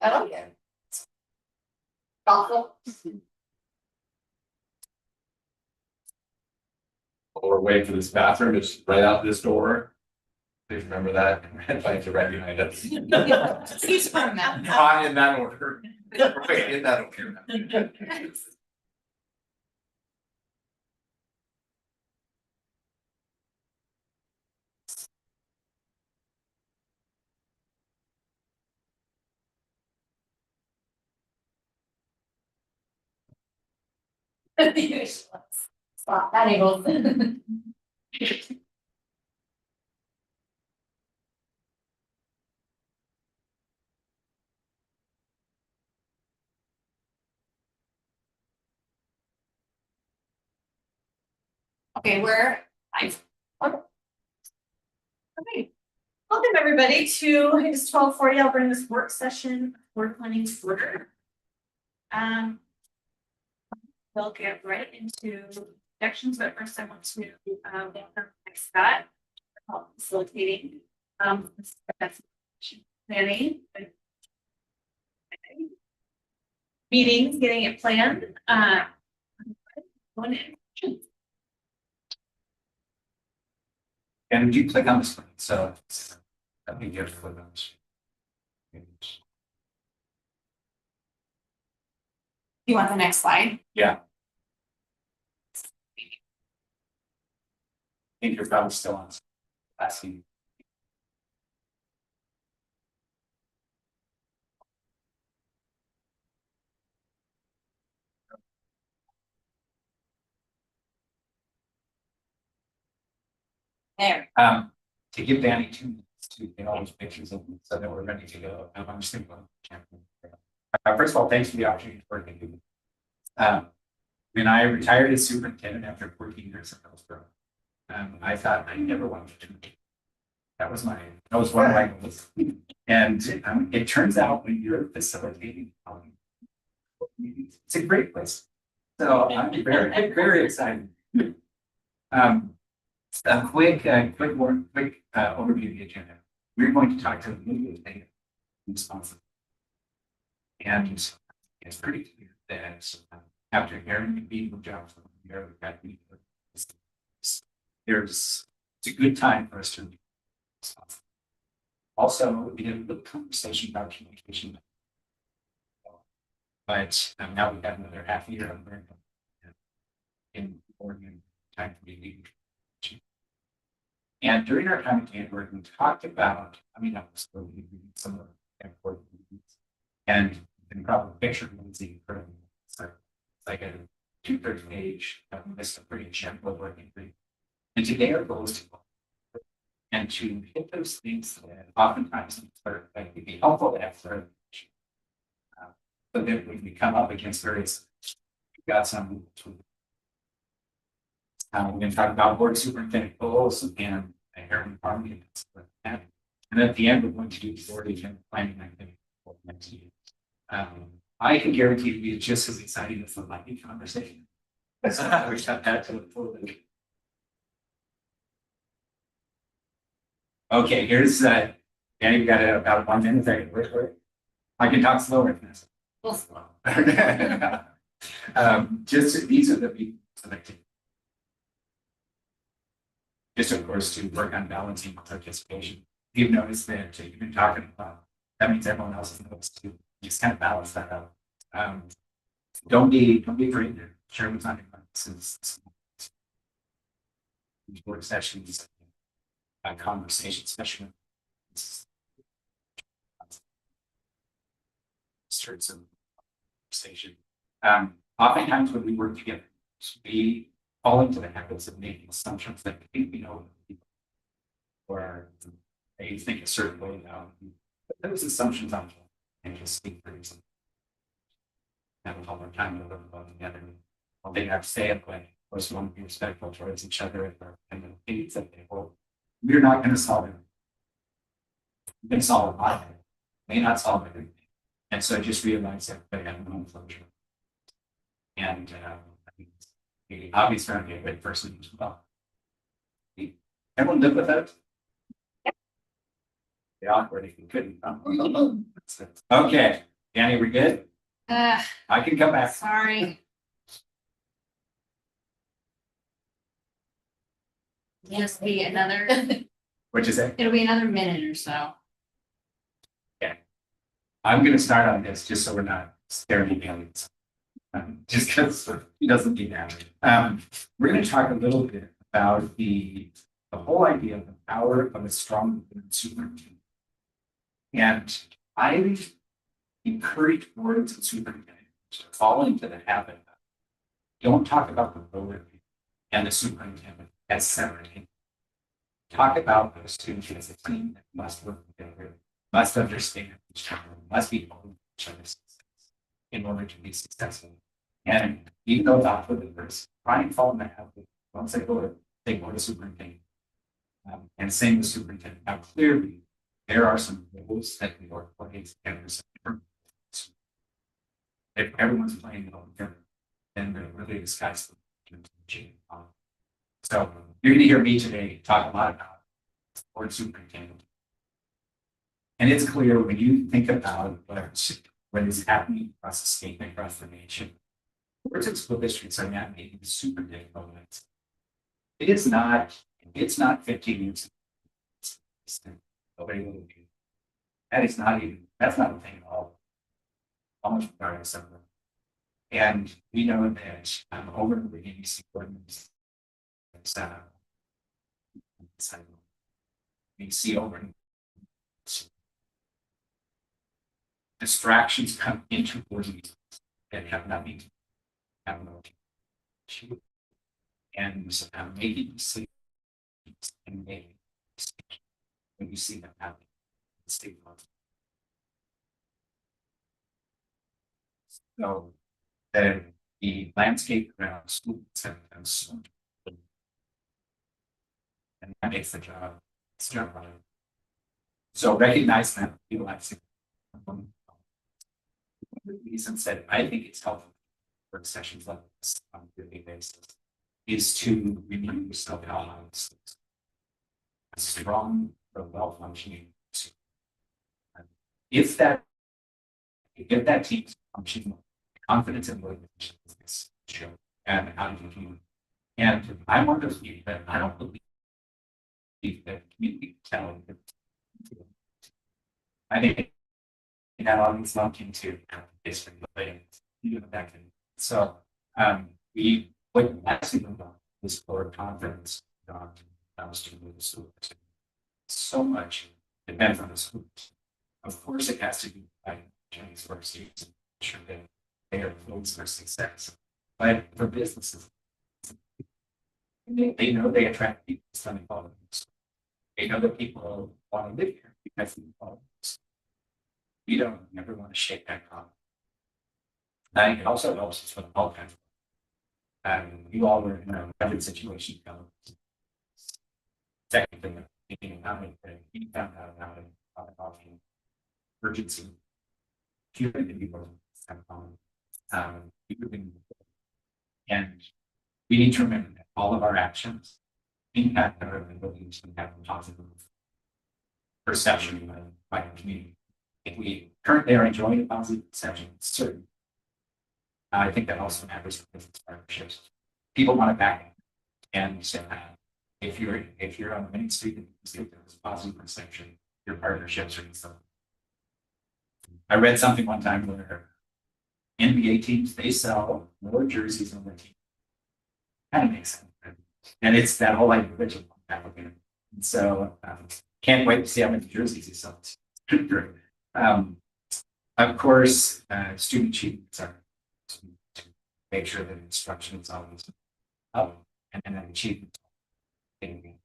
I like it. Thoughtful. Or wait for this bathroom, it's right out this door. Please remember that, red lights are right behind us. He's from that. Not in that order. Wait, in that order. Spot that angle. Okay, we're live. Okay. Welcome everybody to, it's 12:40. I'll bring this work session for planning to order. We'll get right into sections, but first I want to welcome Scott for help facilitating planning meetings, getting it planned. One in. And you click on this one, so let me give for those. You want the next slide? Yeah. I think you're probably still on. Asking. There. To give Danny 2 minutes to get all those pictures of them so that we're ready to go. I'm just thinking first of all, thanks for the opportunity to work with you. When I retired as superintendent after 14 years at Hillsborough, I thought I never wanted to. That was one of my goals. And it turns out when you're facilitating, it's a great place. So I'm very, very excited. A quick overview of the agenda. We're going to talk to the data responsible. And it's pretty clear that after hearing the meeting jobs, it's a good time for us to be responsible. Also, we had a little conversation about communication. But now we've got another half year of learning in Oregon time for me. And during our time at Canberra, we talked about, some of the important things. And you can probably picture Lindsay from like a 2/3 page list of pretty general working things. And today our goal is to and to hit those things that oftentimes like would be helpful to have clarification. But then when we come up against various, we've got some tools. We're going to talk about board superintendent goals and Aaron Farming. And at the end, we're going to do board agenda planning activity for next year. I can guarantee it'll be just as exciting as the lightning conversation. We have that to look forward to. Okay, here's Danny, you got about 1 minute there. I can talk slower than this. Just these are the people selected. Just of course to work on balancing participation. You've noticed that you've been talking about that means everyone else has noticed too. Just kind of balance that out. Don't be afraid to share what's on your mind. Since work sessions, conversation session. Starts of conversation. Oftentimes when we work together, we fall into the habits of making assumptions that we know or they think a certain way now. But those assumptions on and just speak for yourself. Have a lot more time to learn together. What they have to say it when most want to be respectful towards each other and the opinions that they hold. We're not going to solve it. We can solve a lot of it. May not solve everything. And so just realize that they have no closure. And obviously trying to be a great person as well. Everyone live with that? awkward if you couldn't. Okay, Danny, we good? I can come back. Sorry. Just be another, Which is it? it'll be another minute or so. I'm gonna start on this just so we're not staring at aliens. Just because he doesn't need that. We're gonna talk a little bit about the whole idea of the power of a strong superintendent. And I encourage boards and superintendents to fall into the habit of don't talk about the board and the superintendent as separate. Talk about those two as a team that must work together, must understand each other, must be open to each other's success in order to be successful. And even though that's what it is, try and fall in the habit. Once they go to superintendent. And same with superintendent. Now, clearly, there are some rules that the board plays, and there's different. If everyone's playing it all together, then they're really disguised. So you're going to hear me today talk a lot about board superintendent. And it's clear when you think about what is happening across the state and across the nation, boards and school districts are navigating super difficult moments. It's not 15 years. Nobody will do. That's not a thing at all. Almost regardless of them. And we know that over the ABC ordinance, we see over distractions come into ordinance that have nothing to have no issue. And making decisions and making decisions when you see them happen. State laws. So the landscape around schools and so and that makes the job right. So recognize that realize one of the reasons that I think it's helpful for sessions like this on a daily basis is to remind yourself how a strong or well-functioning if that team is functioning, confidence and motivation is show and how do you and I'm one of those people that I don't believe that community talent. I think that always lumped into district building, so we what actually this board conference so much depends on the schools. Of course, it has to be by Chinese for students and sure that they are close for success. But for businesses, they know they attract people studying politics. They know that people want to live here because of politics. We don't never want to shake that problem. And it also helps us with all kinds of you all were in a different situation. Technically, he found out about it about urgency. And we need to remember that all of our actions impact our ability to have a positive perception by the community. If we currently are enjoying a positive perception, it's certain. I think that also matters for business partnerships. People want to back it. And so if you're on the main street and you see there's a positive perception, your partnerships are so. I read something one time where NBA teams, they sell more jerseys on their team. Kind of makes sense. And it's that whole individual applicant. And so can't wait to see how many jerseys he sells. Of course, student achievements are to make sure that instruction is always up and then achievement. And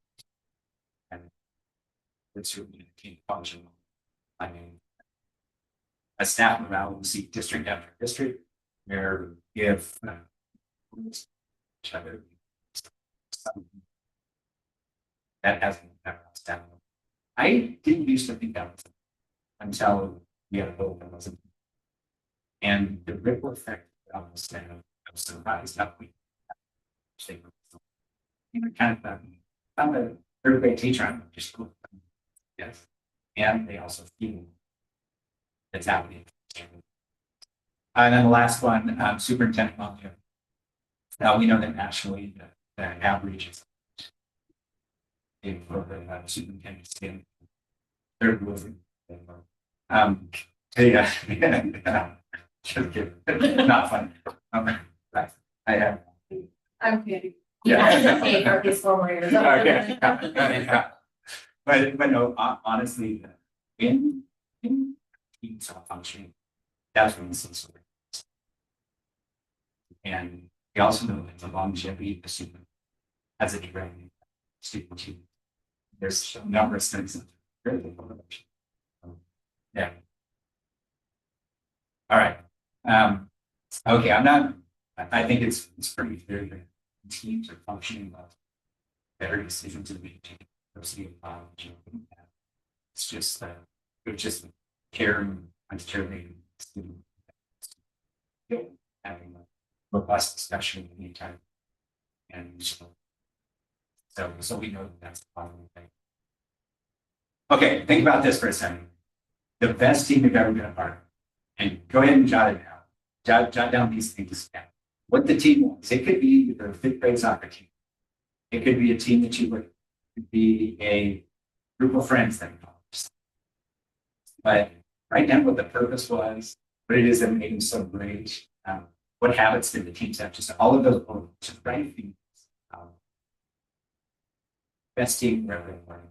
it's really a team function. I mean, a staff morale will see district after district where if that hasn't happened. I didn't used to think that was until we had a vote that wasn't. And the ripple effect of the staff, I was surprised how we kind of found a third grade teacher, I'm just cool. Yes. and they also feel that's happening. And then the last one, superintendent Montiel. Now we know that nationally the average is for the superintendent scale. Third was yeah, just kidding. Not funny. Right. I have. I'm kidding. Yeah. Pay for these 4 more years. Okay. Yeah. But no, honestly, in teams are functioning, that's when it's so. And we also know that the longevity of the student as a direct student team. There's a number of studies that really motivation. Yeah. All right. Okay, I think it's pretty clear that teams are functioning well. Better decisions are being taken. It's just it's just caring and caring student having a robust discussion anytime. And so we know that that's the following thing. Okay, think about this for a second. The best team you've ever been a part of. And go ahead and jot it down. Jot down these things down. What the team wants. It could be a fifth grade soccer team. It could be a team that you would. It could be a group of friends that you know. But write down what the purpose was, what it is that made them so great, what habits did the teams have, just all of those, just write things. Best team for everyone.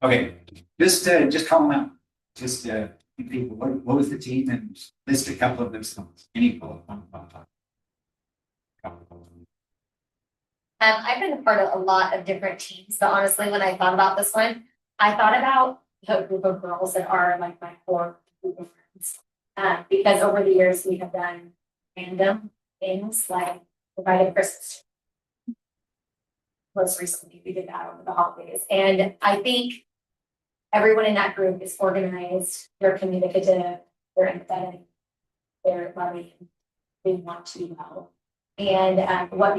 Okay, just call them out. Just people, what was the team and list a couple of those songs. Any couple of them. I've been a part of a lot of different teams, but honestly, when I thought about this one, I thought about the group of girls that are like my core group of friends. Because over the years we have done random things like provided Christmas. Most recently, we did that over the holidays, and I think everyone in that group is organized, they're communicative, they're empathetic, they're loving, they want to do well. And what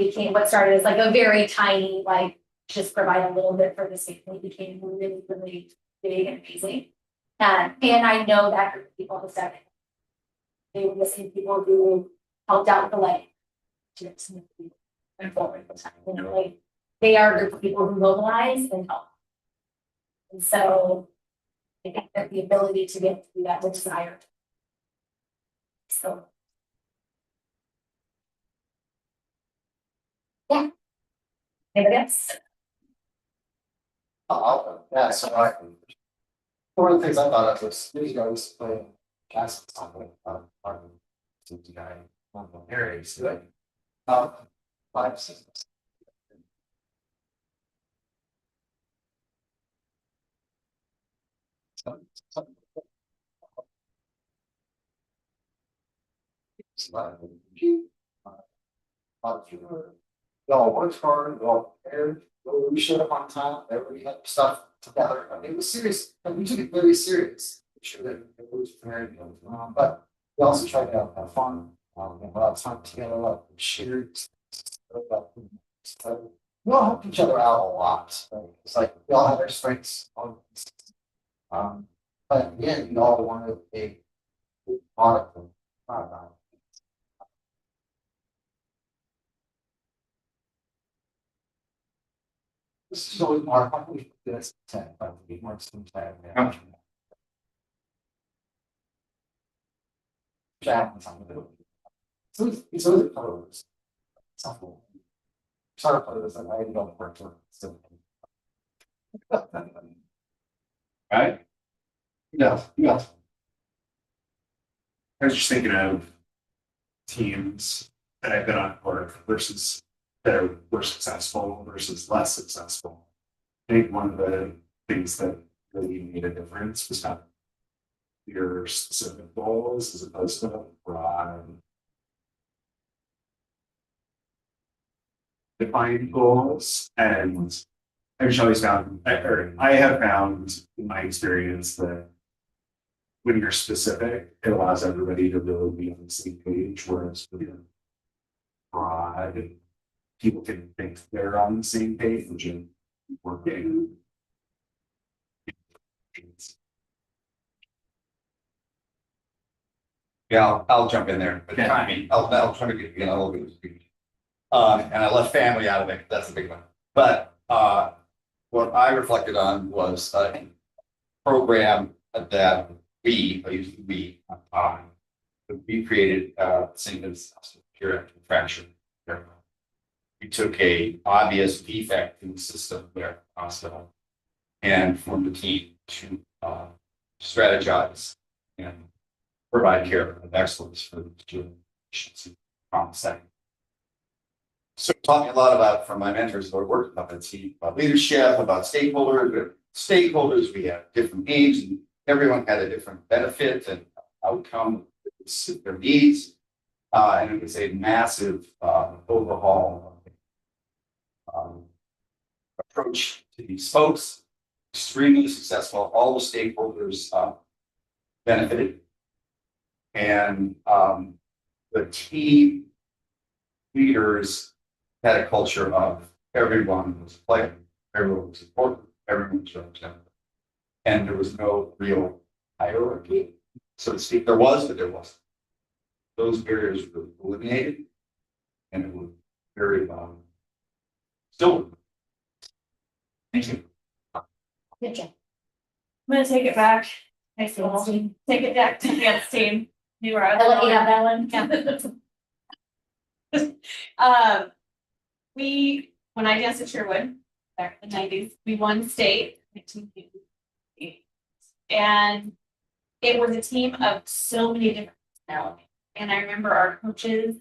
started as like a very tiny, like just provide a little bit for the family became really, really big and amazing. And I know that group of people have said they were the same people who helped out with the light and forward the time. And like they are a group of people who mobilize and help. And so I think that the ability to get through that the desire. So. Yeah. Anybody else? Yeah, so one of the things I thought of was, years ago, I used to play gas something, to guy, one of the areas, like, 5, 6. Some- It's not- They all worked hard, they all prepared, we showed up on time, everybody had stuff together, I mean, it was serious, and we took it very serious. We should have, it was very, but we also tried to have fun, and a lot of time together, a lot of shared. So we all helped each other out a lot, right? It's like we all have our strengths. But in the end, we all wanted a good product of product. This is always more, how can we do this 10, but we want some time. So it's always photos. Something. Sorry, photos, and I don't work for. Right? Yeah, yeah. I was just thinking of teams that I've been on work versus that were successful versus less successful. I think one of the things that really made a difference was not your specific goals as opposed to broad defined goals. And I've just always found, or I have found in my experience that when you're specific, it allows everybody to really be on the same page, whereas when you're broad, people can think they're on the same page and working. Yeah, I'll jump in there, but Yeah. I mean, I'll try to get, a little bit of speed. And I left family out of it, that's a big one. But, what I reflected on was a program that I use we, we created, same as pure fracture. We took a obvious defect in the system there, hospital, and formed a team to, strategize and provide care of excellence for the patients on the setting. So talking a lot about from my mentors who are working up at team about leadership, about stakeholders, we have different needs and everyone had a different benefit and outcome that would suit their needs. And it was a massive overhaul approach to these folks, extremely successful, all the stakeholders benefited. And the team leaders had a culture of everyone was playing, everyone was important, everyone was represented. And there was no real hierarchy, so to speak. There was, but there wasn't. Those barriers were eliminated, and it was very still. Thank you. Good job. I'm gonna take it back. Nice little team. Take it back to dance team. You were. I'll let you have that one. When I danced at Sherwood, back in the 90s, we won state. 1988. And it was a team of so many different personalities. And I remember our coaches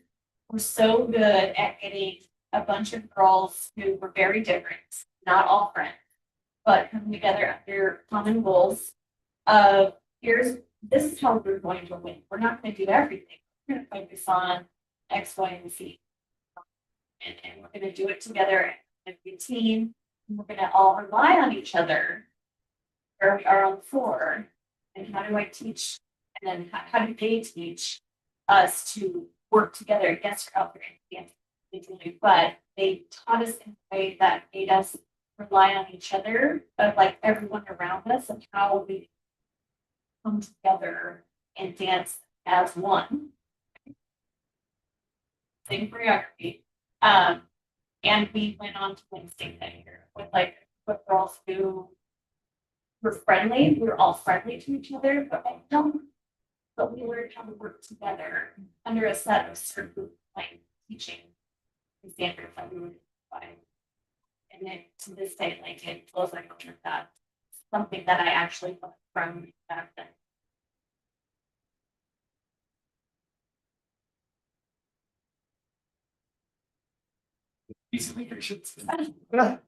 were so good at getting a bunch of girls who were very different, not all friends, but coming together under common goals of this is how we're going to win. We're not going to do everything. We're going to focus on X, Y, and Z. And we're going to do it together as a team. And we're going to all rely on each other where we are on the floor. And how do I teach? And then how do they teach us to work together? Yes, we're out there individually, but they taught us in a way that made us rely on each other, of like everyone around us, and how we come together and dance as one. Same choreography. And we went on to win state that year with like, with girls who were friendly, we were all friendly to each other, but we learned how to work together under a set of certain like teaching standards that we were by. And then to this day, like it feels like that's something that I actually learned from back then. These leadership. Yeah.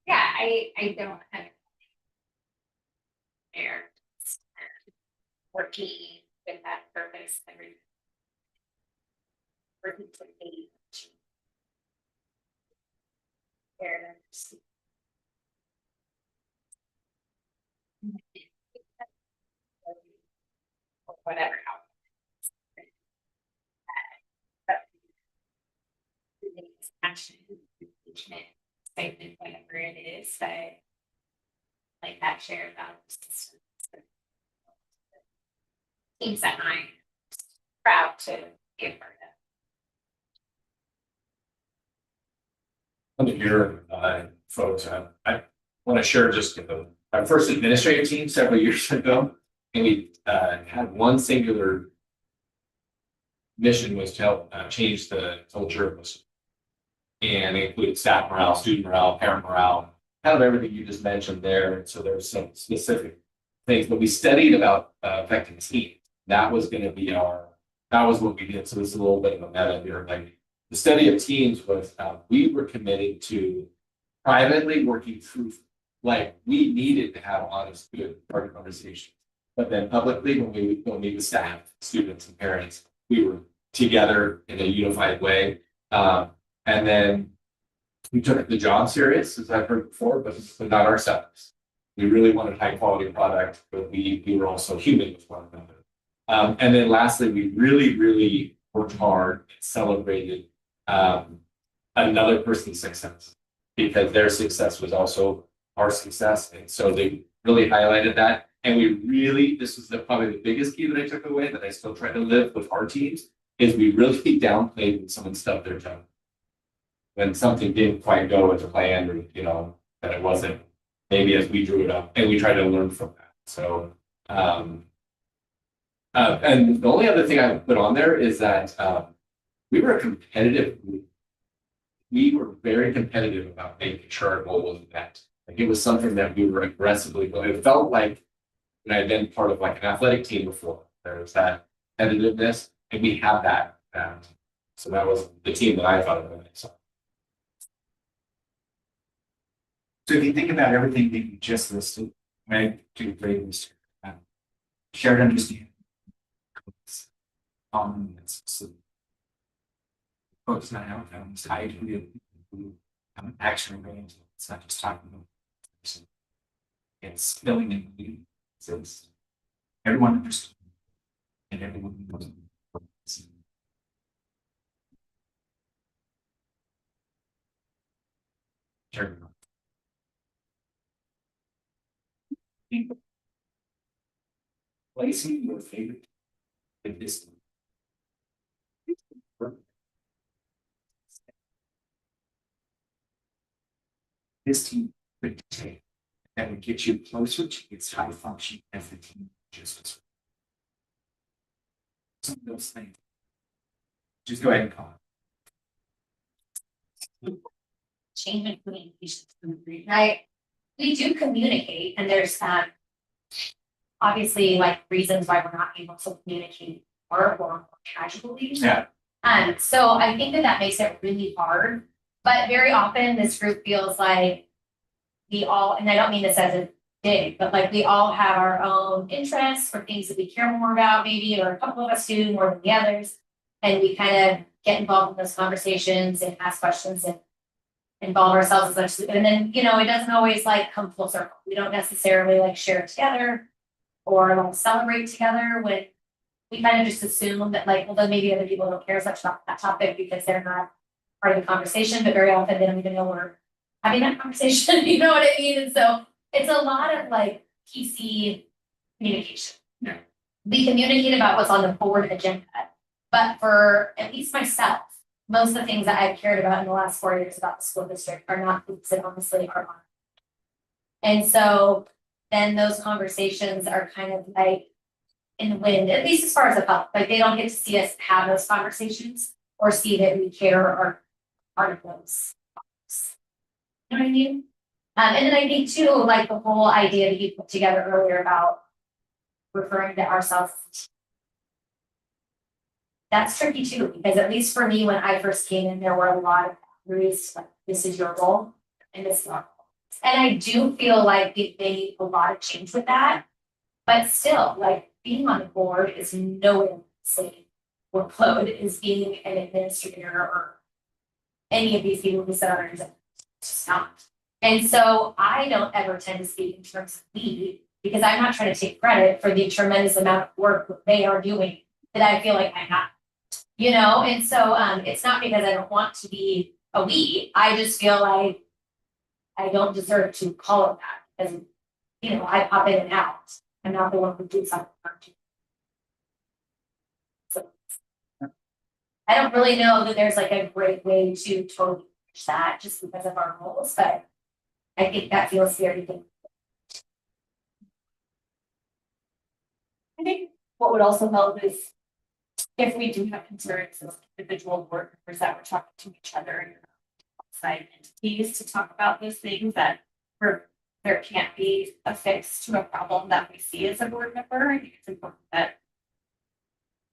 Yeah, I don't have. There. Working with that purpose, every. Working to be. There. Or whatever. Action, statement, whatever it is, but like that shared values. Things that I'm proud to be a part of. Under your folks, I want to share just our first administrative team several years ago, and we had one singular mission was to help change the culture of this. And it included staff morale, student morale, parent morale, kind of everything you just mentioned there. So there's some specific things, but we studied about affecting teams. That was going to be that was what we did. So it's a little bit of a meta here. Like the study of teams was we were committed to privately working through, like we needed to have honest, good party conversations. But then publicly, when we meet with staff, students, and parents, we were together in a unified way. And then we took the job serious, as I've heard before, but not ourselves. We really wanted high quality product, but we were also human with one another. And then lastly, we really worked hard and celebrated another person's success, because their success was also our success. And so they really highlighted that. And this was probably the biggest key that I took away that I still try to live with our teams, is we really downplayed when someone stubbed their toe. When something didn't quite go as planned, or that it wasn't maybe as we drew it up, and we try to learn from that. So and the only other thing I would put on there is that we were a competitive group. We were very competitive about making sure our goal was met. Like it was something that we were aggressively going. It felt like when I had been part of like an athletic team before, there was that competitiveness, and we have that. So that was the team that I thought of. So if you think about everything that you just listed, I do great list. Shared understanding. So focus on outcomes, high degree of action oriented. It's not just talking about it. It's filling in the lead. So it's everyone understands and everyone knows. Sure. Placing your favorite in this. This team would take that would get you closer to its high function as the team just. Some of those things. Just go ahead and call it. Change in communication. We do communicate, and there's obviously like reasons why we're not able to communicate more casually. Yeah. So I think that makes it really hard, but very often this group feels like we all, and I don't mean this as a dig, but like we all have our own interests or things that we care more about maybe, or a couple of us do more than the others. And we kind of get involved in those conversations and ask questions and involve ourselves as much. And then, it doesn't always like come full circle. We don't necessarily like share together or like celebrate together when we kind of just assume that like, well, then maybe other people don't care as much about that topic because they're not part of the conversation, but very often they don't even know we're having that conversation, you know what I mean? And so it's a lot of like PC communication. Yeah. We communicate about what's on the board agenda, but for at least myself, most of the things that I've cared about in the last 4 years about the school district are not things that honestly are on. And so then those conversations are kind of like in the wind, at least as far as the public, like they don't get to see us have those conversations or see that we care or are part of those. You know what I mean? And then I think too, like the whole idea that you put together earlier about referring to ourselves. That's tricky too, because at least for me, when I first came in, there were a lot of boundaries, like this is your role and this is your role. And I do feel like we made a lot of change with that. But still, like being on the board is nowhere the same workload as being an administrator or any of these people who sit on our exam. It's just not. And so I don't ever tend to speak in terms of we, because I'm not trying to take credit for the tremendous amount of work that they are doing that I feel like I have. You know, and so it's not because I don't want to be a we, I just feel like I don't deserve to call it that, because you know, I pop in and out. I'm not the one who did something. So I don't really know that there's like a great way to totally reach that just because of our roles, but I think that feels very good. I think what would also help is if we do have concerns as individual board members that we're talking to each other and outside entities to talk about those things, that there can't be a fix to a problem that we see as a board member. I think it's important that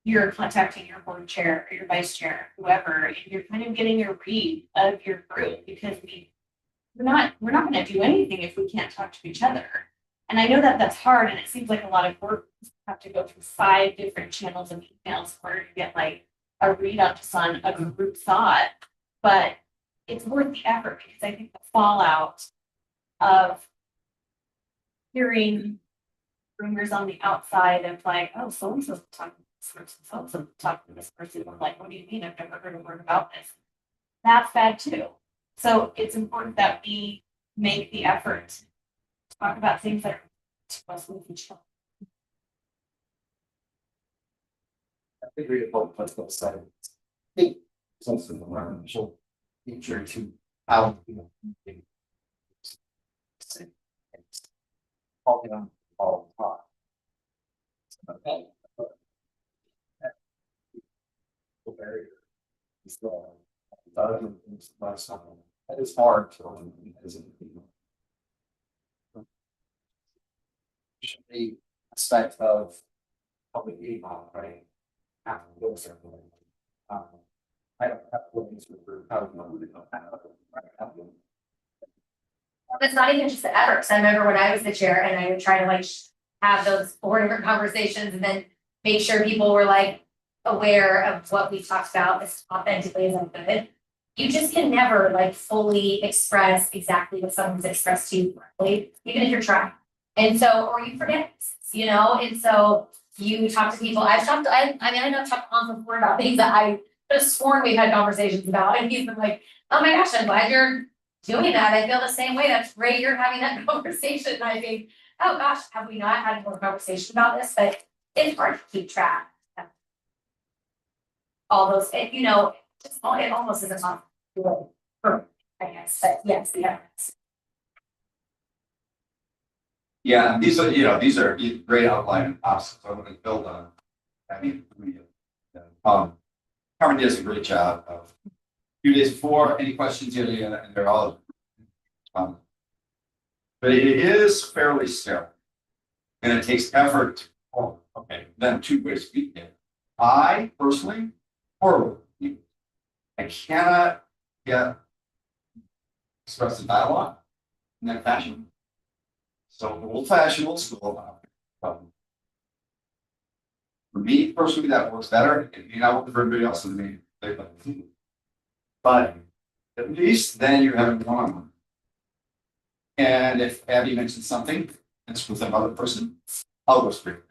you're contacting your board chair or your vice chair, whoever, and you're kind of getting a read of your group, because we're not going to do anything if we can't talk to each other. And I know that that's hard, and it seems like a lot of work have to go through 5 different channels of emails in order to get like a read on a group thought. But it's worth the effort, because I think the fallout of hearing rumors on the outside of like, oh, so and so's talking to this person, so and so's talking to this person. I'm like, what do you mean? I've never heard a word about this. That's bad too. So it's important that we make the effort to talk about things that are to us with each other. I agree with both political sides. I think it's also the environmental nature to how, you know, all the time. Okay. The barrier is the other things by someone. That is hard to as a should be aspect of public email, right? Have to go certain way. I don't have feelings with how to know we don't have It's not even just the efforts. I remember when I was the chair and I would try to like have those 4 different conversations and then make sure people were like aware of what we talked about as authentically as I could. You just can never like fully express exactly what someone's expressed to you correctly, even if you're trying. And so, or you forget, you know, and so you talk to people. I mean, I know I've talked to Hans before about things that I could have sworn we've had conversations about, and he's been like, oh my gosh, I'm glad you're doing that. I feel the same way. That's great. You're having that conversation. And I think, oh gosh, have we not had more conversation about this? But it's hard to keep track of all those, you know, it almost isn't on perfect, I guess, but yes, yeah. Yeah, these are great outline obstacles I'm gonna build on. I mean, Carmen does a great job of few days before, any questions, and they're all. But it is fairly sterile. And it takes effort. Oh, okay, then 2 ways to beat it. I personally, horrible. I cannot get expressive dialogue in that fashion. So old fashioned, old school. For me personally, that works better. You know, for everybody else in me, but at least then you're having one-on-one. And if Abby mentions something, it's with another person, I'll go straight.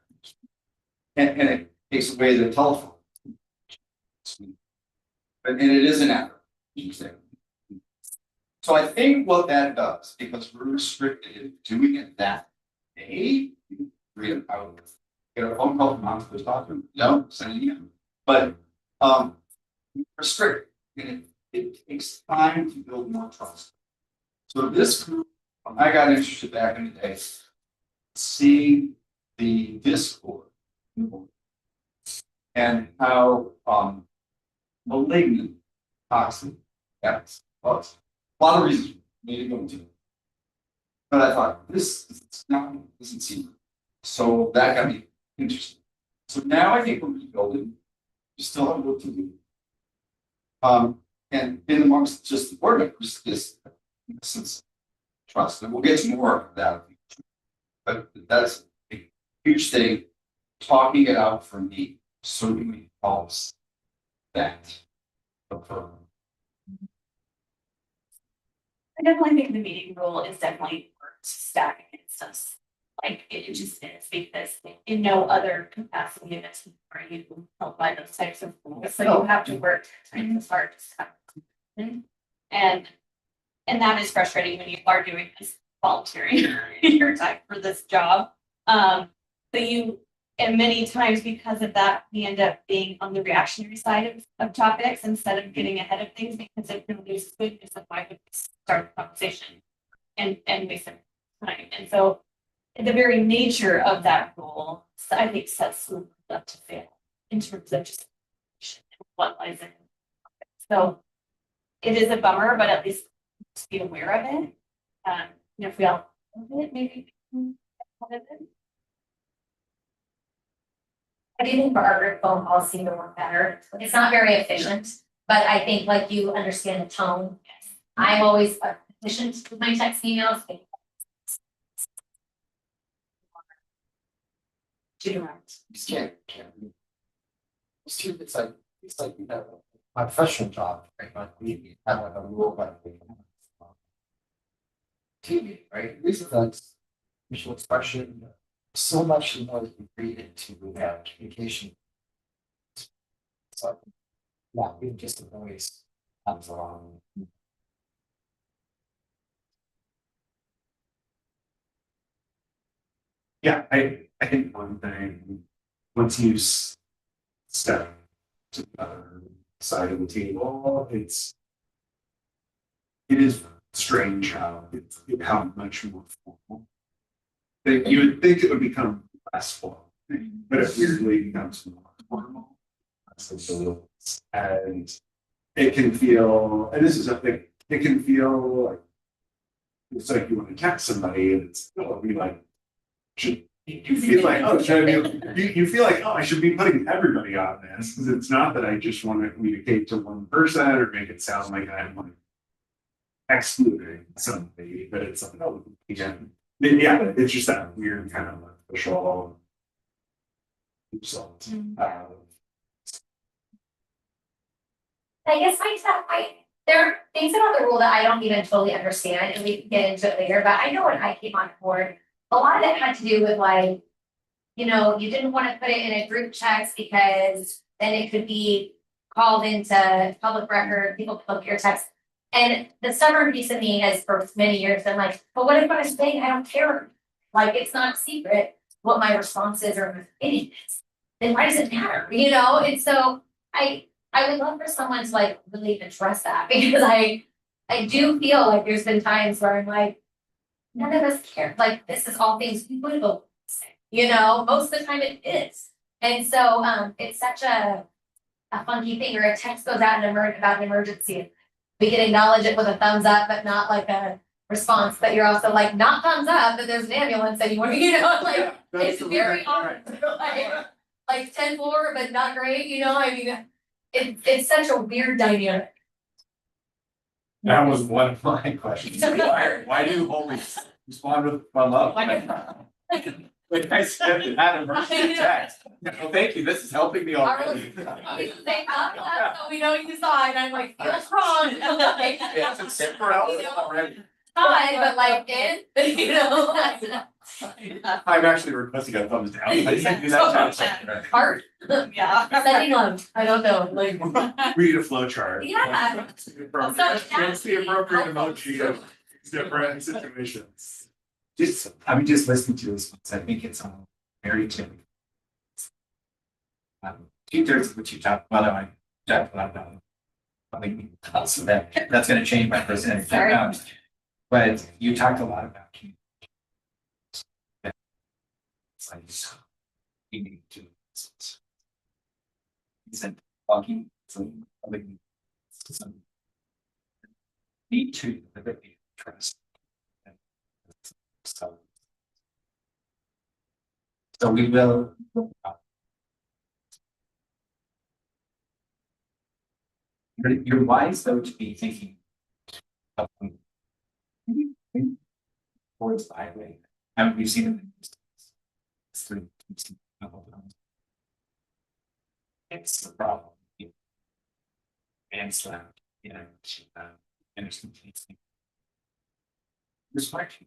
And it takes away the telephone. And it is an effort, you say. So I think what that does, because we're restricted in doing it that day, read it out. Get a phone call from hospital doctor, no, send it in. But, restrict, and it takes time to build more trust. So this group, when I got interested back in the day, seeing the Discord. And how, malignant, toxic, that was. A lot of reasons me to go into. But I thought, this is not, doesn't seem, so that got me interested. So now I think we're rebuilding, we still have work to do. And in amongst just the board members, this sense of trust, and we'll get to more of that. But that's a huge thing, talking it out for me certainly helps that occur. I definitely think the meeting rule is definitely worth stacking against us. Like it just is because in no other capacity in a team are you held by those types of rules. So you have to work as hard as possible. And that is frustrating when you are doing this volunteering your time for this job. And many times because of that, we end up being on the reactionary side of topics instead of getting ahead of things because it reduces goodness of why we start the conversation and waste time. And so the very nature of that rule, I think, sets them up to fail in terms of just what lies in. So it is a bummer, but at least to be aware of it. If we all know it, maybe I do think our group phone calls seem to work better. It's not very efficient, but I think like you understand the tone. I'm always efficient with my text emails. You just can't. It's like you have my professional job, right? Like we have like a rule like TV, right? Reason that's visual expression, so much more to be read into communication. So yeah, even just the noise comes along. Yeah, I think one thing, once you step to the other side of the table, it is strange how how much more formal. You would think it would become less formal, but it weirdly becomes more formal. And it can feel, and this is a thing, it can feel like it's like you want to text somebody and it's be like, you feel like, oh, you feel like, oh, I should be putting everybody on this, because it's not that I just want to communicate to one person or make it sound like I'm like excluding somebody, but it's like, oh, again, yeah, it's just that weird kind of official result. I guess there are things about the rule that I don't even totally understand, and we can get into it later, but I know when I came on board, a lot of it had to do with like, you didn't want to put it in a group text because then it could be called into public record, people could look at your text. And the stubborn piece of me has for many years been like, but what if I was saying I don't care? Like, it's not a secret what my response is or my opinion is. Then why does it matter? And so I would love for someone to like really address that, because I do feel like there's been times where I'm like, none of us care. Like, this is all things we would go say, most of the time it is. And so it's such a funky thing, or a text goes out about an emergency. We can acknowledge it with a thumbs up, but not like a response. But you're also like, not thumbs up, but there's an ambulance and like it's very odd. Like 10-4, but not great, it's such a weird dynamic. That was one of my questions. Why do always respond with thumb up? Like I said, it had emergency text. Well, thank you, this is helping me already. So we know you saw it, and I'm like, feels wrong. It's a simple already. fine, but like it, you know. I'm actually requesting a thumbs down. I said do that. Hard, Yeah. setting love, I don't know, like. We need a flow chart. Yeah. What's the appropriate emoji of different situations? I mean, just listening to this, I think it's very typical. 2/3 of what you talked about, I talked about. So that's gonna change my percentage. Sorry. But you talked a lot about community. It's like, you need to. He said, talking, some, need to, trust. So we will. You're wise though to be thinking. Of towards the highway, haven't we seen it? It's through. It's the problem. And slam, you know, Anderson. Respect.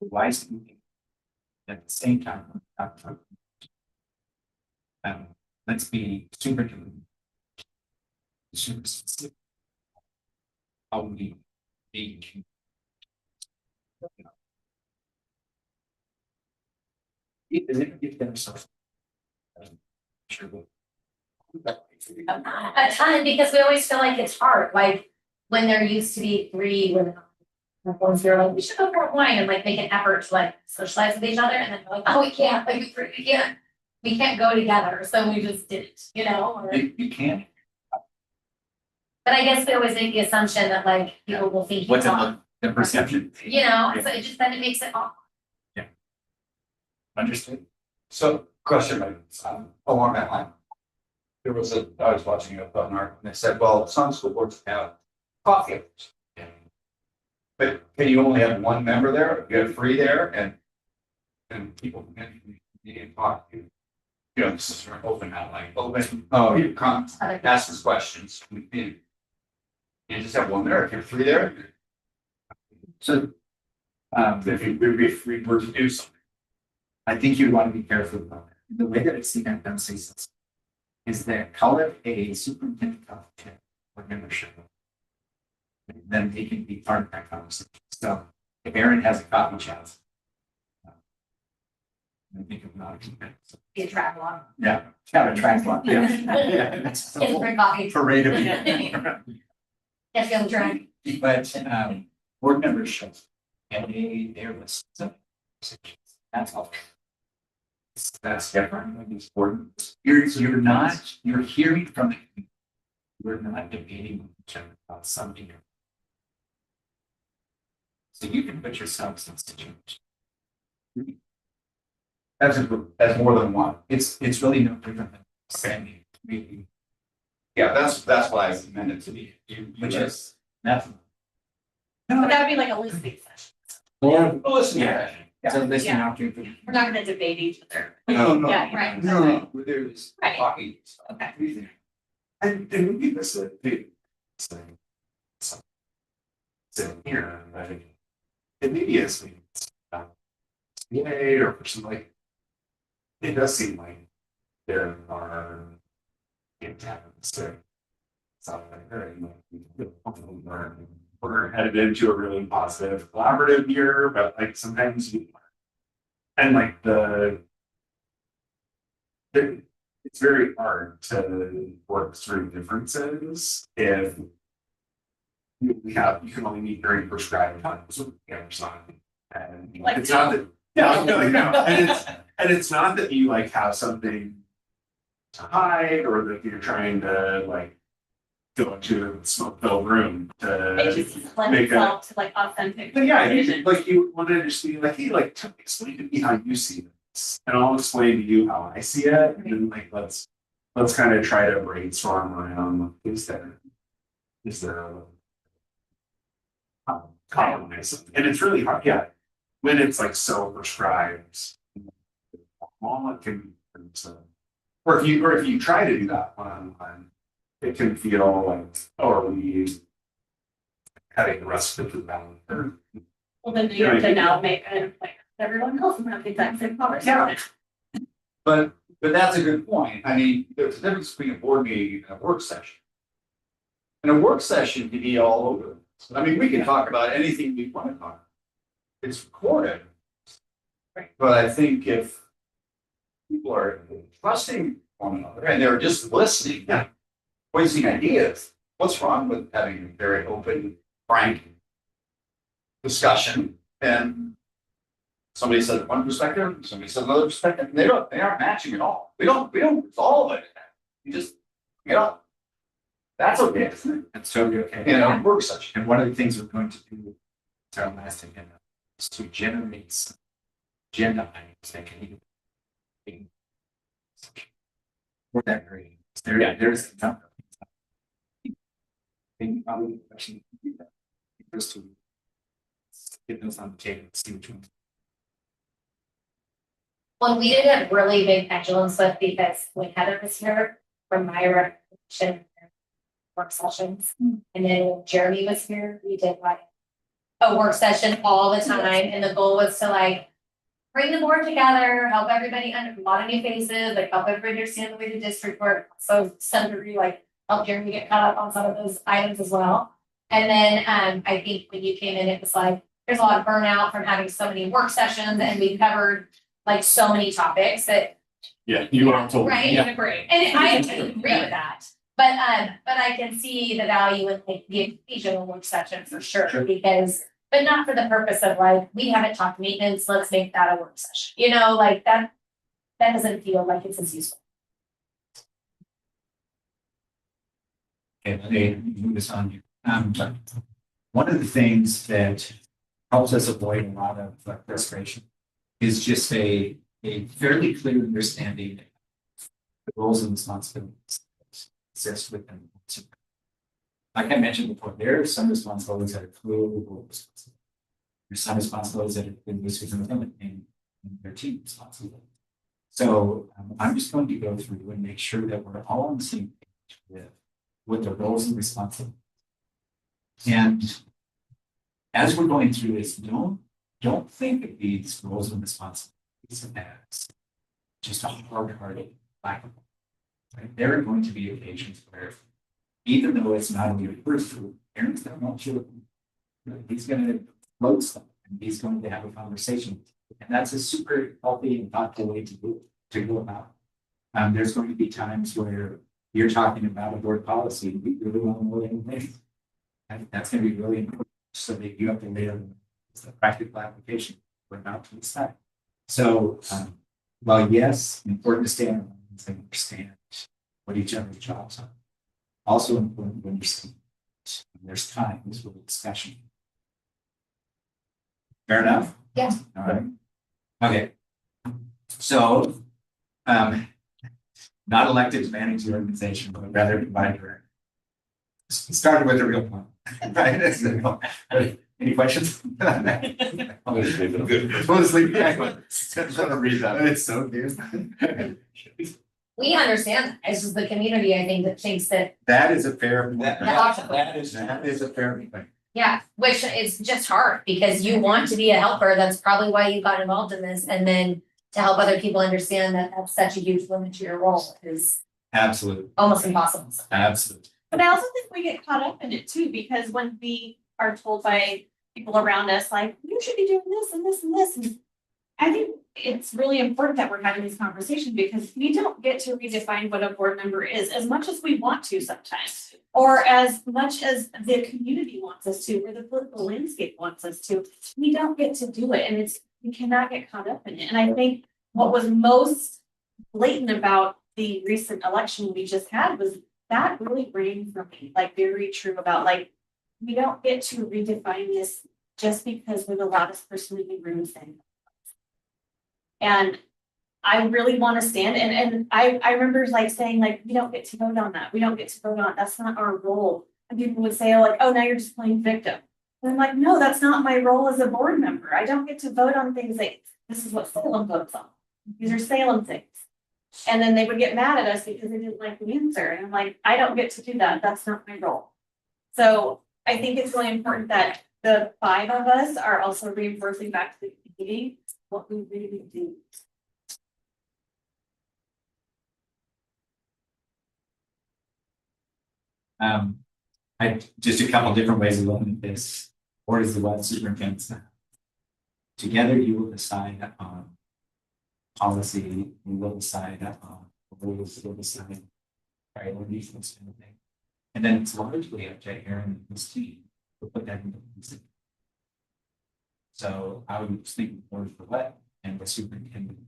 Wise thinking. At the same time, let's be super doing. Super specific. How we be. If there's sure. A ton, because we always feel like it's hard, like, when there used to be 3 women. Like, once we were like, we should go for a wine and like make an effort to like socialize with each other, and then we're like, oh, we can't, like, we can't go together, so we just didn't, you know, or. You can't. But I guess we always make the assumption that like people will think. What's it's it on, look, the perception? you know, so it just then it makes it awkward. Understood? So, question, along that line. I was watching a webinar and they said, well, some school boards have coffee hours. But can you only have one member there, you have 3 there, and people can talk to. You know, this is for open, not like open, you come, ask us questions, you just have 1 there, if you're 3 there. So. If we were to do something. I think you want to be careful about it. The way that I've seen that done is that call it a superintendent cocktail or membership. Then they can be part of that conversation. So if Aaron has a coffee chat. I think of not a Be a track along. Yeah, kind of track one. Yeah. It's the Get whole for coffee. parade of. Get them drunk. But board members show. And they're listening. That's all. That's different. Like these board, you're hearing from the community. We're not debating with each other about something. So you can put yourselves in situation. As more than 1. It's really no different than saying maybe, Yeah, that's what I meant it to be. which is nothing. But that would be like a listening session. Or Listen, yeah. So listening Yeah. after. We're not gonna debate each other. No, Yeah, right. no, there's Right. talking. Okay. And maybe this is a big thing. So here, I think. It maybe is. Yeah, or something like. It does seem like there are. Intabs there. Something like that. We're headed into a really positive collaborative year, but like sometimes you. And like it's very hard to work through differences if you can only meet very prescribed times with the other side. And Like it's not that, yeah, no, and it's not that you like have something to hide or that you're trying to like go into a smoke-filled room It to just lends make a. itself to like authentic. But yeah, like you want to just be like, hey, like explain to me how you see this, and I'll explain to you how I see it, and like let's kind of try to brainstorm around is there a compromise, and it's really hard. Yeah, when it's like so prescribed. All it can, or if you try to do that one-on-one, it can feel like, oh, are we cutting the rest of the food out? Well, then you have to now make an plan. Everyone else will have the exact same conversation. But that's a good point. I mean, there's a difference between a board meeting and a work session. And a work session can be all over. the place. I mean, we can talk about anything we want to talk. It's recorded. Right. But I think if people are trusting one another and they're just listening, voicing ideas, what's wrong with having a very open, frank discussion? And somebody said one perspective, somebody said another perspective, and they aren't matching at all. We don't resolve it. You just, that's okay. That's totally okay. You know, work session. And one of the things we're going to do, with our last agenda, is to generate some agenda items that can even be for that grade. There's a number of things. I think probably the question would be that first to get those on the table, see which ones. One we did a really big pendulum with because when Heather was here, from my recommendation, work sessions. And then when Jeremy was here, we did like a work session all the time. And the goal was to like bring the board together, help everybody under a lot of new faces, like help everybody understand the way the district works. So some degree, like help Jeremy get caught up on some of those items as well. And then I think when you came in, it was like, there's a lot of burnout from having so many work sessions and we covered like so many topics that. Yeah, you are told. Right. Yeah. Agree. And I agree with that, but I can see the value in like the occasional work session for sure, because, but not for the purpose of like, we haven't talked maintenance, let's make that a work session, you know, like that doesn't feel like it's as useful. Okay, let me move this on here. One of the things that helps us avoid a lot of frustration is just a fairly clear understanding of the roles and responsibilities that exist within the board. Like I mentioned before, there are some responsibilities that are clearly board responsibilities. There's some responsibilities that have been listed within them and their team responsibilities. So I'm just going to go through and make sure that we're all on the same page with the roles and responsibilities. And as we're going through this, don't think of these roles and responsibilities as just a hard-hearted lack of. Right? There are going to be occasions where, even though it's not only the first group, Aaron's going to want you to, he's going to float something, and he's going to have a conversation, and that's a super healthy and thoughtful way to go about. There's going to be times where you're talking about a board policy, and we really want to know anything. And that's going to be really important, so that you have to lay out the practical application we're about to decide. So, while yes, important to stay on lines and understand what each other's jobs are, also important to understand there's times for discussion. Fair enough? Yes. All right. Okay. So, not elected to manage the organization, but rather provide direction. Started with a real point, right? Any questions? I'm gonna sleep. I'm gonna read that. It's so good. We understand, it's just the community, I think, that thinks that, That is a fair point. That is a fair point. yeah, which is just hard because you want to be a helper, that's probably why you got involved in this, and then to help other people understand that that's such a huge limit to your role is Absolutely, almost impossible. absolutely. But I also think we get caught up in it too, because when we are told by people around us, like, you should be doing this and this and this. And I think it's really important that we're having this conversation because we don't get to redefine what a board member is as much as we want to sometimes. Or as much as the community wants us to, or the political landscape wants us to. We don't get to do it, and we cannot get caught up in it. And I think what was most blatant about the recent election we just had was that really rang for me, like very true about like, we don't get to redefine this just because we're the loudest person in the room saying. And I really want to stand and I remember like saying like, we don't get to vote on that. We don't get to vote on, that's not our role. And people would say like, oh, now you're just playing victim. And I'm like, no, that's not my role as a board member. I don't get to vote on things like, this is what Salem votes on. These are Salem things. And then they would get mad at us because they didn't like the answer. And I'm like, I don't get to do that. That's not my role. So I think it's really important that the 5 of us are also reinforcing back to the community what we really do. I, just a couple different ways of looking at this. Board is the web superintendent staff. Together you will decide on policy, you will decide on rules, you will decide priorities and sort of thing. And then it's largely up to Aaron and his team to put that into place. So I would think board for what and the superintendent.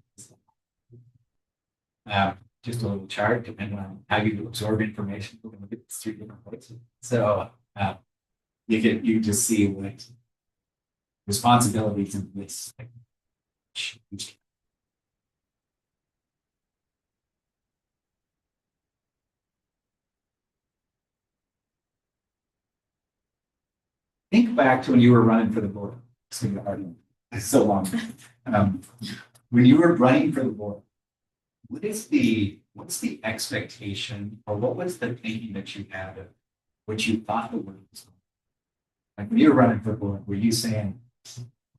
Just a little chart, depending on how you absorb information, we're gonna look at this 3 different places. So you just see what responsibilities in this. Think back to when you were running for the board. It's so long. When you were running for the board, what's the expectation or what was the thinking that you had of what you thought the word was? Like when you were running for the board, were you saying,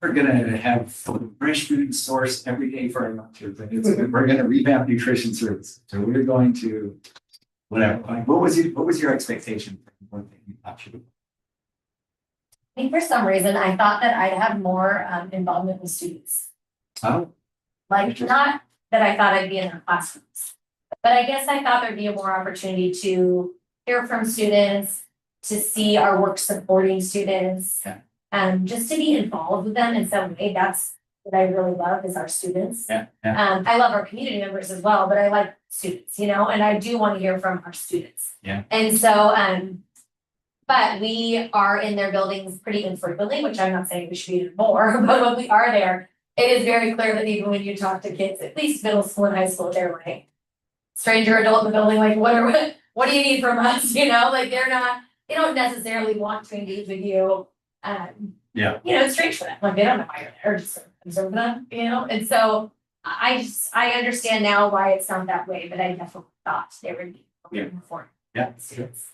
we're gonna have fresh food source every day for our lunches, and we're gonna revamp nutrition services, so we're going to whatever, like what was your expectation for the board that you thought you would? I think for some reason, I thought that I'd have more involvement with students. Oh, Like, not that I thought I'd be in their classrooms, but I guess I thought there'd be a more opportunity to hear from students, to see our work supporting students. Yeah. Just to be involved with them in some way. That's what I really love is our students. yeah. I love our community members as well, but I like students, and I do want to hear from our students. Yeah. And so, but we are in their buildings pretty infrequently, which I'm not saying we should be more, but when we are there, it is very clear that even when you talk to kids, at least middle school and high school, they're like, stranger adult in the building, like, what do you need from us? Like they don't necessarily want to engage with you. Yeah. It's strange for them. Like they don't know why you're there, just sort of observe them, And so I understand now why it's not that way, but I definitely thought they would be looking for Yeah. students.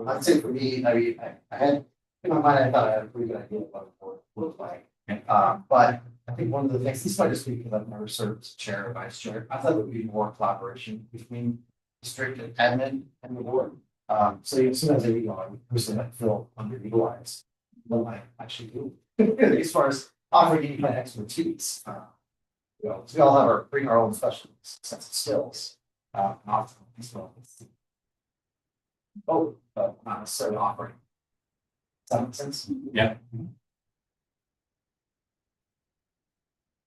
I'd say for me, I had, in my mind, I thought I had a pretty good idea of what the board looked like. But I think one of the things, this might just be because I've never served as chair or vice chair, I thought there would be more collaboration between district and admin and the board. So sometimes I personally feel underutilized. What I actually do, as far as offering any kind of expertise. So we all have bring our own special sets of skills. Often as well. Both, but not necessarily offering. Does that make sense? Yeah.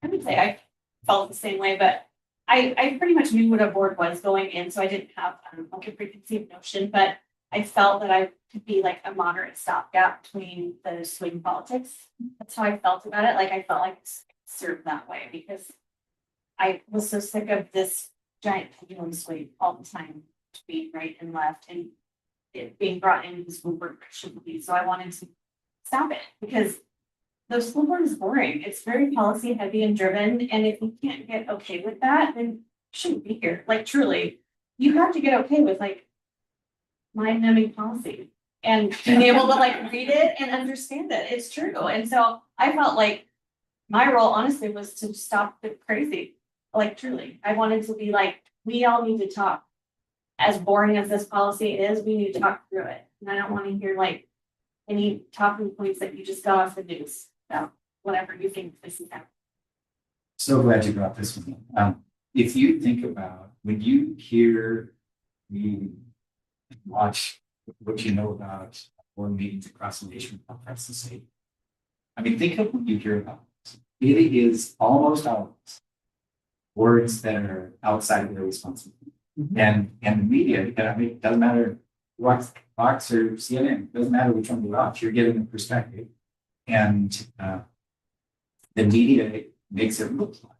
I would say I felt the same way, but I pretty much knew what a board was going in, so I didn't have like a preconceived notion, but I felt that I could be like a moderate stopgap between the swing politics. That's how I felt about it. Like I felt like it's served that way because I was so sick of this giant pendulum swing all the time between right and left and it being brought into the school board shouldn't be. So I wanted to stop it because the school board is boring. It's very policy heavy and driven. And if you can't get okay with that, then you shouldn't be here. Like truly, you have to get okay with like mind numbing policy and being able to like read it and understand it. It's true. And so I felt like my role honestly was to stop the crazy. Like truly, I wanted to be like, we all need to talk. As boring as this policy is, we need to talk through it. And I don't want to hear like any talking points that you just got off the news about whatever you think this is happening. So glad you brought this one. If you think about when you hear me watch what you know about board meetings across the nation across the state. I mean, think of what you hear about. It is almost always words that are outside of their responsibility. And the media, I mean, it doesn't matter Fox or CNN, doesn't matter which one you watch, you're getting a perspective. And the media makes it look like.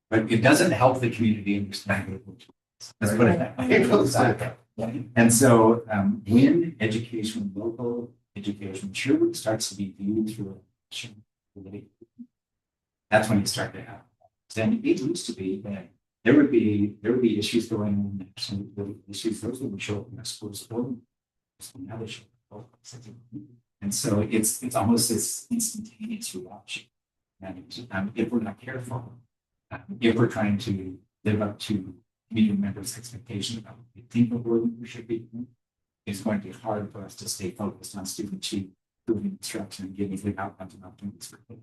But it doesn't help the community understand what it looks like. Let's put it that way. And so, when education, local education, truly starts to be viewed through that's when you start to have. Then it used to be that there would be issues going on, some issues, those would show up in the schools. Now they show up. And so it's almost this instantaneous reaction. And if we're not careful, if we're trying to live up to community members' expectation about what we think of where we should be, it's going to be hard for us to stay focused on student achievement, improving instruction, and giving good outcomes and opportunities for kids.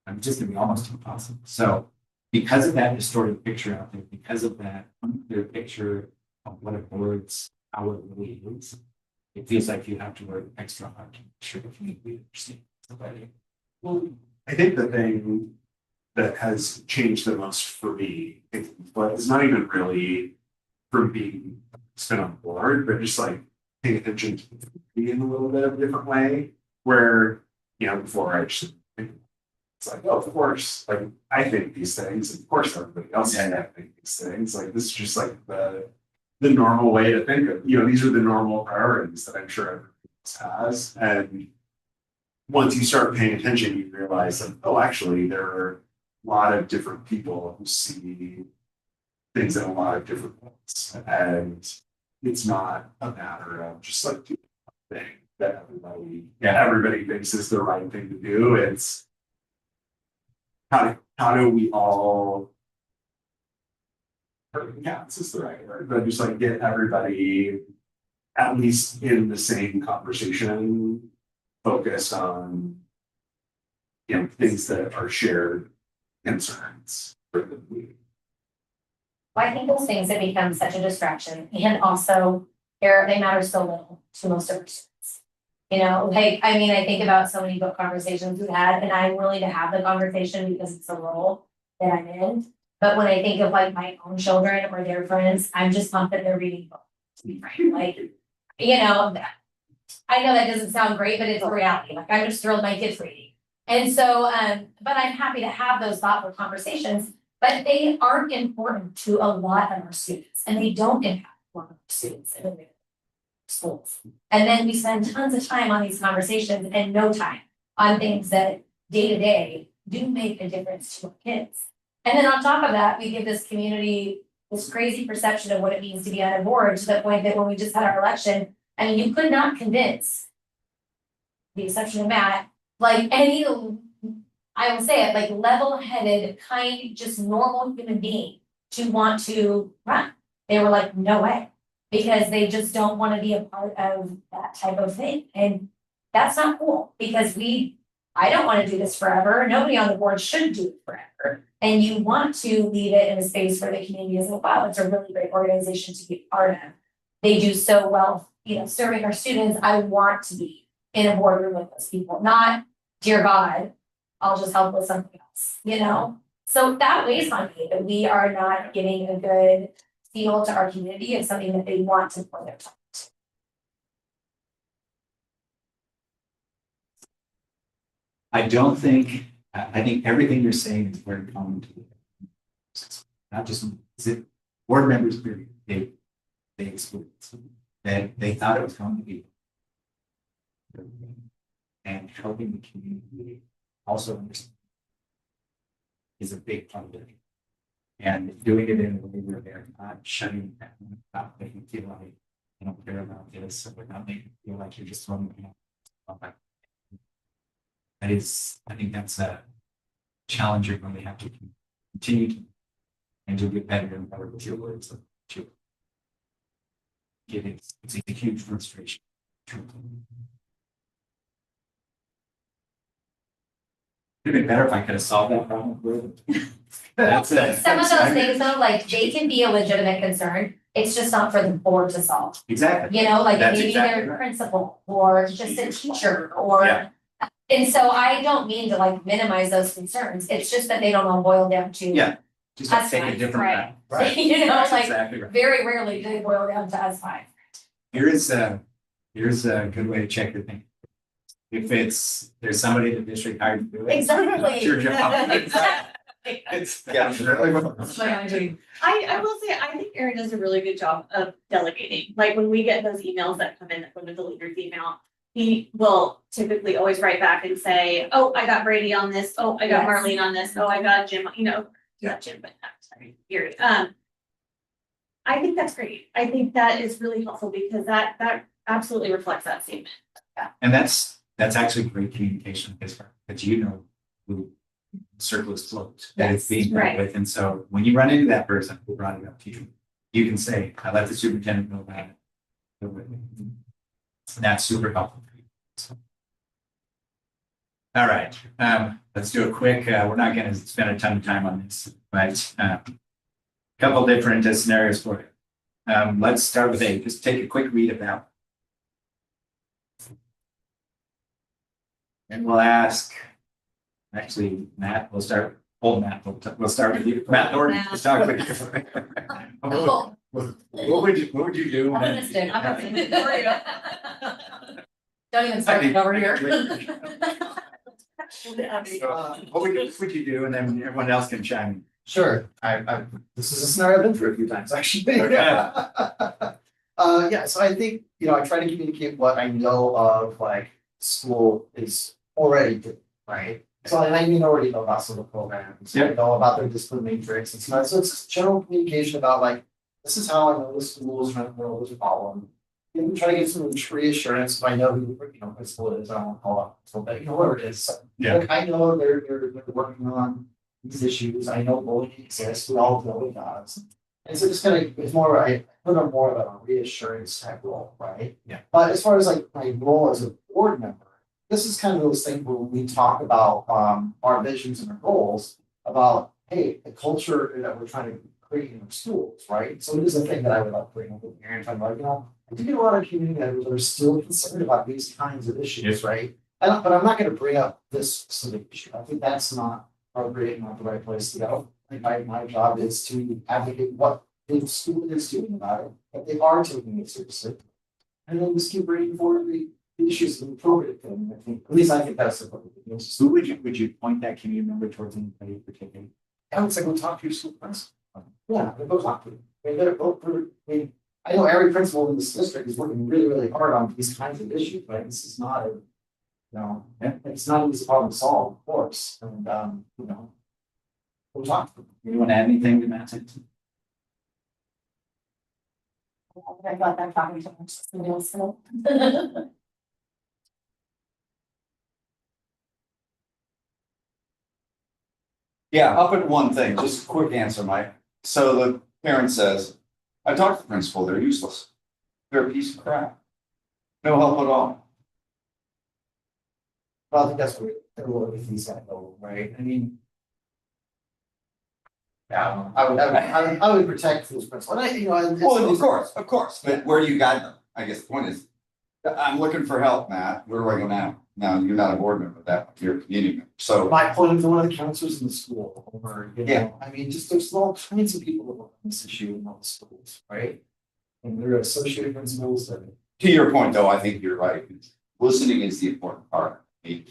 It's just gonna be almost impossible. So because of that distorted picture out there, because of that unclear picture of what a board's power really is, it feels like you have to work extra hard to make sure that we understand somebody. Well, I think the thing that has changed the most for me, but it's not even really from being spent on board, but just like paying attention to the community in a little bit of a different way, where, you know, before I just, it's like, oh, of course, like I think these things, of course everybody else is gonna think these things. Like this is just like the normal way to think of, you know, these are the normal priorities that I'm sure everybody else has. And once you start paying attention, you realize that, oh, actually, there are a lot of different people who see things in a lot of different ways. And it's not a matter of just like doing one thing that everybody thinks is the right thing to do. It's how do we all, counts is the right word, but just like get everybody at least in the same conversation, focused on, you know, things that are shared concerns for the week. I think those things have become such a distraction, and also they matter so little to most of our students. You know, like, I mean, I think about so many book conversations we've had, and I'm willing to have the conversation because it's a role that I'm in. But when I think of like my own children or their friends, I'm just pumped that they're reading books, to be frank. Like, you know, I know that doesn't sound great, but it's a reality. Like, I'm just thrilled my kids reading. And so, but I'm happy to have those thoughtful conversations, but they aren't important to a lot of our students, and they don't impact a lot of our students in the schools. And then we spend tons of time on these conversations and no time on things that day to day do make a difference to our kids. And then on top of that, we give this community this crazy perception of what it means to be on a board, to the point that when we just had our election, I mean, you could not convince, the exception of Matt, like any, I will say it, like level-headed, kind, just normal human being to want to run. They were like, no way, because they just don't want to be a part of that type of thing. And that's not cool, because I don't want to do this forever. Nobody on the board should do it forever. And you want to leave it in a space where the community is like, wow, it's a really great organization to be a part of. They do so well, you know, serving our students. I want to be in a boardroom with those people, not, dear God, I'll just help with something else, you know? So that weighs on me, that we are not giving a good feel to our community of something that they want to pour their time to. I don't think, I think everything you're saying is very common to not just, is it board members, period, they experienced that they thought it was going to be. And helping the community also understand is a big part of it. And doing it in a way where they're not shutting down, not making you feel like you don't care about this, or not making you feel like you're just throwing it out. That is, I think that's a challenge you're going to have to continue to, and to get better and better with your words. It's a huge frustration. It'd be better if I could have solved that problem. That's it. Some of those things though, like they can be a legitimate concern. It's just not for the board to solve. Exactly. You know, like That's maybe exactly their right. principal or just a teacher or. Yeah. And so I don't mean to like minimize those concerns. It's just that they don't all boil down to. Yeah. Just That's take a fine, different right. route. Right. You know, That's like exactly right. very rarely do they boil down to us five. Here's a good way to check your thing. If there's somebody in the district hired to do it. Exactly. It's your job. It's, yeah. I will say, I think Erin does a really good job of delegating, like when we get those emails that come in, that go to the leader's email. He will typically always write back and say, oh, I got Brady on this, oh, I got Yes. Marlene on this, oh, I got Jim, Yeah. not Jim, but sorry, Gary. I think that's great. I think that is really helpful because that absolutely reflects that statement. And that's actually great communication because who circle is closed, that it's being Right. dealt with. And so when you run into that person who brought it up to you, you can say, I let the superintendent know about it. And that's super helpful for you. So. All right, let's do a quick, we're not gonna spend a ton of time on this, but couple different scenarios for you. Let's start with A, just take a quick read about. And we'll ask, actually, Matt, we'll start, we'll start with you. Matt Norton, we'll start with you. What would you do? I'm gonna stick. I'm gonna stick. Don't even start it over here. What would you do? And then everyone else can chime in. Sure, this is a scenario I've been through a few times, actually. Okay. Yeah, so I think, I try to communicate what I know of, like, school is already doing, right? So I already know about some of the programs, I Yep. know about their discipline matrix, and so it's just general communication about, like, this is how I know the school is trying to world is a problem. And try to get some reassurance, if I know who, principal is, I don't want to call out, principal, but whoever it is. So, Yeah. like, I know they're working on these issues, I know bullying exists, we all know it does. And so just kind of, it's more, I put on more of a reassurance type role, right? Yeah. But as far as like my role as a board member, this is kind of those things where we talk about our visions and our goals about, hey, the culture that we're trying to create in our schools, right? So it is a thing that I would like to bring up with parents, I'm like, I do get a lot of community members that are still concerned about these kinds of issues, right? But I'm not gonna bring up this specific issue, I think that's not appropriate, not the right place to go. I think my job is to advocate what the school is doing about it, that they are taking it seriously. And then just keep bringing forward the issues and appropriate thing, I think, at least I think that's the appropriate thing. Who would you point that community member towards anybody in particular? I would say go talk to your school principal. Yeah, go talk to them. I mean, they're both, I know every principal in this district is working really, really hard on these kinds of issues, right? This is not a, it's not an easy problem to solve, of course, and, we'll talk to them. You want to add anything to Matt's sentence? I thought I'm talking too much. Somebody else know. Yeah, up at one thing, just a quick answer, Mike. So the parent says, I talked to the principal, they're useless. They're a piece of crap. No help at all. Well, I think that's where everything's gonna go, right? I mean. Yeah, I would protect those principles, and Well, of course, but where do you guide them? I guess the point is, I'm looking for help, Matt. Where do I go now? Now, you're not a board member, you're a community member, so. My point to one of the counselors in the school, or, Yeah. I mean, just there's all kinds of people that work on this issue in all the schools, right? And there are associated principals that. To your point, though, I think you're right. Listening is the important part. The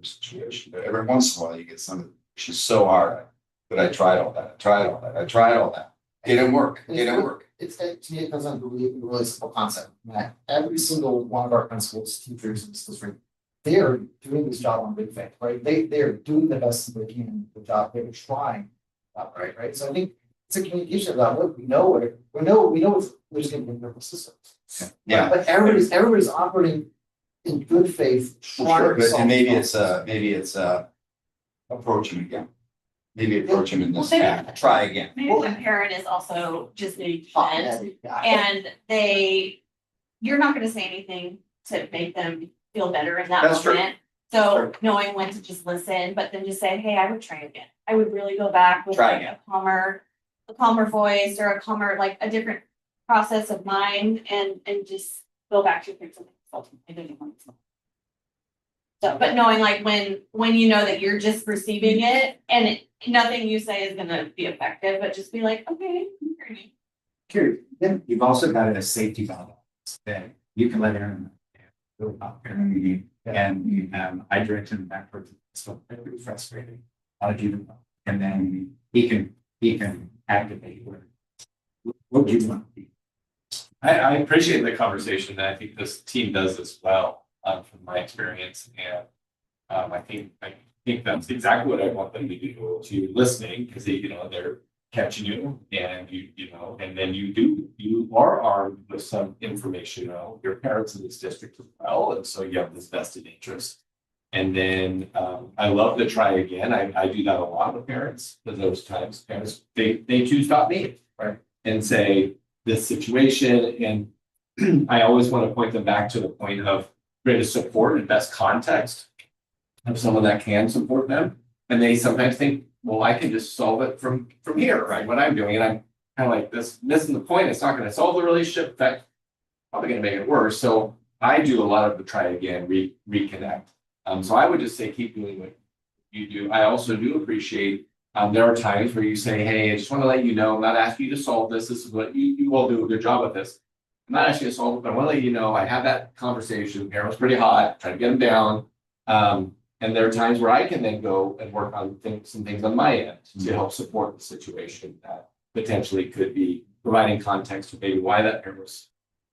situation, but every once in a while you get something, which is so hard. But I tried all that, I tried all that. It didn't work, It's, to me, it comes down to a really simple concept, Matt. Every single one of our principals, teachers in this district, they are doing this job on good faith, right? They are doing the best that they can, the job, they're trying, right? So I think it's a communication about what we know, there's gonna be nervous systems. Yeah. But everybody's operating in good faith. trying Sure, to but solve and maybe problems. it's approach him again. Maybe approach him in this Well, path, try again. Maybe the parent is also just maybe Oh, vent, yeah. and you're not gonna say anything to make them feel better in that That's true. moment. So knowing when to just listen, but then just say, hey, I would try again. I would really go back with Try like a calmer voice or a calmer, like a different process of mind and just go back to your something. So, but knowing like when you know that you're just receiving it and nothing you say is gonna be effective, but just be like, okay, I'm hearing you. Curious, then you've also got a safety valve that you can let Aaron know about parent meeting, and I direct him back towards, so it's pretty frustrating. How did you do? And then he can activate what do you want to be. I appreciate the conversation. I think this team does this well, from my experience, and I think that's exactly what I want them to do. To listening, because they're catching you, and and then you are armed with some information. Your parents in this district as well, and so you have this vested interest. And then I love the try again. I do that a lot with parents, because those times parents they choose to stop me, right, and say this situation, and I always want to point them back to the point of greatest support and best context of someone that can support them. And they sometimes think, well, I can just solve it from here, right? What I'm doing, and I'm kind of like this, missing the point. It's not going to solve the relationship. In fact, probably going to make it worse. So I do a lot of the try again, reconnect. So I would just say keep doing what you do. I also do appreciate there are times where you say, hey, I just want to let you know, I'm not asking you to solve this. This is what you all do a good job at this. I'm not asking you to solve it, but I want to let you know I had that conversation. Aaron was pretty hot, trying to get him down. And there are times where I can then go and work on some things on my end to help support the situation that potentially could be providing context to maybe why that parent was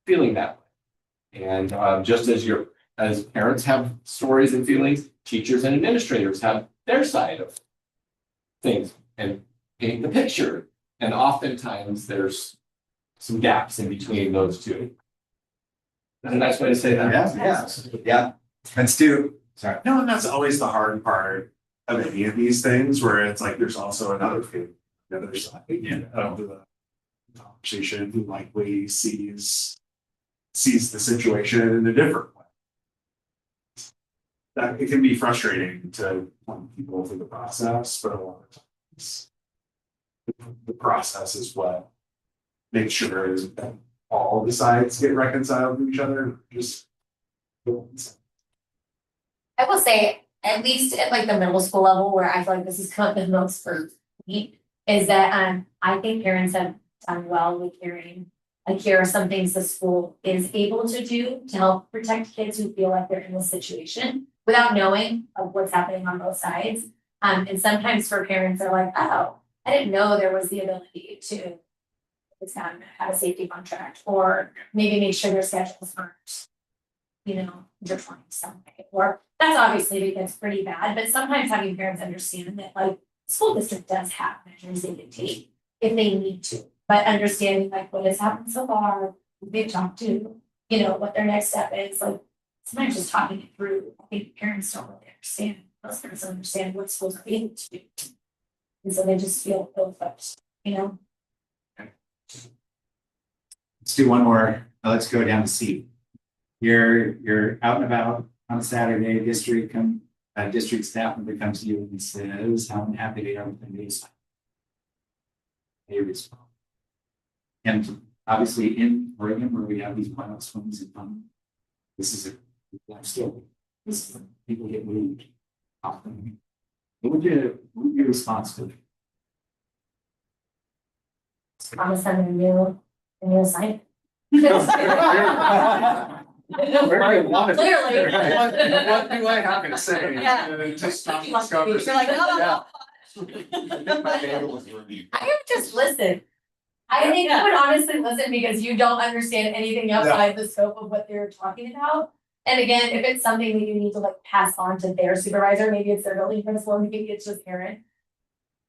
feeling that way. And just as parents have stories and feelings, teachers and administrators have their side of things and paint the picture. And oftentimes there's some gaps in between those two. That's a nice way to say that. Yeah. And Stu, sorry. No, and that's always the hard part of any of these things, where it's like there's also another feeling, the other side of the conversation, who likely sees the situation in a different way. That it can be frustrating to people through the process, but a lot of times the process is what makes sure that all the sides get reconciled to each other. Just I will say, at least at like the middle school level, where I feel like this has come up the most for me, is that I think parents have done well with hearing. Like, here are some things the school is able to do to help protect kids who feel like they're in this situation without knowing of what's happening on both sides. And sometimes for parents, they're like, oh, I didn't know there was the ability to have a safety contract, or maybe make sure their schedules aren't, intertwined some way. Or that's obviously because pretty bad, but sometimes having parents understand that like school district does have measures they can take if they need to. But understanding like what has happened so far, who they've talked to, what their next step is, like sometimes just talking it through. I think parents don't really understand. Most parents don't understand what schools are able to do. And so they just feel ill-equipped, Let's do one more. Let's go down to C. You're out and about on a Saturday, district staff member comes to you and says, how unhappy they are with the news. They respond. And obviously in Oregon, where we have these wild swings and fun, this is a life story. People get moved often. What would your response to it? promise them a new assignment. Clearly. What do I have to say? Yeah. Just stop You're this conversation. like, Yeah. I would just listen. I think you would honestly listen because you don't understand anything outside the scope of what they're talking about. And again, if it's something that you need to like pass on to their supervisor, maybe it's their building principal, maybe it's just parent.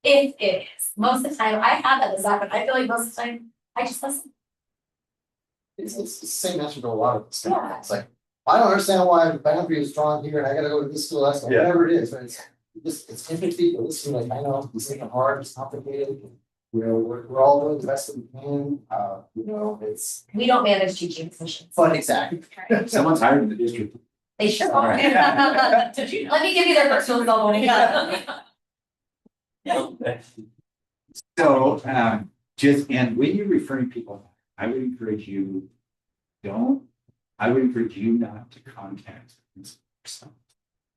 If it is, most of the time, I have that as that, but I feel like most of the time, I just listen. It's the same answer to a lot of stuff. It's like, I don't understand why the boundary is drawn here and I gotta go to this school, that's whatever it is, but it's empathy, but listen, like, I know it's making it hard, it's complicated. We're all doing the best that we can, it's. We don't manage teaching positions. But exactly. Someone's hired in the district. They sure All are. right. Did you know? Let me give you their personal cell phone. So, and when you're referring people, I would encourage you, I would encourage you not to contact this person.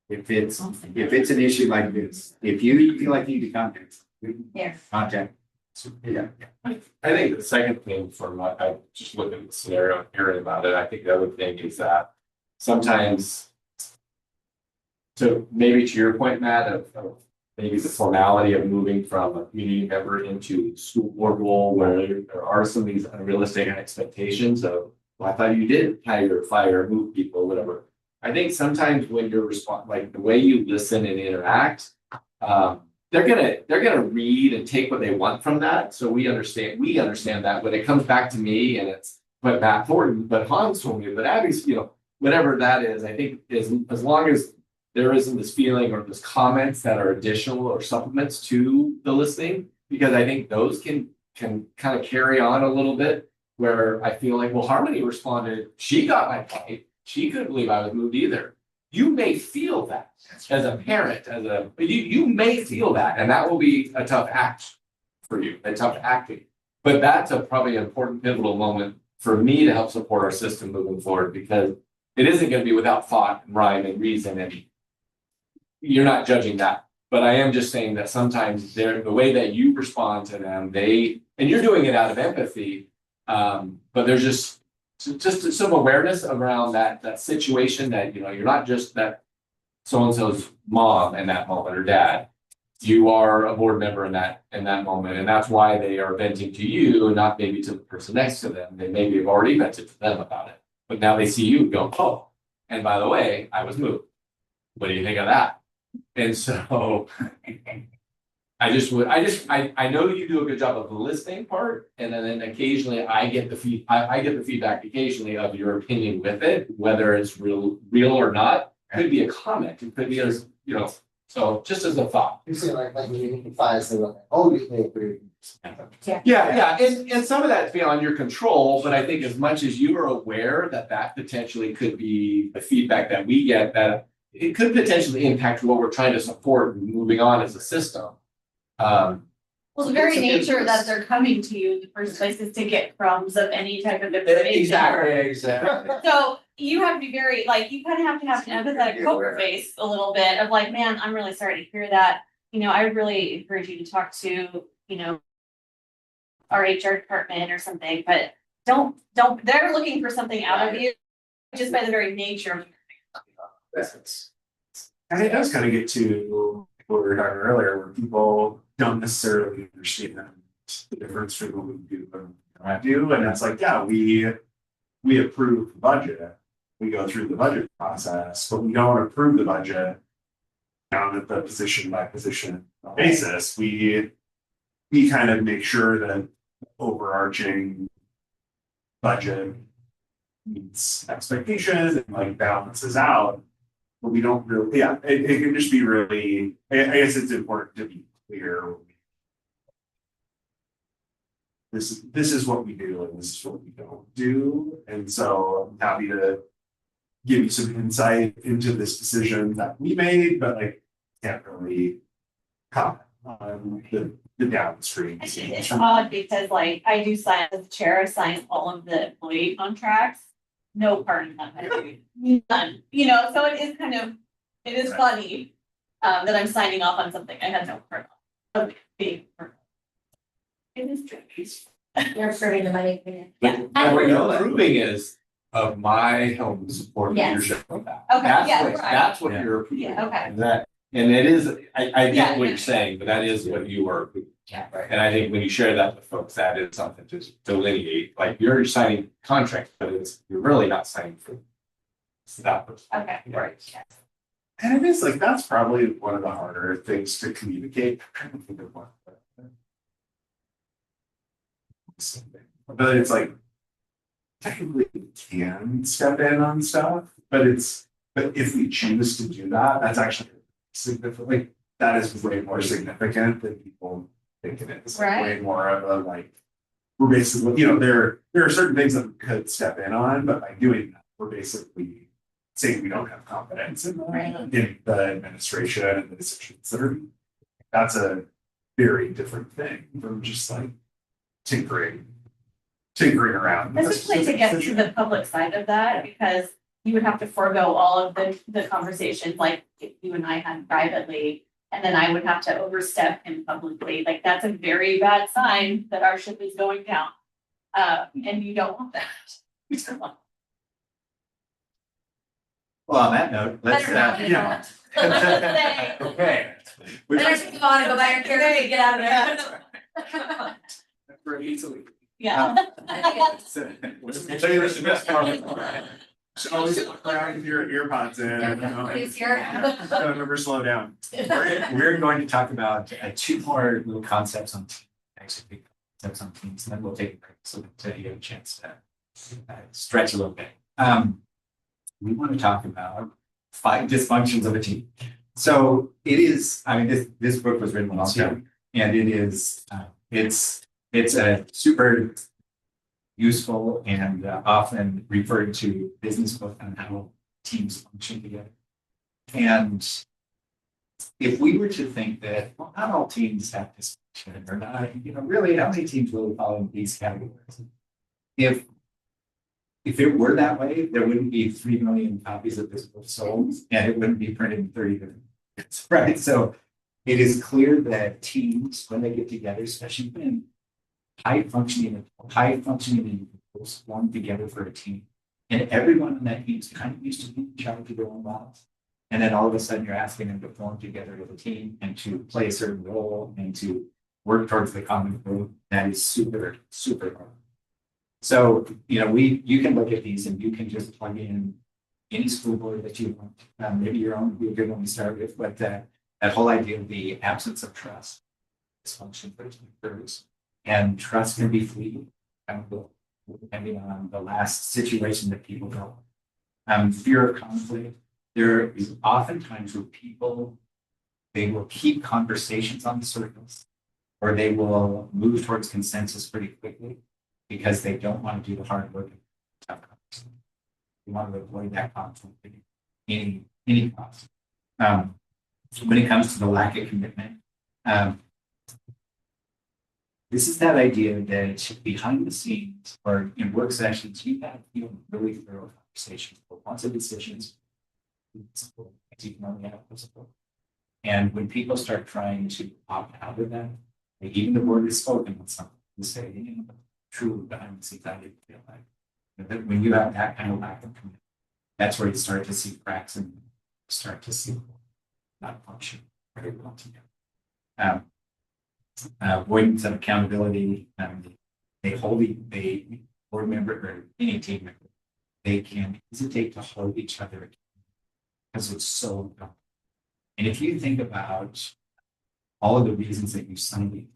If it's an issue like this, if you feel like you need to contact, Yeah. contact. Yeah. I think the second thing from what I just looked at the scenario and hearing about it, I think the other thing is that sometimes, so maybe to your point, Matt, of maybe the formality of moving from a community member into school board role where there are some of these unrealistic expectations of, well, I thought you did hire, fire, move people, whatever. I think sometimes when you're like the way you listen and interact, they're gonna read and take what they want from that. So we understand that when it comes back to me and it's, but Matt Thornton, but Hans told me, but Abby's, whatever that is, I think is as long as there isn't this feeling or this comments that are additional or supplements to the listening, because I think those can kind of carry on a little bit where I feel like, well, Harmony responded, she got my point. She couldn't believe I was moved either. You may feel that as a parent, you may feel that, and that will be a tough act for you, a tough acting. But that's probably an important pivotal moment for me to help support our system moving forward, because it isn't going to be without thought and rhyme and reason, and you're not judging that. But I am just saying that sometimes the way that you respond to them, and you're doing it out of empathy, but there's just some awareness around that situation that, you're not just that so-and-so's mom in that moment or dad. You are a board member in that moment, and that's why they are venting to you and not maybe to the person next to them. They maybe have already vented to them about it, but now they see you and go, oh, and by the way, I was moved. What do you think of that? And so I know you do a good job of the listening part, and then occasionally I get the feedback occasionally of your opinion with it, whether it's real or not. Could be a comment, it could be as, so just as a thought. You see, like you can find someone, oh, you may agree. Yeah, and some of that's beyond your control, but I think as much as you are aware that potentially could be the feedback that we get, that it could potentially impact what we're trying to support moving on as a system. Well, the very It's a nature business. that they're coming to you in the first place is to get crumbs of any type of information. Exactly. So you have to be very, you kind of have to have an empathetic poker face a little bit of like, man, I'm really sorry to hear that. I would really encourage you to talk to, our HR department or something, but don't, they're looking for something out of you just by the very nature of. And it does kind of get to what we were talking earlier, where people don't necessarily understand the difference between what we do and what I do. And it's like, yeah, we approve the budget. We go through the budget process, but we don't approve the budget down at the position by position basis. We kind of make sure that overarching budget meets expectations and balances out. But we don't really, it can just be really, I guess it's important to be clear. This is what we do and this is what we don't do. And so I'm happy to give you some insight into this decision that we made, but can't really comment on the downstream. It's odd because I do sign as the chair, I sign all of the employee contracts. No part of that, none, so it is funny, that I'm signing off on something I had no part of being. It is tricky. You're approving the money. Yeah. And what you're approving is of my help to support Yes. leadership of that. Okay, yeah, right. That's what you're approving. Yeah, okay. And it is, I Yeah, get what yeah. you're saying, but that is what you are approving. Yeah, right. And I think when you share that with folks, that is something to delineate, you're signing contracts, but you're really not signing for that person. Okay, right, yes. And it is that's probably one of the harder things to communicate. I'm trying to think of one. But it's technically we can step in on stuff, but if we choose to do that, that's actually significantly, that is way more significant than people think it is. Right. Way more of a we're basically, there are certain things that we could step in on, but by doing that, we're basically saying we don't have confidence in the administration and the decisions that are. That's a very different thing from just tinkering around. Especially to get to the public side of that, because you would have to forego all of the conversations like you and I had privately. And then I would have to overstep him publicly. That's a very bad sign that our ship is going down. And you don't want that. Well, on that note, let's, Better not do that. Okay. Better move on and go buy your carrot and get out of there. For easily. Yeah. So, So you're the best part. So always look around with your earpods in, you know, Please hear. don't ever slow down. we're going to talk about two more little concepts on actually big concepts on teams, and then we'll take a break so that you have a chance to stretch a little bit. We want to talk about 5 dysfunctions of a team. So it is, I mean, this book was written a long time, and it is, it's a super useful and often referred to business book on how teams function together. And if we were to think that, well, not all teams have dysfunction, or not, you know, really, how many teams really fall in these categories? If it were that way, there wouldn't be 3 million copies of this book sold, and it wouldn't be printed in 30 different markets, right? So it is clear that teams, when they get together, especially when high functioning individuals form together for a team, and everyone on that team is kind of used to being in charge of their own lives. And then all of a sudden you're asking them to form together as a team and to play a certain role and to work towards the common goal. That is super, super hard. So, you know, you can look at these and you can just plug in any school board that you want. Maybe your own would be a good one to start with, but that whole idea of the absence of trust, dysfunction for teams. And trust can be fleeting, depending on the last situation that people go. Fear of conflict. There is oftentimes where people, they will keep conversations on the surface, or they will move towards consensus pretty quickly because they don't want to do the hard work. They want to avoid that conflict at any cost. When it comes to the lack of commitment, this is that idea that behind the scenes or in work sessions, you have really thorough conversations, but lots of decisions. And when people start trying to opt out of that, like even the word is spoken with something to say, you know, truly behind the scenes, I didn't feel like that when you have that kind of lack of commitment, that's where you start to see cracks and start to see not function very well together. Avoidance of accountability, they board member or any team member, they can hesitate to hold each other accountable because it's so dumb. And if you think about all of the reasons that you signed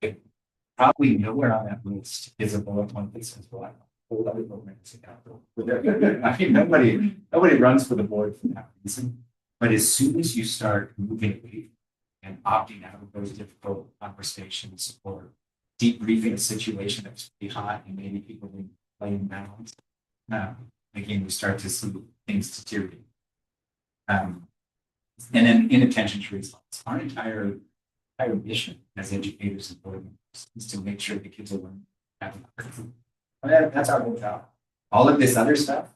it, probably nowhere on that list is a bullet point that says, well, I hold other board members accountable. I mean, nobody runs for the board for that reason. But as soon as you start moving away and opting out of those difficult conversations or debriefing a situation that's pretty hot and maybe people being playing balance, again, we start to see things deteriorate. And then inattention to results. Our entire mission as educators and board members is to make sure the kids are learning. That's our whole job. All of this other stuff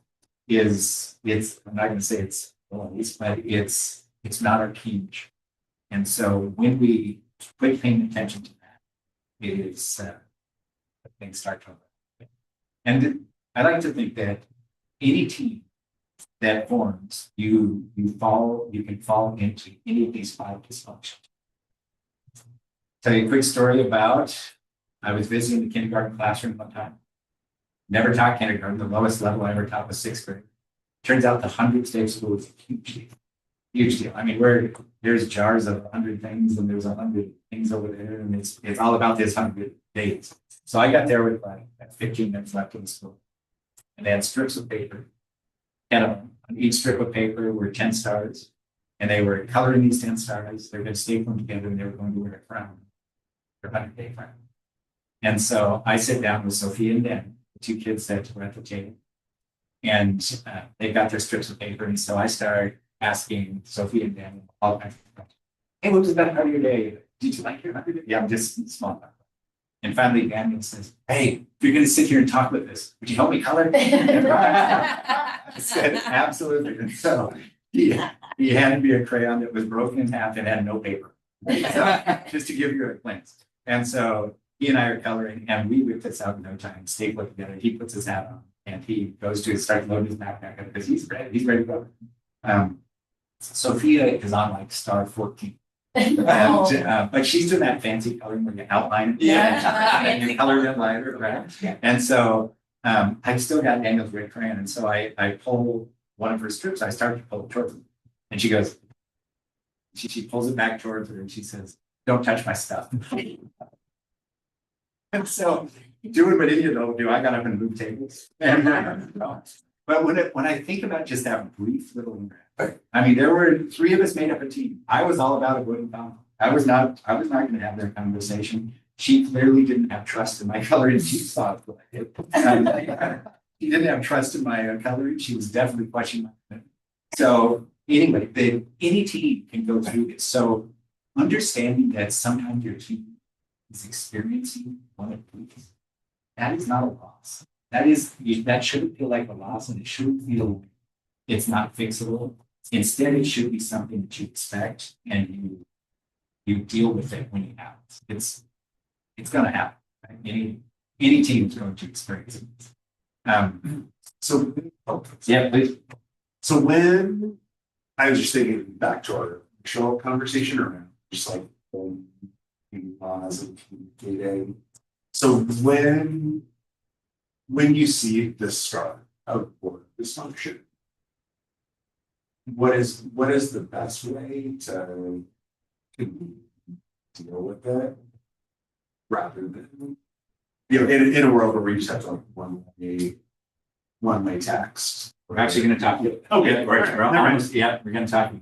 is, I'm not going to say it's noise, but it's not our key mission. And so when we quit paying attention to that, it is things start to happen. And I like to think that any team that forms, you can fall into any of these 5 dysfunctions. Tell you a quick story about, I was visiting the kindergarten classroom one time. Never taught kindergarten. The lowest level I ever taught was 6th grade. Turns out the 100th school is a huge deal. Huge deal. I mean, there's jars of 100 things and there's 100 things over there, and it's all about this 100 days. So I got there with like 15 minutes left in the school, and they had strips of paper. 10 of them. On each strip of paper were 10 stars, and they were coloring these 10 stars. They were going to staple them together, and they were going to wear a crown, their 100-day crown. And so I sit down with Sophia and Dan, the 2 kids that were at the table, and they got their strips of paper, and so I started asking Sophia and Dan all kinds of questions. Hey, what was the best part of your day? Did you like your 100 days? Yeah, I'm just small. And finally, Daniel says, hey, if you're going to sit here and talk with this, would you help me color? I said, absolutely. And so he handed me a crayon that was broken in half and had no paper. So, just to give you a glance. And so he and I are coloring, and we whip this out in no time, staple it together. He puts his hat on, and he goes to start loading his backpack up because he's ready to go. Sophia is on like star 14. And, but she's doing that fancy coloring where you outline it. Yeah. And you color it lighter, right? Yeah. And so, I've still got Daniel's red crayon, and so I pull one of her strips, I start to pull it towards her. And she goes, she pulls it back towards her and she says, "Don't touch my stuff." And so, doing what idiot don't do, I got up and moved tables. And, but when I think about just that brief little interaction, I mean, there were 3 of us made up a team. I was all about avoiding conflict. I was not gonna have their conversation. She clearly didn't have trust in my coloring. She saw it. She didn't have trust in my coloring. She was definitely questioning my. So anyway, any team can go through this. So understanding that sometimes your team is experiencing one of these, that is not a loss. That shouldn't feel like a loss, and it shouldn't feel like it's not fixable. Instead, it should be something that you expect and you deal with it when it happens. It's gonna happen. Right? Any team is going to experience it. So, Yeah, please. so when I was just thinking back to our initial conversation around just like laws and communicating. So when you see this start of board dysfunction, what is the best way to deal with it rather than in a world where we just have like one-way text? We're actually gonna talk. Okay, right. We're almost, yeah, we're gonna talk.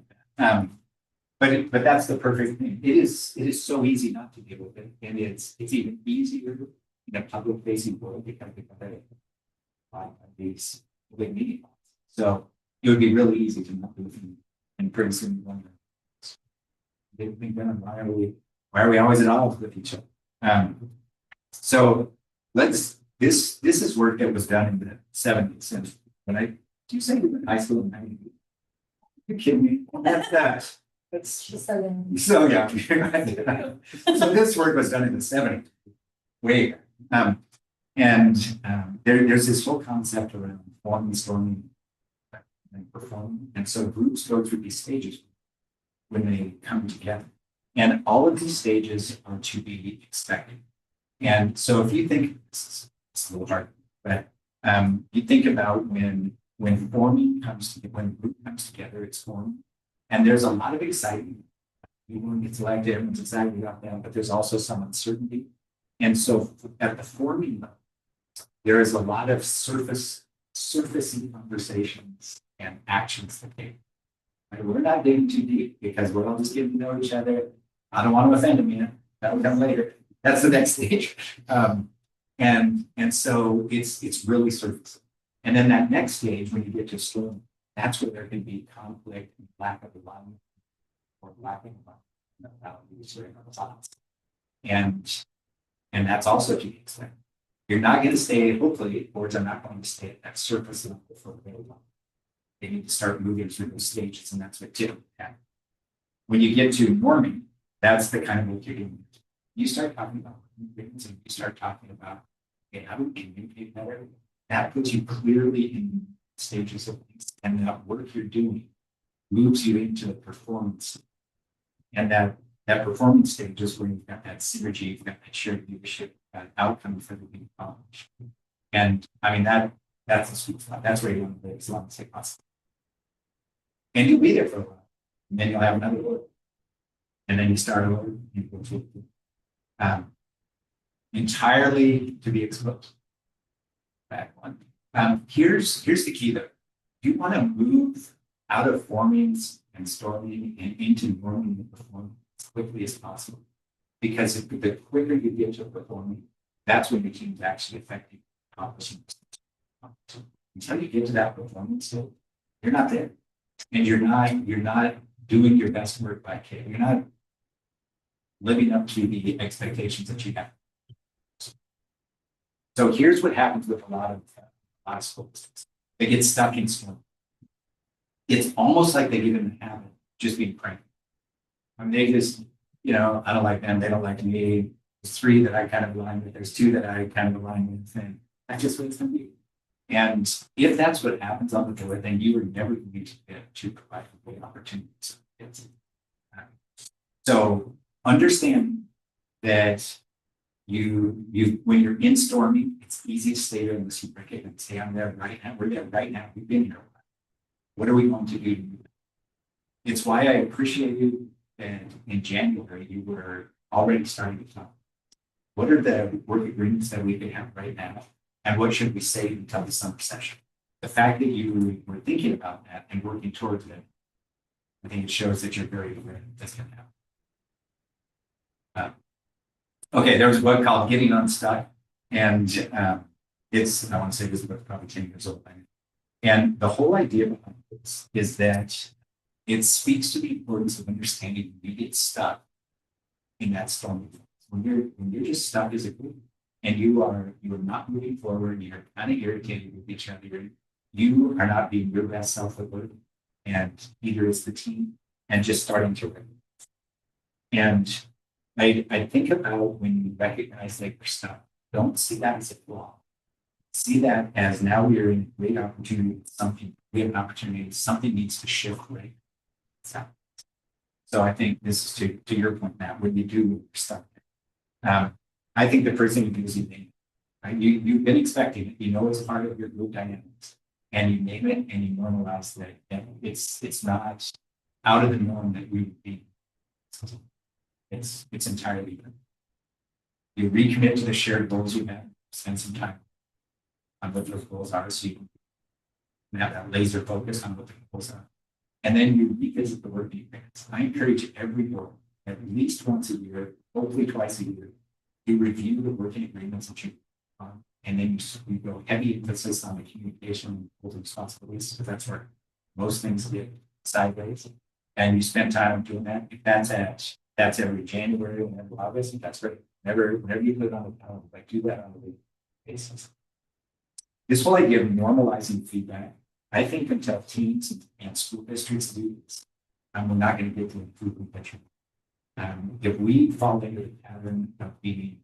But that's the perfect thing. It is so easy not to deal with it, and it's even easier in a public facing world because of these big media. So it would be really easy to not do it, and pretty soon you wonder, why are we always at odds with each other? So this is work that was done in the 70s, and when do you say you were in high school in 90? You kidding me? That's so yeah. So this work was done in the 70s, way there's this whole concept around forming, storming, and performing, and so groups go through these stages when they come together, and all of these stages are to be expected. And so if you think it's a little hard, but you think about when forming comes together, when a group comes together, it's formed. And there's a lot of excitement. Everyone gets elected, everyone's excited about them, but there's also some uncertainty. And so at the forming level, there is a lot of surfacing conversations and actions that take. Right? We're not digging too deep because we're all just getting to know each other. I don't want to offend them yet. That'll come later. That's the next stage. And so it's really surfacing. And then that next stage, when you get to storm, that's where there can be conflict and lack of alignment or lack of alignment. And that's also to be expected. You're not going to stay, hopefully, boards are not going to stay at that surface level for very long. They need to start moving through those stages, and that's what typically happens. When you get to norming, that's the kind of work you're doing. You start talking about things and you start talking about, okay, how do we communicate better? That puts you clearly in stages of things, and that work you're doing moves you into the performance. And that performance stage is where you've got that synergy, you've got that shared leadership, that outcome for the being accomplished. And I mean that's a sweet spot. That's where you want to be as long as possible. And you'll be there for a while. And then you'll have another work. And then you start over and go to entirely to be exposed. Back one. Here's the key though. You want to move out of formings and storming and into norming and performing as quickly as possible. Because if the quicker you get to performing, that's when the team's actually effective accomplishing. Until you get to that performance stage, you're not there. And you're not doing your best work by K. You're not living up to the expectations that you have. So here's what happens with a lot of schools. They get stuck in storm. It's almost like they get in the habit of just being cranky. I mean, they just, I don't like them, they don't like me. There's 3 that I kind of align with, there's 2 that I kind of align with, and that's just what it's going to be. And if that's what happens on the board, then you are never going to get to provide great opportunities. for kids. So understand that when you're in storming, it's easy to stay there in the supermarket and say, I'm there right now, we're there right now, we've been here. What are we going to do? It's why I appreciated that in January, you were already starting to talk. What are the work agreements that we could have right now? And what should we save until the summer session? The fact that you were thinking about that and working towards it, I think it shows that you're very aware that this can happen. Okay, there was a book called Getting Unstuck, and I want to say this book probably 10 years old. And the whole idea behind this is that it speaks to the importance of understanding when you get stuck in that storm. When you're just stuck as a group and you are not moving forward, you're kind of irritated with each other, you are not being your best self at work, and either it's the team and just starting to win. And I think about when you recognize that you're stuck, don't see that as a flaw. See that as now we are in a great opportunity, we have an opportunity, something needs to shift right. So I think this is to your point, Matt, when you do stuff. I think the first thing you do is you name it. Right? You've been expecting it, you know it's part of your group dynamics, and you name it and you normalize that. And it's not out of the norm that we would be. It's entirely different. You recommit to the shared goals you have, spend some time on what those goals are, so you can have that laser focus on what the goals are. And then you revisit the work agreements. I encourage every board, at least once a year, hopefully twice a year, you review the working agreements that you and then you go heavy emphasis on the communication and goals and responsibilities, because that's where most things get sideways. And you spend time doing that. If that's every January and every August, that's great. Whenever you put it on the calendar, like do that on a weekly basis. This whole idea of normalizing feedback, I think until teams and school districts do this, we're not going to get to the improvement picture. If we fall into the pattern of being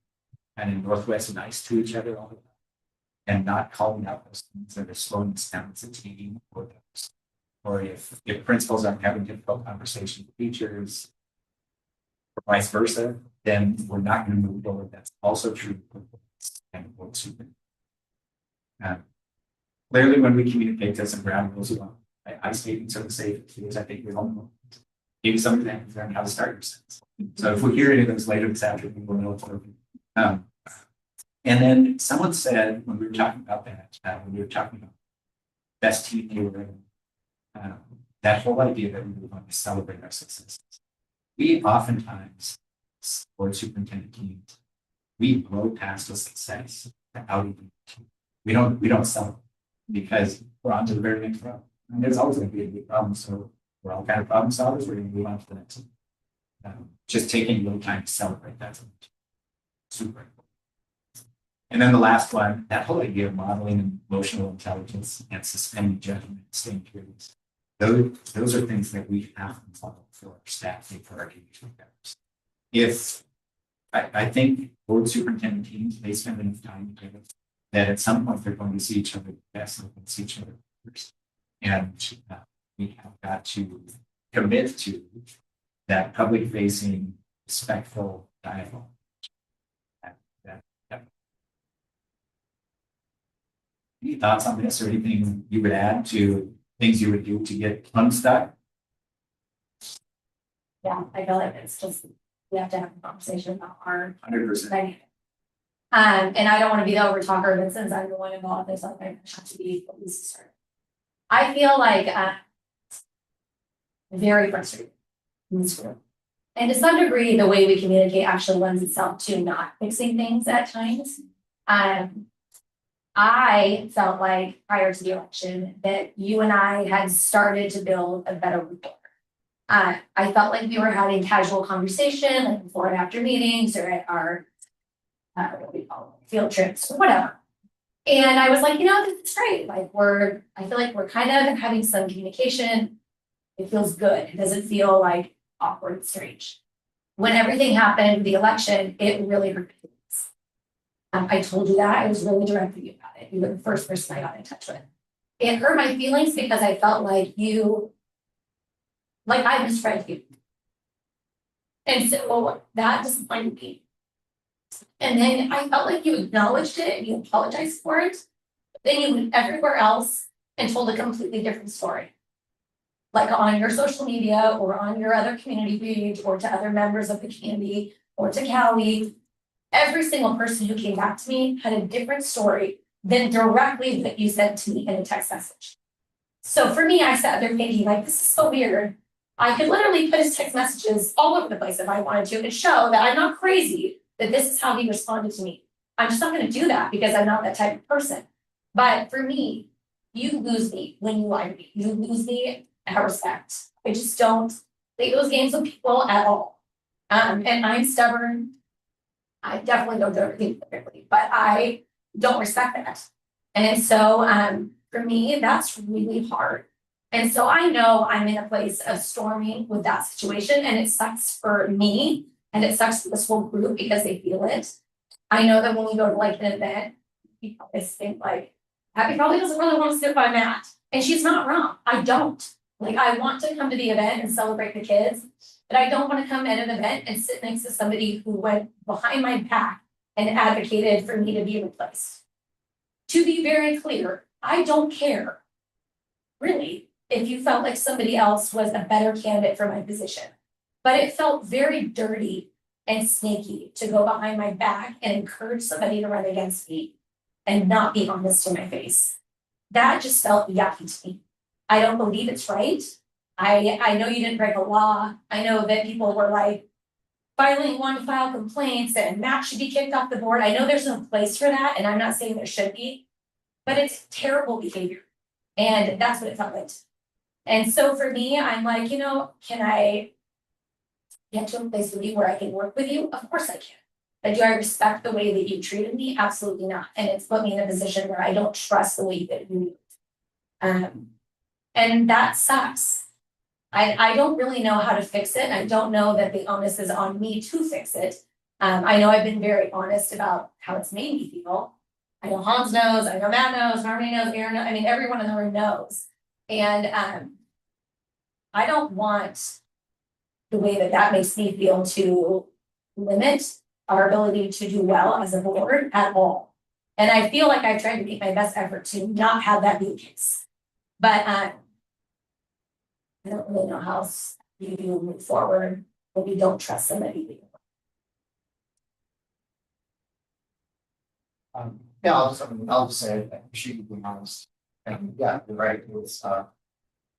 kind of Northwest nice to each other all the time and not calling out those things that are slowing us down as a team, or if principals aren't having difficult conversations with teachers, or vice versa, then we're not going to move forward. That's also true and clearly, when we communicate to some ground rules, I state some safe because I think we all know. Give you some examples on how to start your sentence. So if we hear any of those later this afternoon, we'll know what's working. And then someone said when we were talking about that, when we were talking about best team here, that whole idea that we were going to celebrate our successes. We oftentimes, board superintendent teams, we blow past a success without even. We don't celebrate because we're on to the very next problem. And there's always going to be a big problem. So we're all kind of problem solvers. We're going to move on to the next one. Just taking a little time to celebrate that's super important. And then the last one, that whole idea of modeling emotional intelligence and suspending judgment, staying curious. Those are things that we have to follow for our staff and for our engagement members. If I think board superintendent teams, they spend enough time together that at some point they're going to see each other best and see each other first. And we have got to commit to that public facing, respectful dialogue. Any thoughts on this or anything you would add to things you would do to get unstuck? Yeah, I feel like it's just, we have to have a conversation about our 100%. dynamic. And I don't want to be the over talker, but since I'm the one involved, there's like I have to be at least start. I feel like very frustrated in this group. And to some degree, the way we communicate actually lends itself to not fixing things at times. I felt like prior to the election that you and I had started to build a better rapport. I felt like we were having casual conversation like before and after meetings or at our what we call it, field trips or whatever. And I was like, this is great. Like I feel like we're kind of having some communication. It feels good. It doesn't feel like awkward and strange. When everything happened, the election, it really hurt me. I told you that. I was really direct with you about it. You were the first person I got in touch with. It hurt my feelings because I felt like you like I misread you. And so that disappointed me. And then I felt like you acknowledged it and you apologized for it. Then you went everywhere else and told a completely different story. Like on your social media or on your other community page or to other members of the community or to Callie. Every single person who came back to me had a different story than directly what you sent to me in a text message. So for me, I sat there thinking like, this is so weird. I could literally put his text messages all over the place if I wanted to and show that I'm not crazy, that this is how he responded to me. I'm just not gonna do that because I'm not that type of person. But for me, you lose me when you lie to me. You lose me at respect. I just don't play those games with people at all. And I'm stubborn. I definitely don't do everything perfectly, but I don't respect that. And so for me, that's really hard. And so I know I'm in a place of storming with that situation, and it sucks for me and it sucks for this whole group because they feel it. I know that when we go to like an event, people always think like, Abby probably doesn't really want to sit by Matt. And she's not wrong. I don't. Like I want to come to the event and celebrate the kids, but I don't want to come at an event and sit next to somebody who went behind my back and advocated for me to be replaced. To be very clear, I don't care, really, if you felt like somebody else was a better candidate for my position. But it felt very dirty and sneaky to go behind my back and encourage somebody to run against me and not be honest to my face. That just felt yucky to me. I don't believe it's right. I know you didn't break a law. I know that people were like filing one file complaints and Matt should be kicked off the board. I know there's no place for that, and I'm not saying there should be, but it's terrible behavior. And that's what it felt like. And so for me, I'm like, you know, can I get to a place with you where I can work with you? Of course I can. But do I respect the way that you treated me? Absolutely not. And it's put me in a position where I don't trust the way that you do. And that sucks. I don't really know how to fix it. I don't know that the onus is on me to fix it. I know I've been very honest about how it's made me feel. I know Hans knows, I know Matt knows, Harmony knows, Aaron knows, I mean, everyone in the room knows. And I don't want the way that that makes me feel to limit our ability to do well as a board at all. And I feel like I've tried to make my best effort to not have that be the case. But I don't really know how else you move forward when you don't trust somebody. Yeah, I'll just say, I appreciate you being honest. And yeah, you're right, it was, I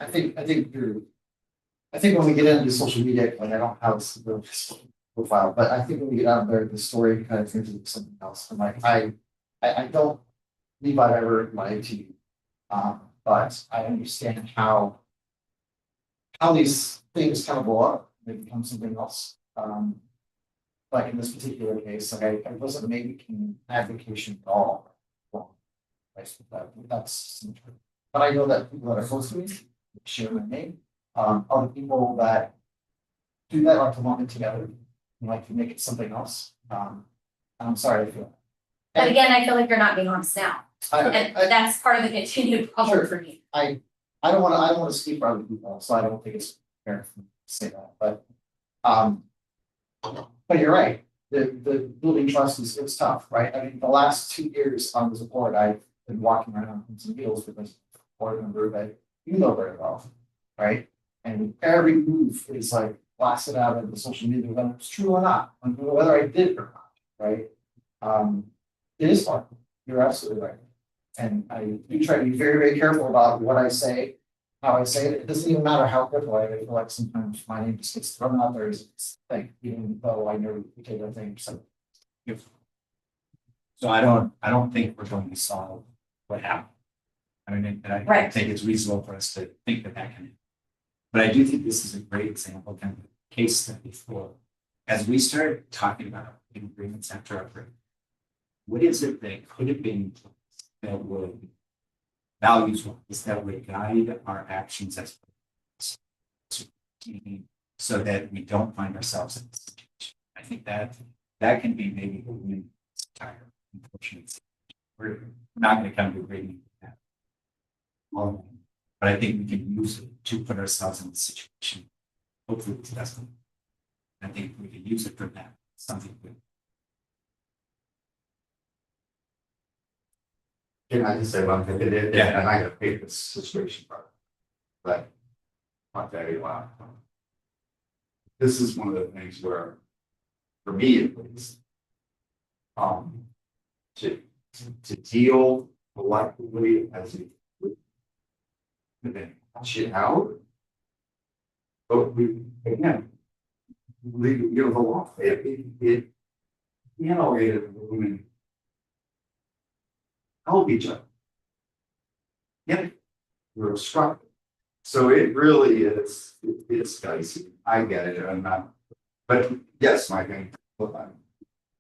think when we get into social media, like I don't have this profile, but I think when we get out there, the story kind of turns into something else. And like, I don't believe I've ever lied to you. But I understand how these things kind of blow up, they become something else. Like in this particular case, like I wasn't making advocation at all. That's but I know that people that are close to me share my name. Other people that do that like to lump it together and like to make it something else. I'm sorry I feel. But again, I feel like you're not being honest now. And I that's part of the continued problem for me. I don't wanna speak for other people, so I don't think it's fair for me to say that, but you're right. The building trust is tough, right? I mean, the last 2 years on this board, I've been walking around in some deals with this board member that you know very well, right? And every move is like blasted out of the social media, whether it's true or not, whether I did it or not, right? It is hard. You're absolutely right. And I do try to be very, very careful about what I say, how I say it. It doesn't even matter how quickly I feel like sometimes my name just gets thrown out there as a thing, even though I know we take other things. So So I don't think we're going to solve what happened. I mean, and I Right. think it's reasonable for us to think that that can. But I do think this is a great example, kind of a case study for, as we start talking about agreements after our break. What is it that could have been that would values wise that would guide our actions as so that we don't find ourselves in this situation? I think that can be maybe the win entire unfortunate. We're not going to come to agreement with that. But I think we can use it to put ourselves in a situation hopefully it's best. I think we can use it for that, something good. Can I just say one thing? Yeah. And I gotta hate this situation, but not very well. This is one of the things where, for me at least, to deal collectively as a group, and then hash it out. But we, again, the law, it alienated women help each other. Yeah, we're obstructed. So it really is, it's dicey. I get it, I'm not, but yes, my thing, look, I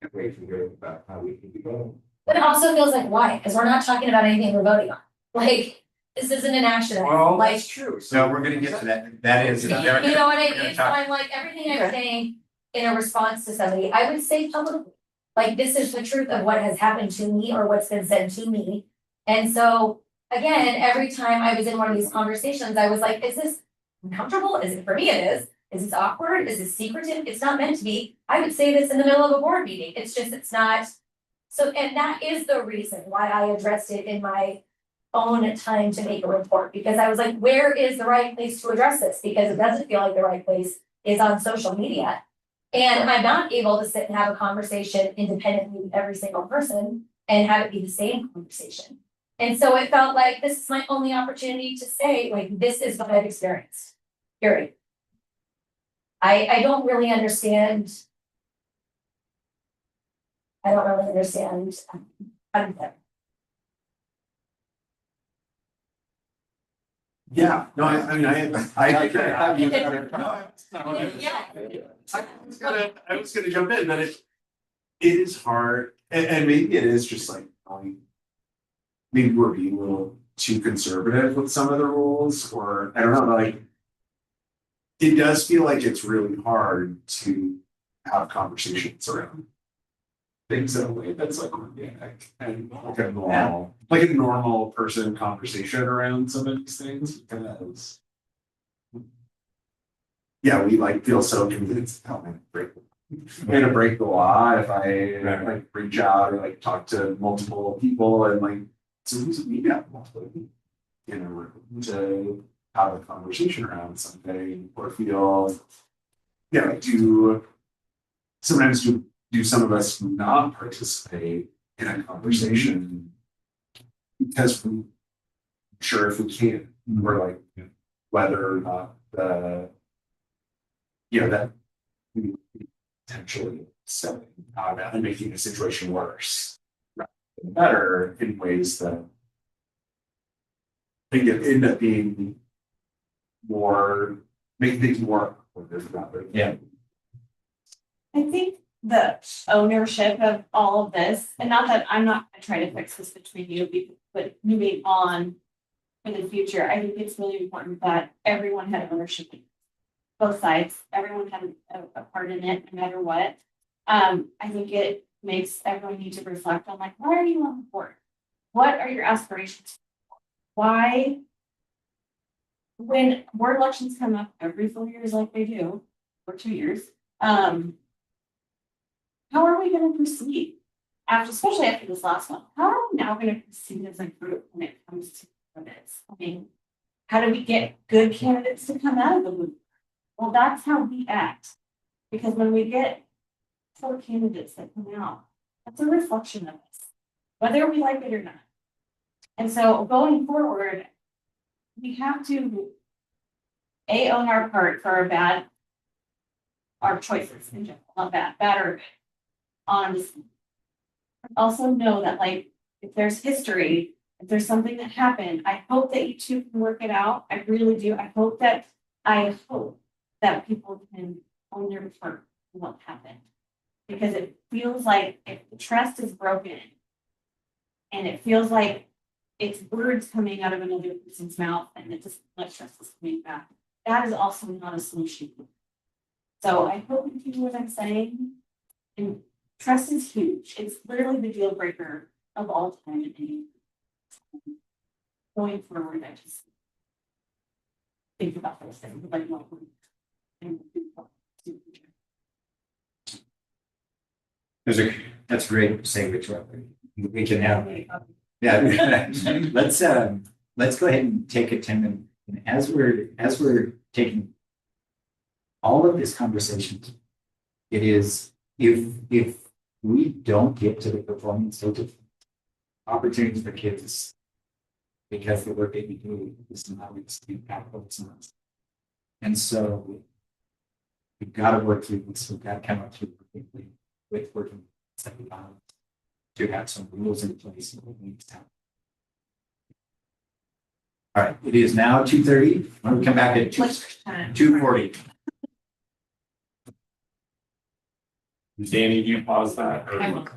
can't wait to hear about how we can go. But it also feels like why? Because we're not talking about anything we're voting on. Like, this isn't an action item. Well, Like, that's true. So we're gonna get to that. That is. you know what I mean? So I'm like, everything I'm saying in a response to somebody, I would say publicly. Like, this is the truth of what has happened to me or what's been said to me. And so, again, every time I was in one of these conversations, I was like, is this uncomfortable? Is it, for me it is. Is this awkward? Is this secretive? It's not meant to be. I would say this in the middle of a board meeting. It's just, it's not. So, and that is the reason why I addressed it in my own time to make a report, because I was like, where is the right place to address this? Because it doesn't feel like the right place is on social media. And I'm not able to sit and have a conversation independently with every single person and have it be the same conversation. And so it felt like this is my only opportunity to say, like, this is what I've experienced. Period. I don't really understand. I don't really understand. Yeah, no, I mean, I was gonna jump in, that it is hard, and maybe it is just like, maybe we're being a little too conservative with some of the rules, or I don't know, like. It does feel like it's really hard to have conversations around things in a way that's like organic and like a normal person conversation around some of these things, because yeah, we like feel so convinced, oh, I'm gonna break the law if I like reach out or like talk to multiple people, and like so we got multiple people in a room to have a conversation around something, or feel, yeah, like sometimes do some of us not participate in a conversation because we're sure if we can, we're like, whether or not that we potentially selling and making the situation worse rather than better in ways that I think it end up being more, make things more. Yeah. I think the ownership of all of this, and not that I'm not gonna try to fix this between you, but moving on in the future, I think it's really important that everyone had ownership. Both sides, everyone had a part in it, no matter what. I think it makes everyone need to reflect on, like, why are you on the board? What are your aspirations? Why? When board elections come up every 4 years like they do, or 2 years, how are we gonna proceed? Especially after this last one, how are we now gonna proceed as a group when it comes to this? I mean, how do we get good candidates to come out of the loop? Well, that's how we act. Because when we get 4 candidates that come out, that's a reflection of us, whether we like it or not. And so going forward, we have to own our part for our choices in general, not bad or honestly. Also know that, like, if there's history, if there's something that happened, I hope that you two can work it out. I really do. I hope that people can own their part in what happened. Because it feels like if the trust is broken and it feels like it's words coming out of another person's mouth and it just like trust is coming back, that is also not a solution. So I hope you hear what I'm saying. And trust is huge. It's literally the deal breaker of all time in any. Going forward, I just think about those things. Like, That's great, say which one. We can have, yeah, let's go ahead and take a 10 minute, and as we're taking all of this conversation, it is, if we don't get to the performance stage of opportunities for kids, because the work that you do is not impactful, it's not. And so we've got to work through this, we've got to come up through quickly with working to have some rules in place. All right, it is now 2:30. Why don't we come back at 2:40? Danny, you pause that? or- I will.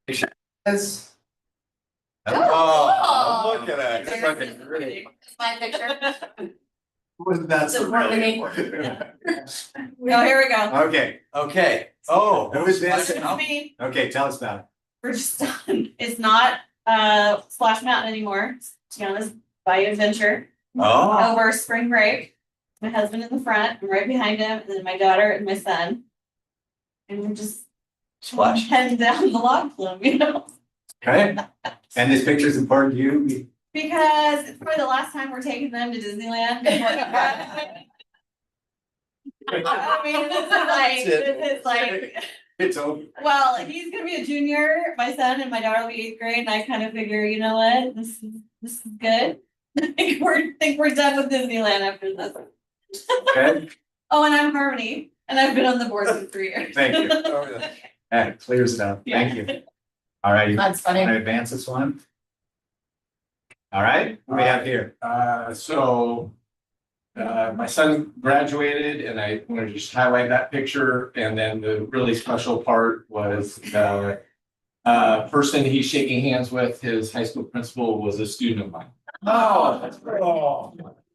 Yes. Oh, look at that. It's my picture. Wasn't that so Subordinate. Oh, here we go. Okay, Okay, oh. who is This this? is me. Okay, tell us about We're just done. It's not Splash Mountain anymore. To be honest, Bayou Adventure. Oh, Over spring break. My husband in the front, I'm right behind him, and then my daughter and my son. And we're just splash. heading down the log flume, you know? it. Okay, and this picture is important to you? Because it's probably the last time we're taking them to Disneyland. I mean, this is like, It's over. well, he's gonna be a junior, my son, and my daughter will be 8th grade, and I kind of figure, you know what, this is good. I think we're done with Disneyland after this. Okay, Oh, and I'm Harmony, and I've been on the board for 3 years. thank you. That clears it up. Thank you. All right, you That's want funny. to advance this one? All right, what do we have here? My son graduated and I want to just highlight that picture. And then the really special part was the person he's shaking hands with, his high school principal was a student of mine. Oh, that's great.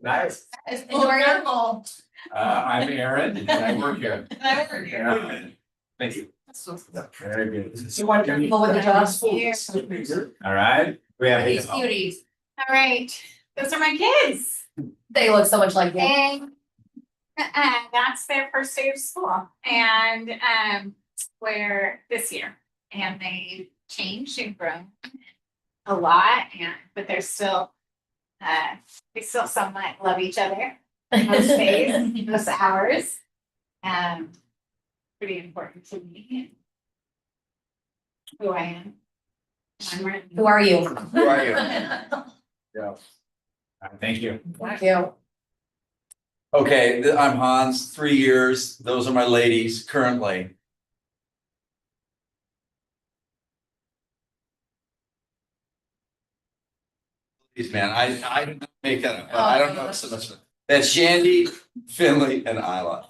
Nice. It's adorable. I'm Aaron and I work here. And I work here. Thank you. Very good. You want people with the jobs? All right, we have. These cuties. All right, those are my kids. They look so much like you. And that's their first day of school and we're this year. And they changed and grown a lot and but they're still they still somewhat love each other most days, most hours. Pretty important to me. Who I am. Who are you? Who are you? All right, thank you. Thank you. Okay, I'm Hans, 3 years. Those are my ladies currently. Please, man, I didn't make that up. I don't know so much. That's Shandy, Finley, and Isla.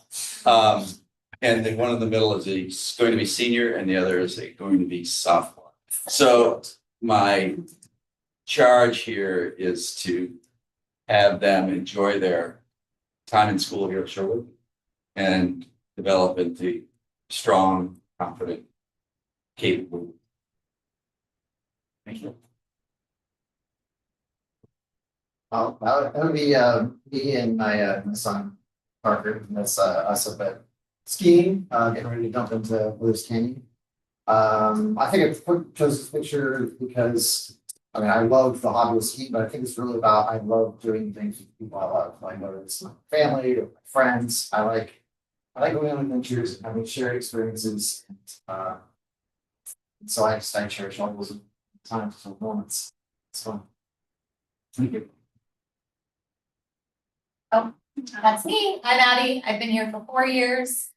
And the one in the middle is going to be senior and the other is going to be sophomore. So my charge here is to have them enjoy their time in school here at Sherwood and develop into strong, confident, capable. Thank you. That would be me and my son Parker, and that's us up at skiing, getting ready to jump into Blues Canyon. I think I chose this picture because I mean I love the hobby of skiing, but I think it's really about I love doing things with people I love, like whether it's my family or my friends. I like going on adventures and having shared experiences. And so I cherish all those times, those moments. It's fun. Thank you. That's me. I'm Addie. I've been here for 4 years.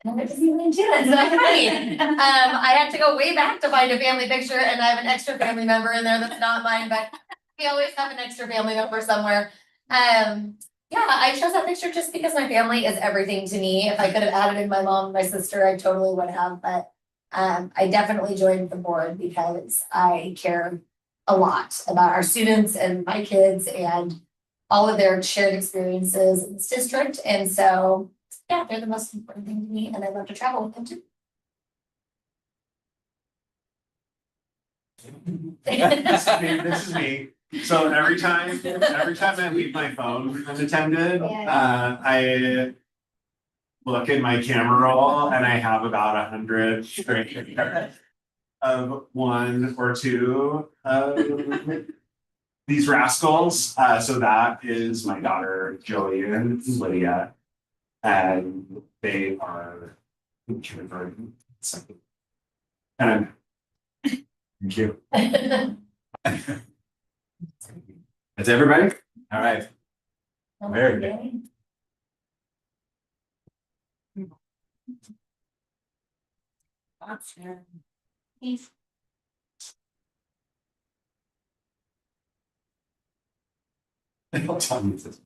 And I'm at Disneyland too. That's not funny. I had to go way back to find a family picture and I have an extra family member in there that's not mine, but we always have an extra family member somewhere. Yeah, I chose that picture just because my family is everything to me. If I could have added in my mom and my sister, I totally would have, but I definitely joined the board because I care a lot about our students and my kids and all of their shared experiences in this district. And so, yeah, they're the most important thing to me and I love to travel with them too. This is me. So every time I leave my phone unattended, I look in my camera roll and I have about 100 of one or two of these rascals. So that is my daughter Joey and Lydia, and they are kindergarten. And thank you. That's everybody? All right. Very good. Don't tell me this.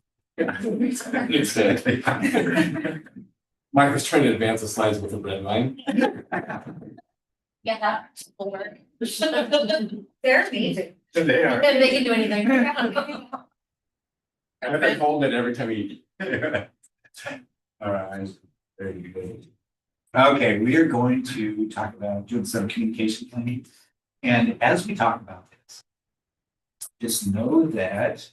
Mike was trying to advance the slides with a red line. Yeah. They're amazing. They are. And they can do anything. I've been told it every time you. All right, very good. Okay, we are going to talk about doing some communication planning. And as we talk about this, just know that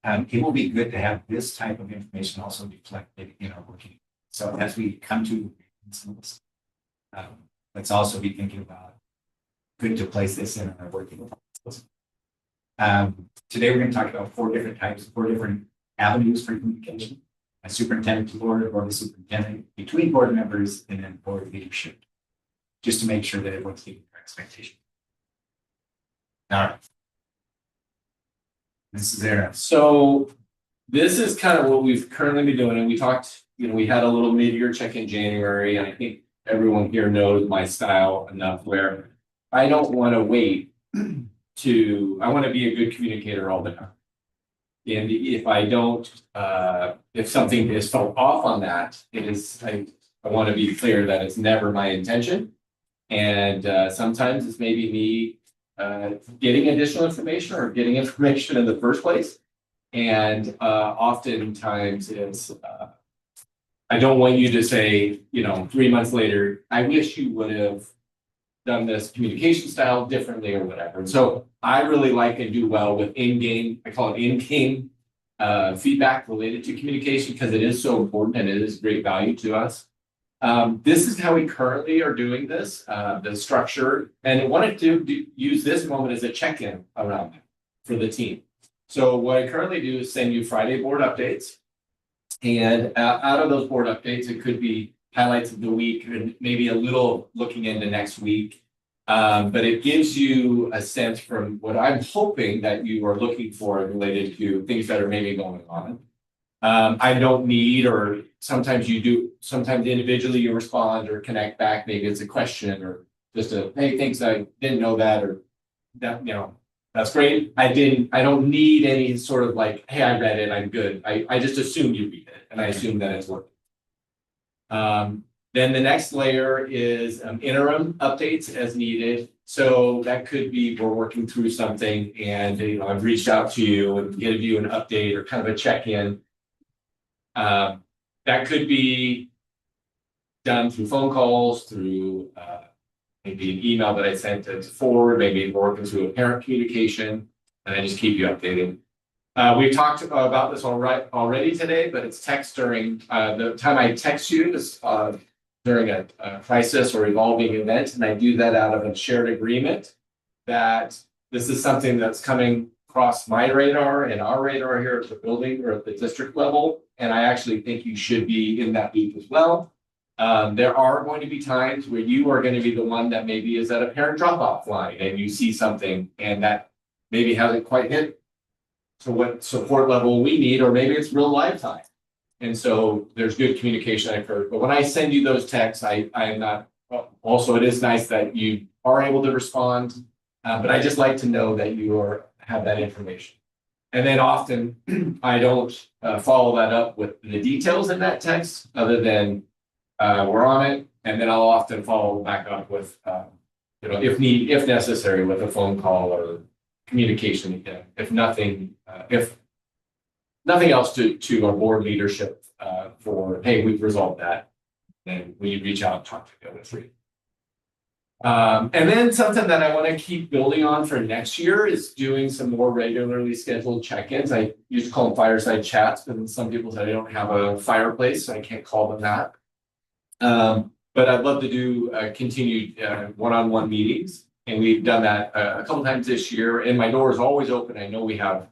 it will be good to have this type of information also reflected in our working. So as we come to let's also be thinking about good to place this in our working. Today we're going to talk about four different avenues for communication: a superintendent to board, or the superintendent, between board members, and then board leadership, just to make sure that everyone's keeping their expectation. All right. This is there. So this is kind of what we've currently been doing, and we talked, we had a little mid-year check in January, and I think everyone here knows my style enough where I don't want to wait I want to be a good communicator all the time. And if I don't, if something is felt off on that, I want to be clear that it's never my intention. And sometimes it's maybe me getting additional information or getting information in the first place. And oftentimes it's, I don't want you to say, 3 months later, I wish you would have done this communication style differently or whatever. And so I really like and do well with in-game, I call it in-game feedback related to communication because it is so important and it is great value to us. This is how we currently are doing this, the structure, and I wanted to use this moment as a check-in around that for the team. So what I currently do is send you Friday board updates. And out of those board updates, it could be highlights of the week and maybe a little looking into next week. But it gives you a sense from what I'm hoping that you are looking for related to things that are maybe going on. I don't need, or sometimes you do, sometimes individually you respond or connect back. Maybe it's a question or just hey, thanks, I didn't know that, or that, that's great. I don't need any sort of like, hey, I read it, I'm good. I just assume you read it and I assume that it's working. Then the next layer is interim updates as needed. So that could be we're working through something and I've reached out to you and give you an update or kind of a check-in. That could be done through phone calls, through maybe an email that I sent to forward, maybe working through a parent communication, and I just keep you updated. We've talked about this already today, but it's text during the time I text you is during a crisis or evolving event, and I do that out of a shared agreement that this is something that's coming across my radar and our radar here at the building or at the district level, and I actually think you should be in that loop as well. There are going to be times where you are going to be the one that maybe is at a parent drop-off line and you see something and that maybe hasn't quite hit to what support level we need, or maybe it's real live time. And so there's good communication I've heard. But when I send you those texts, I am not, also it is nice that you are able to respond, but I just like to know that you have that information. And then often I don't follow that up with the details in that text other than we're on it. And then I'll often follow back up with, if necessary, with a phone call or communication again, if nothing else to our board leadership for, hey, we've resolved that. Then we reach out and talk to the other three. And then something that I want to keep building on for next year is doing some more regularly scheduled check-ins. I used to call them fireside chats, but then some people said I don't have a fireplace, so I can't call them that. But I'd love to do continued one-on-one meetings. And we've done that a couple times this year, and my door is always open. I know we have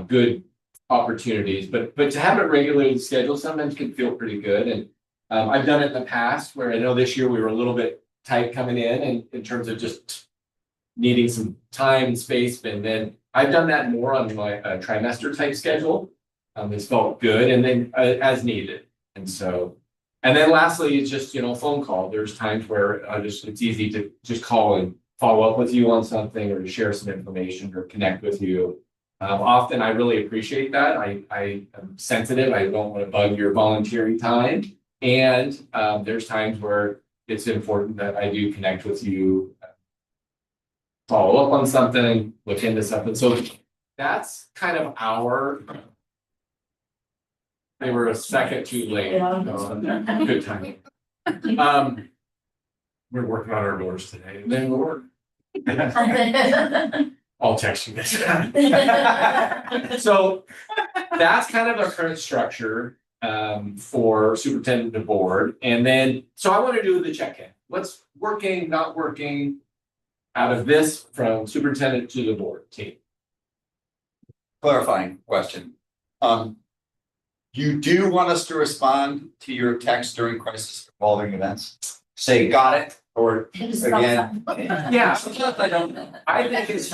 good opportunities, but to have it regularly scheduled sometimes can feel pretty good. And I've done it in the past where I know this year we were a little bit tight coming in terms of just needing some time and space. And then I've done that more on my trimester type schedule. It's felt good, and then as needed. And so, and then lastly, it's just, phone call. There's times where it's easy to just call and follow up with you on something or to share some information or connect with you. Often I really appreciate that. I am sensitive. I don't want to bug your volunteering time. And there's times where it's important that I do connect with you follow up on something, look into something, so that's kind of our. They were a second too late. Yeah. Good timing. We're working on our doors today, and then we're. I'll text you guys. So that's kind of our current structure for superintendent to board. And then, so I want to do the check-in. What's working, not working out of this from superintendent to the board team. Clarifying question. You do want us to respond to your text during crisis involving events? Say, got it, or again? Yeah, sometimes I don't. I think it's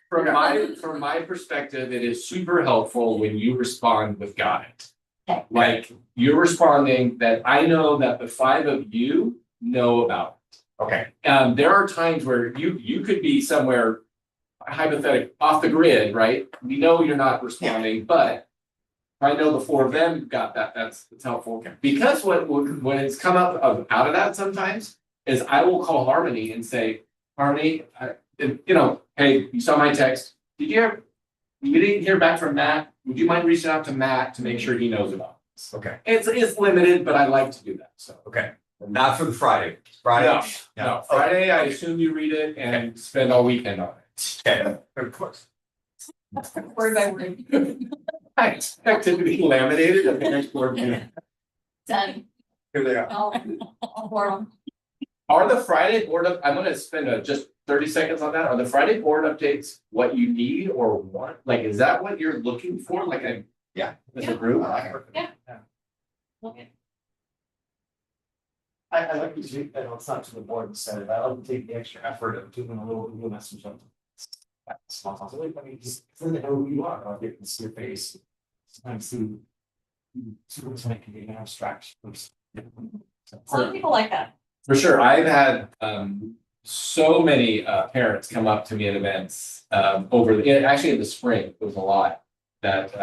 from my perspective, it is super helpful when you respond with got it. Okay. Like you're responding that I know that the 5 of you know about it. Okay, There are times where you could be somewhere hypothetical off the grid, right? We know you're not responding, but if I know the 4 of them got that, that's helpful. Because when it's come up out of that sometimes is I will call Harmony and say, Harmony, hey, you saw my text. You didn't hear back from Matt. Would you mind reaching out to Matt to make sure he knows about this? okay, It's limited, but I like to do that, so. okay. Not for the Friday. Friday? No, Friday, I assume you read it and spend all weekend on it. Okay, of course. Word by word. I expect it to be laminated at the next board meeting. Done. Here they are. All 4 of them. Are the Friday board I'm gonna spend just 30 seconds on that. Are the Friday board updates what you need or want? Like, is that what you're looking for? Like as a group? Yeah. I like to do, I know it's not to the board to set it, I like to take the extra effort of doing a little Google message on. Small things, like, I mean, just so they know who you are, I'll get to see your face. Sometimes see. Superintendent can be an abstract. Some people like that. For sure. I've had so many parents come up to me at events actually in the spring, there was a lot that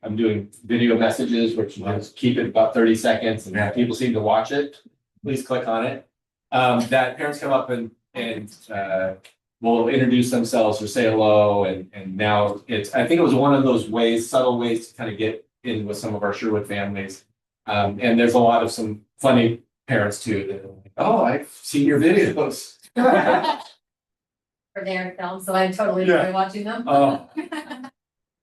I'm doing video messages, which you just keep it about 30 seconds and people seem to watch it. Please click on it. That parents come up and will introduce themselves or say hello and now I think it was one of those subtle ways to kind of get in with some of our Sherwood families. And there's a lot of some funny parents too that are like, oh, I've seen your videos. For their film, so I totally enjoy watching them. Oh.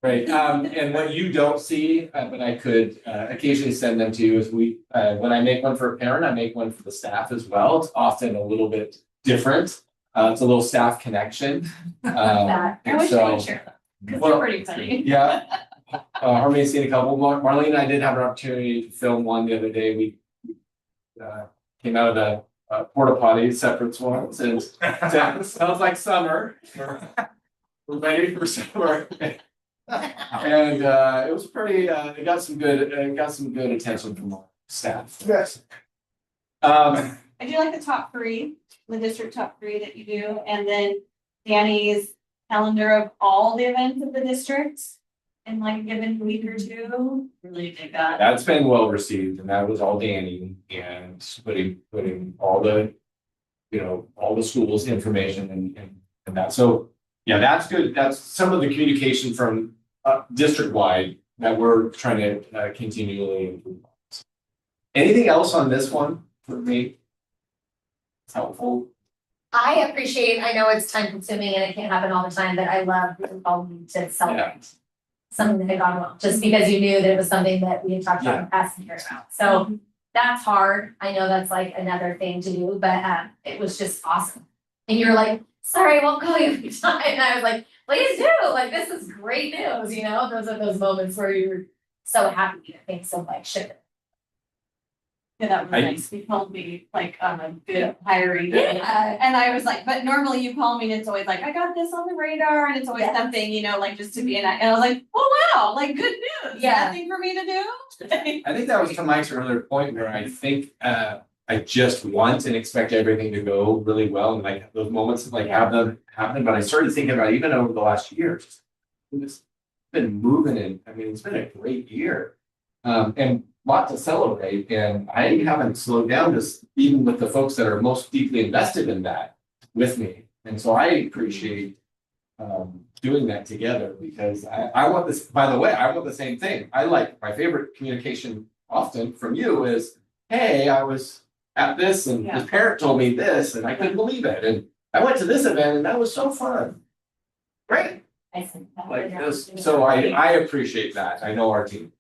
Right, and what you don't see, but I could occasionally send them to you is when I make one for a parent, I make one for the staff as well. It's often a little bit different. It's a little staff connection. I wish I could share them, because they're pretty funny. Yeah. Harmony's seen a couple. Marlene and I did have an opportunity to film one the other day. We came out of the porta potty, separate ones, and sounds like summer. We're ready for summer. And it was pretty. It got some good attention from our staff. Yes. I do like the top 3, the district top 3 that you do, and then Danny's calendar of all the events of the district in like a given week or 2. Really dig that. That's been well received, and that was all Danny and putting all the, all the schools' information and that. So yeah, that's good. That's some of the communication from district-wide that we're trying to continually improve. Anything else on this one for me? It's helpful. I appreciate, I know it's time consuming and it can't happen all the time, but I love people calling me to celebrate something that had gone well, just because you knew that it was something that we had talked about in the past and cared about. So that's hard. I know that's like another thing to do, but it was just awesome. And you were like, sorry, I won't call you every time. And I was like, please do. Like, this is great news, Those are those moments where you're so happy that things so like shit. Yeah, that was nice. He told me like a good hiring. Yeah. And I was like, but normally you call me and it's always like, I got this on the radar and it's always something, like just to be in that. And I was like, oh wow, like good news. Yeah. Nothing for me to do. I think that was to Mike's earlier point where I think I just want and expect everything to go really well and like those moments of like have them happen. But I started thinking about even over the last year, it's been moving and it's been a great year. And lot to celebrate, and I haven't slowed down just even with the folks that are most deeply invested in that with me. And so I appreciate doing that together because I want this, by the way, I want the same thing. I like, my favorite communication often from you is, hey, I was at this and this parent told me this and I couldn't believe it. And I went to this event and that was so fun. Great. I said that. Like this, so I appreciate that. I know our team.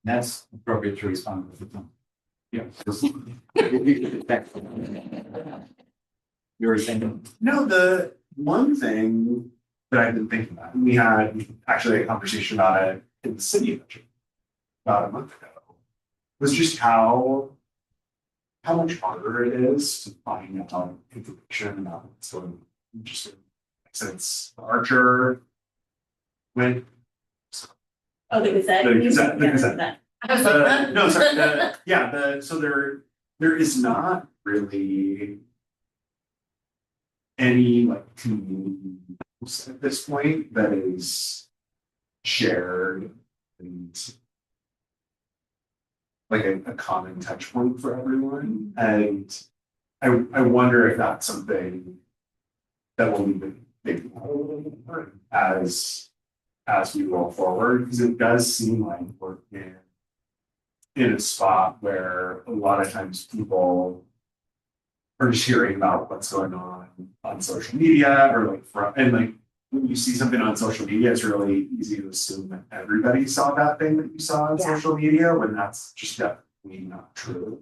That's appropriate to respond with the phone. Yeah. You were saying, No, the one thing that I've been thinking about, and we had actually a conversation about it in the city budget about a month ago, was just how much harder it is to find out information about what's going on. Just since Archer went. Oh, the Gazette. The Gazette, the Yeah, Gazette. I was like, huh? No, sorry, so there is not really any like community use at this point that is shared and like a common touch point for everyone. And I wonder if that's something that will be big as we roll forward, because it does seem like we're in a spot where a lot of times people are just hearing about what's going on social media or like and like when you see something on social media, it's really easy to assume that everybody saw that thing that you saw on Yeah. social media when that's just definitely not true.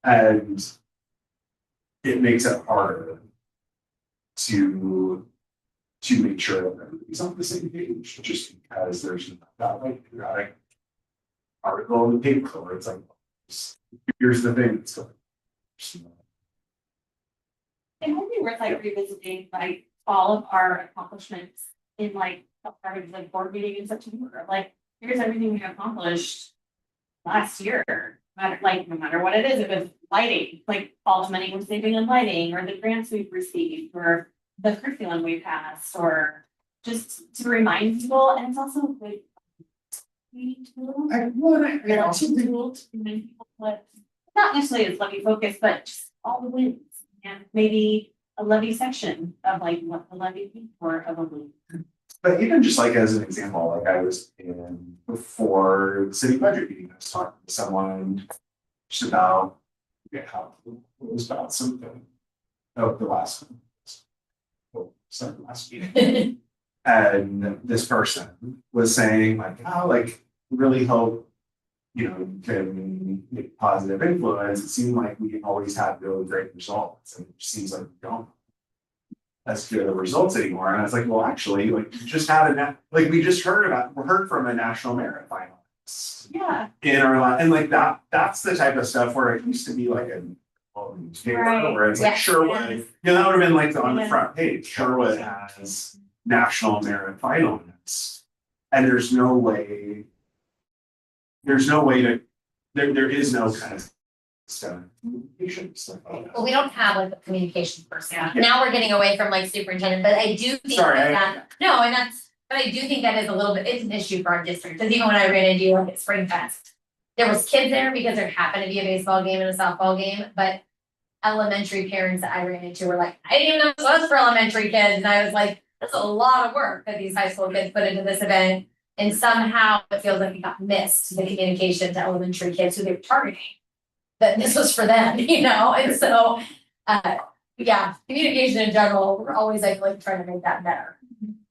And it makes it harder to make sure that everybody's on the same page, just because there's that like periodic article in the paper where it's like, here's the thing that's going on. It might be worth like revisiting like all of our accomplishments in like part of like board meeting in September. Like, here's everything we accomplished last year. No matter what it is, if it's lighting, like all the money we're saving on lighting, or the grants we've received, or the curriculum we passed, or just to remind people. And it's also a good tool. Relative tool to remind people what, not necessarily as levy focus, but just all the wins. And maybe a levy section of like what the levy paid for of a week. But even just like as an example, like I was in before the city budget meeting, I was talking to someone just about, how it was about something of the last one. Last meeting. And this person was saying like, oh, like really hope, you can make positive influence. It seemed like we always had really great results, and it just seems like we don't as good of results anymore. And I was like, well, actually, like we just had we just heard from a national merit finalist. Yeah. In our and like that's the type of stuff where it used to be like a newspaper Right. where it's like Yes. Sherwood, that would have been like on the front page. Sherwood has national merit finalists. And there's no way to there is no kind of communication stuff. Well, we don't have like a communication person. Yeah. Now we're getting away from like superintendent, but I do think Sorry, no, but I do think that is a little bit, it's an issue for our district, because even when I ran into you like at Spring Fest, there was kids there because there happened to be a baseball game and a softball game, but elementary parents that I ran into were like, I didn't even know this was for elementary kids, and I was like, that's a lot of work that these high school kids put into this event, and somehow it feels like it got missed, the communication to elementary kids who they were targeting. That this was for them, and so, yeah, communication in general, we're always like trying to make that better.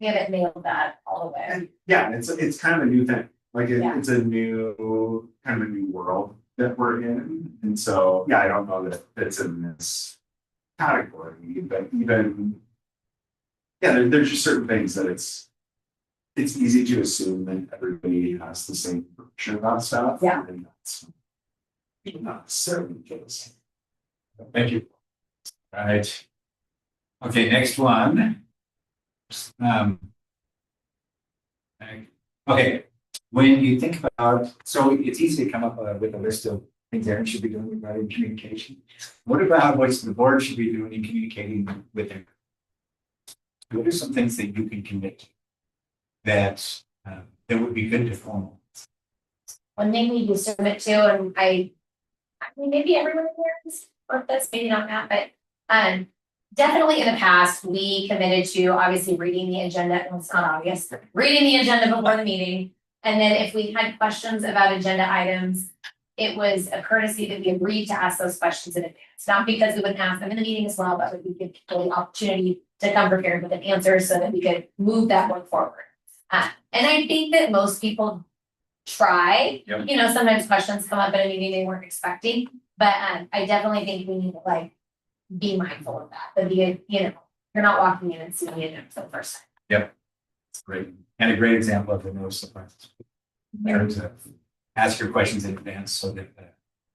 We haven't nailed that all the way. And yeah, it's kind of a new thing. Like Yeah. it's a new kind of a new world that we're in. And so, yeah, I don't know that it fits in this category, but even, yeah, there's just certain things that it's easy to assume that everybody has the same information about stuff. Yeah. And that's not necessarily the case. thank you. Right. Okay, next one. Okay, when you think about, so it's easy to come up with a list of things Aaron should be doing regarding communication. What about what the board should be doing in communicating with them? What are some things that you can commit to that would be good to formal? One thing we just submit to, and I mean, maybe everyone in there is, or that's maybe not that, but, definitely in the past, we committed to obviously reading the agenda, well, it's not obvious, reading the agenda before the meeting. And then if we had questions about agenda items, it was a courtesy that we agreed to ask those questions in advance. Not because we wouldn't ask them in the meeting as well, but we could give the opportunity to come prepared with an answer so that we could move that one forward. And I think that most people try, Yep. you know, sometimes questions come up in a meeting they weren't expecting. But I definitely think we need to like be mindful of that, but you know, you're not walking in and seeing it for the first time. It's great. And a great example of the no surprises. In terms of ask your questions in advance so that the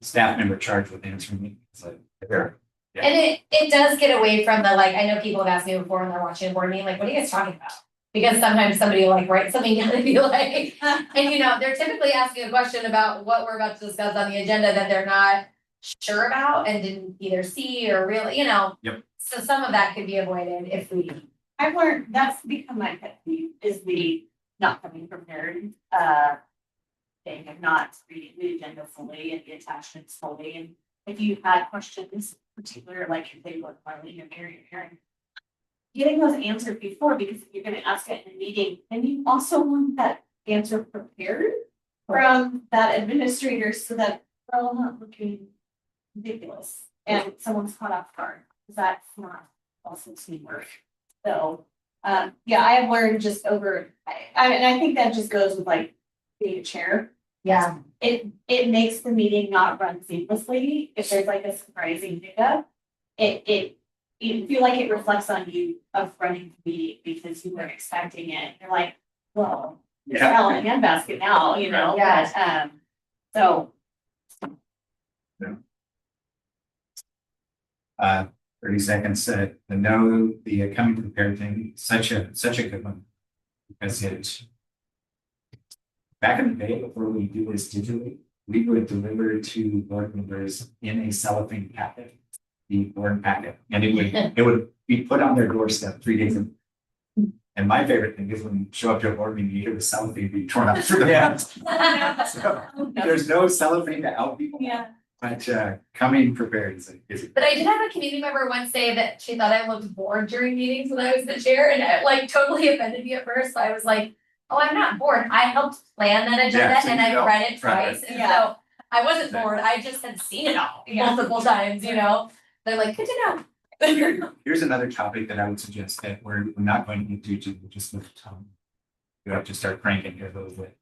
staff member charged with answering it. It's like, there. Yeah. And it does get away from the, like, I know people have asked me before when they're watching a board meeting, like, what are you guys talking about? Because sometimes somebody will like write something down and be like, and you know, they're typically asking a question about what we're about to discuss on the agenda that they're not sure about and didn't either see or really, you know. Yep. So some of that could be avoided if we. I've learned that's become my pet peeve is the not coming prepared, thing of not reading the agenda fully and the attachments fully. And if you had questions, particular, like if they look Marlene or Mary or Karen, getting those answered before, because if you're gonna ask it in a meeting, then you also want that answer prepared from that administrator so that we're all not looking ridiculous and someone's caught off guard, because that's not also teamwork. So, yeah, I have learned just over, and I think that just goes with like being a chair. Yeah. It makes the meeting not run seamlessly if there's like a surprising hiccup. You feel like it reflects on you of running the meeting because you weren't expecting it. You're like, well, it's all in handbasket now, you know, Yeah. but, so. 30 seconds, the no, the coming prepared thing, such a good one. Because it, back in the day, before we do this digitally, we would deliver to board members in a cellophane packet, the board packet, and it would be put on their doorstep 3 days. And my favorite thing is when you show up to a board meeting, you hear the cellophane being torn up through the front. So, there's no cellophane to out people. Yeah. But coming prepared is But I did have a community member once say that she thought I looked bored during meetings when I was the chair, and it like totally offended me at first. So I was like, oh, I'm not bored. I helped plan that agenda Yeah, so and you I know. read it Right. twice. And Yeah. so I wasn't bored. I just had seen it all Yeah. multiple times, you know? They're like, good to know. Here's another topic that I would suggest that we're not going to get to, just with time. You have to start cranking here a little bit.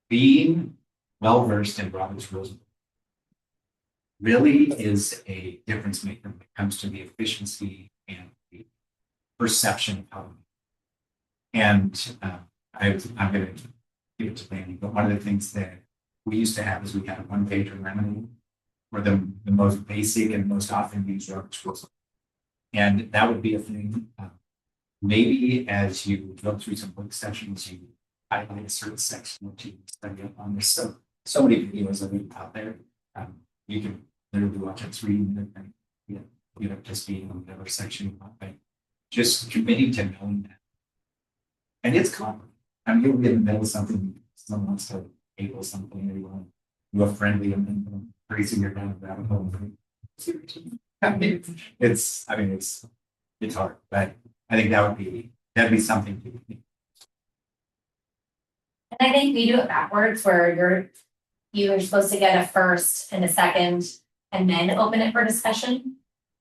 Being well versed in Robert's rules really is a difference maker when it comes to the efficiency and the perception of how. And I'm going to give it to Danny, but one of the things that we used to have is we had a one-pager remedy for the most basic and most often used Robert's rules. And that would be a thing. Maybe as you go through some work sessions, you highlight a certain section that you study up on. There's so many videos of it out there. You can literally watch it 3 minutes and you know, just being on whatever section you want, but just committing to knowing that. And it's common. I mean, you'll be in the middle of something, someone wants to table something, or you want to do a friendly amendment, raising your hand rabbit hole. I mean, it's hard, but I think that'd be something to think. And I think we do it backwards where you're supposed to get a first and a second and then open it for discussion.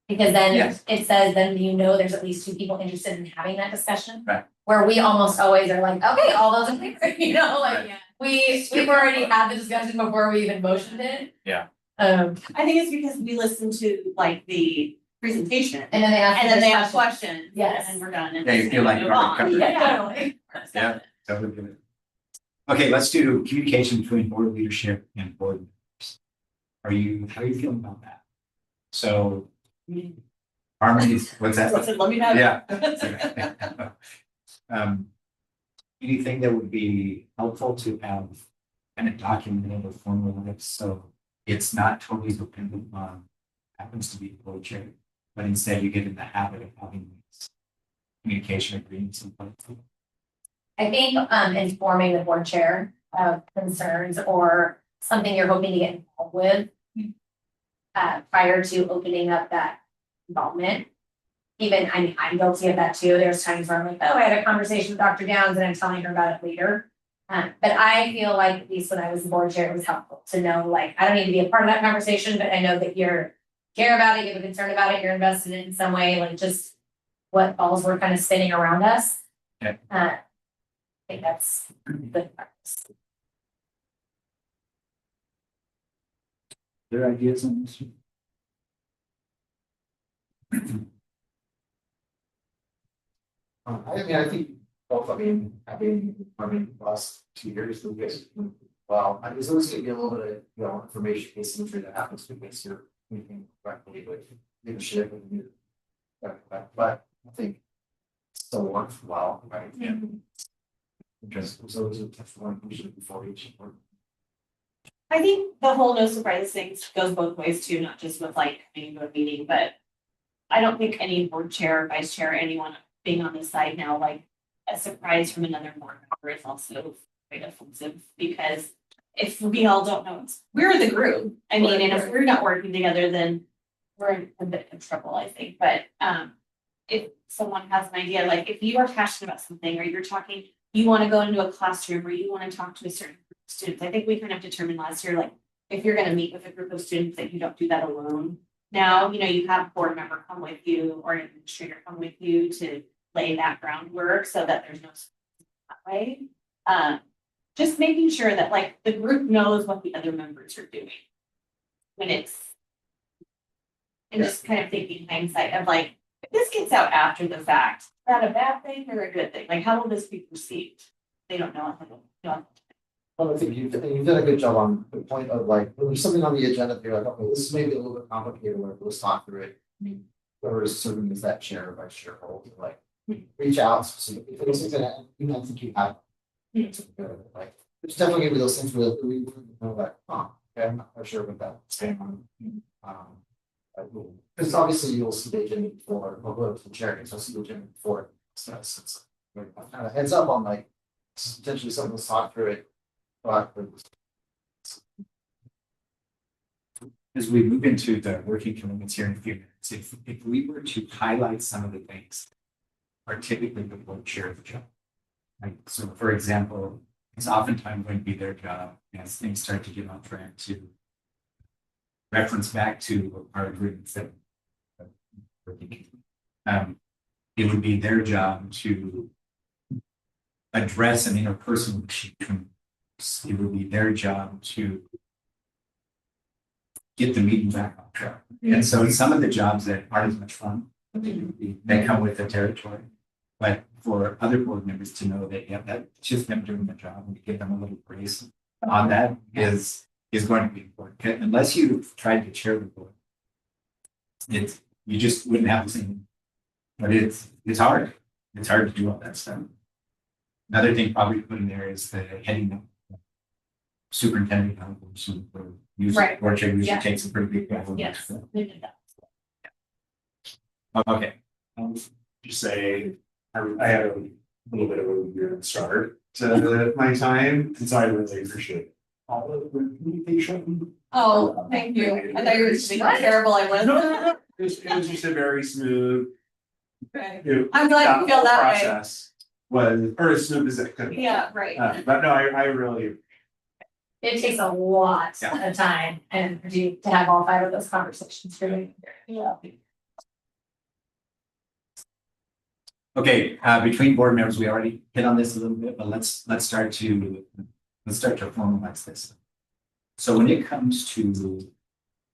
Because then Yes. it says, then you know there's at least 2 people interested in having that discussion. Right. Where we almost always are like, okay, all those in favor, you know, like, Right. we've already had the discussion before we even motioned it. Yeah. I think it's because we listened to like the presentation And then they ask. and then they have questions. questions. Yes. And then we're done. And Yeah, you feel like move you're on. covered. Yeah, totally. Yeah. Totally good. Okay, let's do communication between board leadership and board members. How are you feeling about that? So. Harmony, what's that? Let me know. Yeah. Anything that would be helpful to have kind of documented or formalized, so it's not totally dependent on happens to be the board chair, but instead you get in the habit of having these communication agreements in place. I think informing the board chair of concerns or something you're hoping to get involved with. Prior to opening up that involvement. Even, I mean, I'm guilty of that too. There's times where I'm like, oh, I had a conversation with Dr. Downs and I'm telling her about it later. But I feel like at least when I was the board chair, it was helpful to know, like, I don't need to be a part of that conversation, but I know that you're care about it, you have a concern about it, you're invested in it in some way, like just what balls were kind of spinning around us. Yeah. I think that's good practice. Their ideas on this? I mean, I think, both, I mean, last 2 years, we guys, well, I was always gonna be a little bit of, you know, information asymmetry that happens because you're thinking correctly with leadership and you. But I think it still works well, right? Yeah. Because there's always a tough one usually before each one. I think the whole no surprises thing goes both ways too, not just with like coming to a meeting, but I don't think any board chair, vice chair, anyone being on this side now, like a surprise from another board member is also quite offensive because if we all don't know, we're the group. I mean, and if we're not working together, then we're in a bit of trouble, I think. But if someone has an idea, like if you are passionate about something or you're talking, you want to go into a classroom or you want to talk to a certain group of students. I think we kind of determined last year, like if you're going to meet with a group of students, that you don't do that alone. Now, you know, you have a board member come with you or an administrator come with you to lay that groundwork so that there's no that way. Just making sure that like the group knows what the other members are doing when it's. And just kind of thinking hindsight of like, if this gets out after the fact, is that a bad thing or a good thing? Like, how will this be perceived? They don't know. Well, I think you've done a good job on the point of like, when there's something on the agenda, you're like, okay, this is maybe a little bit complicated, like, let's talk through it. Whoever is serving as that chair or vice chair role, to like, reach out specifically, if there's something that, you don't think you have. Like, there's definitely gonna be those things where we know like, oh, okay, I'm not quite sure what that's going on. Because obviously you'll see the agenda before, or whoever's the chair, you'll see the agenda before. So it's kind of heads up on like, potentially something, let's talk through it. But As we move into the working commitments here in a few minutes, if we were to highlight some of the things are typically the board chair of the job. Right, so for example, it's oftentimes going to be their job as things start to get on track to reference back to our agreements that it would be their job to address an interpersonal issue. It would be their job to get the meeting back on track. And so some of the jobs that aren't as much fun, they come with the territory. But for other board members to know that, yeah, that's just them doing their job and to give them a little grace on that is going to be important. Unless you've tried to chair the board, you just wouldn't have the same. But it's hard. It's hard to do all that stuff. Another thing probably to put in there is the heading up. Superintendent Right. board chair usually Yeah. takes a pretty big role. Yes, we did that. Okay. Just say, I had a little bit of a weird start to my time, and so I really appreciate all of the communication. Oh, thank you. I thought you were just being terrible. I was. It was just a very smooth. Okay. you know, I'm glad you feel whole that way. process was, or as smooth as it could. be. Yeah, right. But no, I really, It takes a lot of time and energy to have all 5 of those conversations, really. Yeah. Okay, between board members, we already hit on this a little bit, but let's start to formalize this. So when it comes to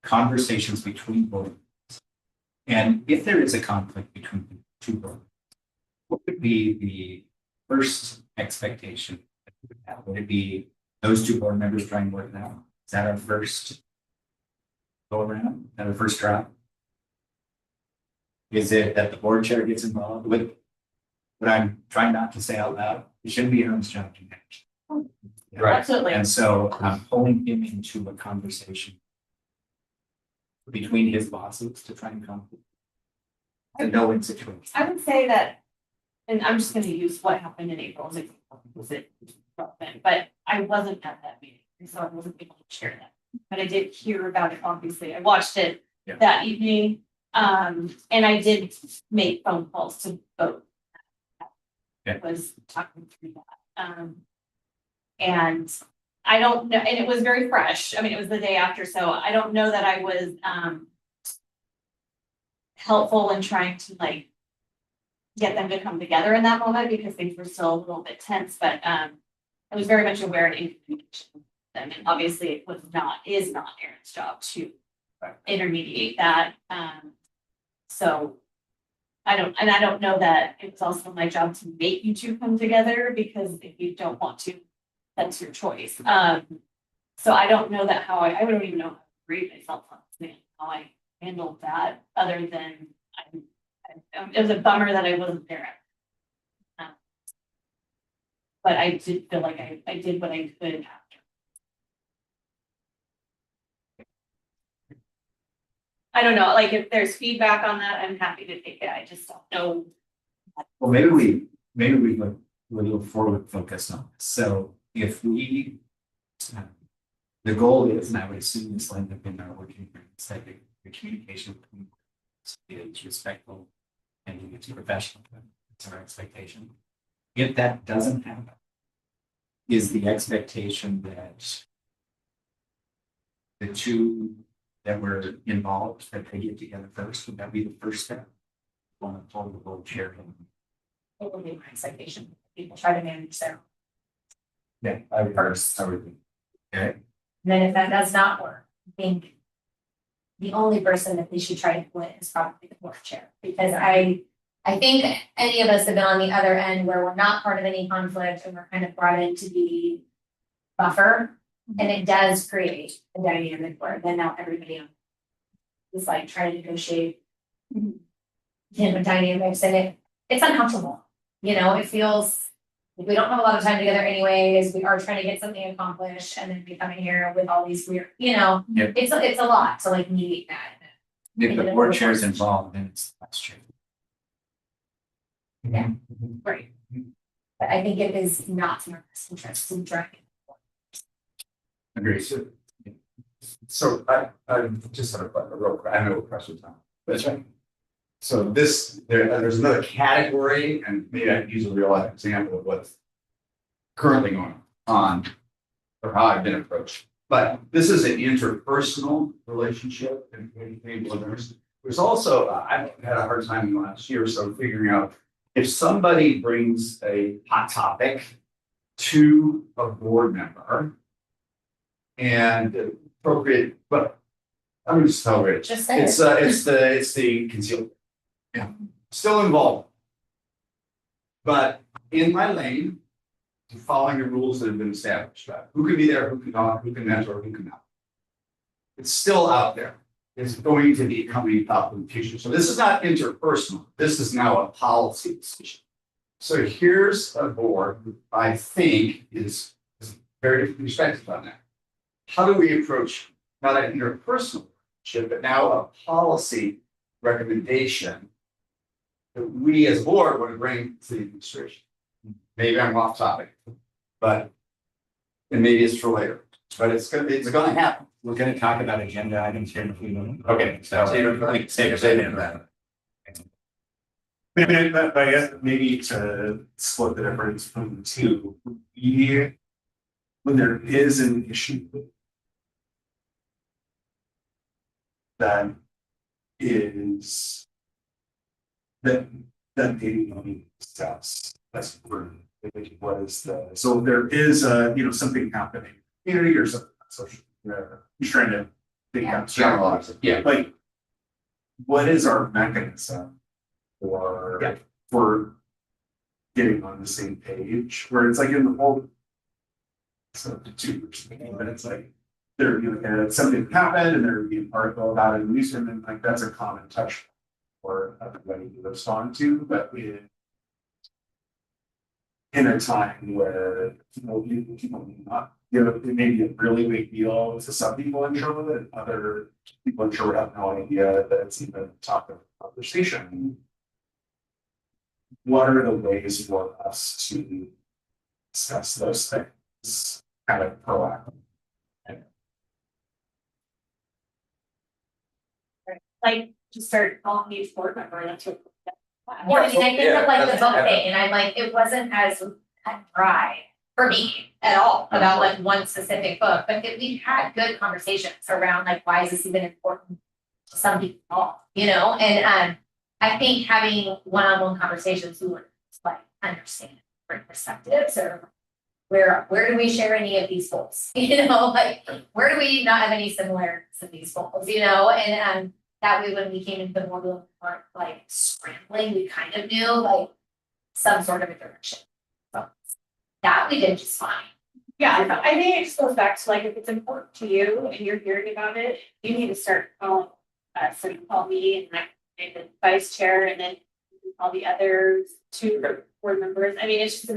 conversations between board members, and if there is a conflict between the 2 board members, what would be the first expectation? Would it be those 2 board members trying to work it out? Is that our first go around? Is that our first try? Is it that the board chair gets involved with what I'm trying not to say out loud? It shouldn't be Aaron's job to manage. Right. Absolutely. And so I'm pulling him into a conversation between his bosses to try and come to a no-win situation. I would say that, and I'm just gonna use what happened in April as an example, because it was relevant, but I wasn't at that meeting, and so I wasn't able to share that. But I did hear about it, obviously. I watched it Yeah. that evening, And I did make phone calls to both. Yeah. Was talking through that. And I don't know, and it was very fresh. I mean, it was the day after, so I don't know that I was, helpful in trying to like get them to come together in that moment because things were still a little bit tense, but, I was very much aware and in communication with them. And obviously it is not Erin's job to intermediate that. So I don't know that it was also my job to make you two come together because if you don't want to, that's your choice. So I don't know that how I don't even know how to read myself on how I handled that other than it was a bummer that I wasn't there. But I did feel like I did what I could after. I don't know, like if there's feedback on that, I'm happy to take it. I just don't know. Well, maybe we look a little forward focused on this. So if we. The goal is, and I would assume this will end up in our working groups, that the communication is respectful and it's professional. It's our expectation. If that doesn't happen, is the expectation that the two that were involved, that they get together first, would that be the first step? Want to pull the board chair in? It will be my expectation. People try to manage their. Yeah, I would. Okay. And then if that does not work, I think the only person that they should try to put is probably the board chair. Because I think any of us have been on the other end where we're not part of any conflict and we're kind of brought in to be buffer. And it does create a dynamic where then now everybody is like trying to negotiate different dynamics and it's uncomfortable. You know, it feels like we don't have a lot of time together anyways. We are trying to get something accomplished and then we come in here with all these weird, you know, Yep. it's a lot to like mediate that. If the board chair is involved, then it's that's true. Yeah. Right. But I think it is not in our best interest to try. Agree. So I just have a real, I know what question time. That's right. So there's another category, and maybe I can use a real life example of what's currently going on or how I've been approached. But this is an interpersonal relationship and there's also, I've had a hard time in the last year or so figuring out if somebody brings a hot topic to a board member and appropriate, but I'm gonna just tell Rich. Just say it. It's the concealed. Yeah, still involved. But in my lane, following the rules that have been established, who can be there, who can not, who can mentor, who can not. It's still out there. It's going to be coming up in the future. So this is not interpersonal. This is now a policy decision. So here's a board who I think is very different perspective on that. How do we approach not an interpersonal relationship, but now a policy recommendation that we as a board want to bring to the administration? Maybe I'm off topic, but and maybe it's for later. But it's gonna happen. We're gonna talk about agenda items here in a few minutes. Okay, so Save that. Maybe to split the difference from the two, when there is an issue that is that maybe we need to discuss. That's important. What is the, so there is something happening, community or something social, you're trying to think out. Generalize it. Yeah, like what is our mechanism for getting on the same page where it's like in the whole so the two but it's like there something happened and there would be an article about it in the newsroom and like that's a common touch for everybody to respond to, but in a time where people not it may be a really big deal to some people in Charlotte, and other people in Charlotte have no idea that it's even a topic of conversation. What are the ways for us to discuss those things kind of proactively? Like just start calling me a board member, and that's what. Well, I mean, I think of like the Yeah, book thing, and I'm like, it wasn't as dry for me at all about like one specific book, but we had good conversations around like, why is this even important to some people, you know, and I think having one-on-one conversations, we would like understand different perspectives or where do we share any of these goals, you know, like where do we not have any similar to these goals, you know, and that way when we came into the board, we weren't like scrambling, we kind of knew like some sort of a direction. So that we did just fine. Yeah, I think it just goes back to like, if it's important to you and you're hearing about it, you need to start calling us, so you call me and the vice chair, and then you call the other two board members. I mean, it's just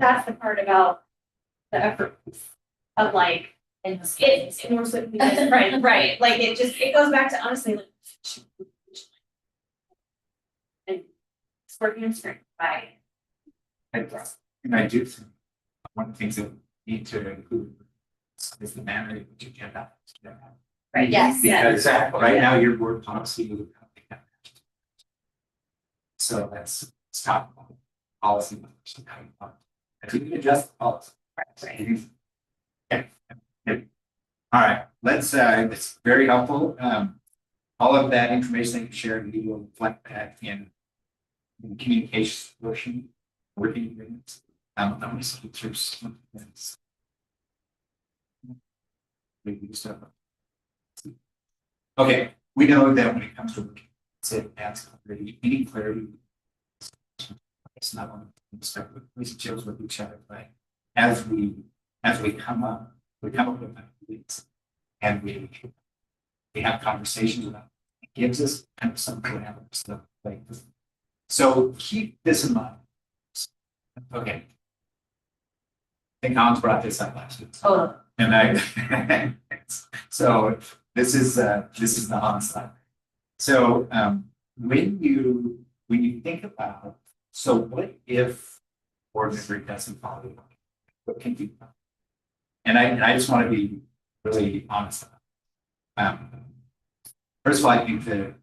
that's the part about the effort of like, And it's more so, right, like it goes back to honestly like. And it's working on strength by. And I do think one of the things that we need to include is the manner in which you get that. Right, yes, Because right now your board policy. So let's talk about policy. I think we can adjust the policy. right. Yeah. All right, it's very helpful. All of that information that you shared, we will reflect that in communication solution, working agreements. I'm going to see through some things. Maybe stuff. Okay, we know that when it comes to say ask clarity, any clarity. It's not on the stuff with relationships with each other, but as we come up with leads and we have conversations about it, gives us kind of some parameters stuff like this. So keep this in mind. Okay. I think Hans brought this up last week. Totally. And I so this is the Hans side. So when you think about, so what if board member doesn't follow, what can you do? And I just want to be really honest about it. First of all, I think the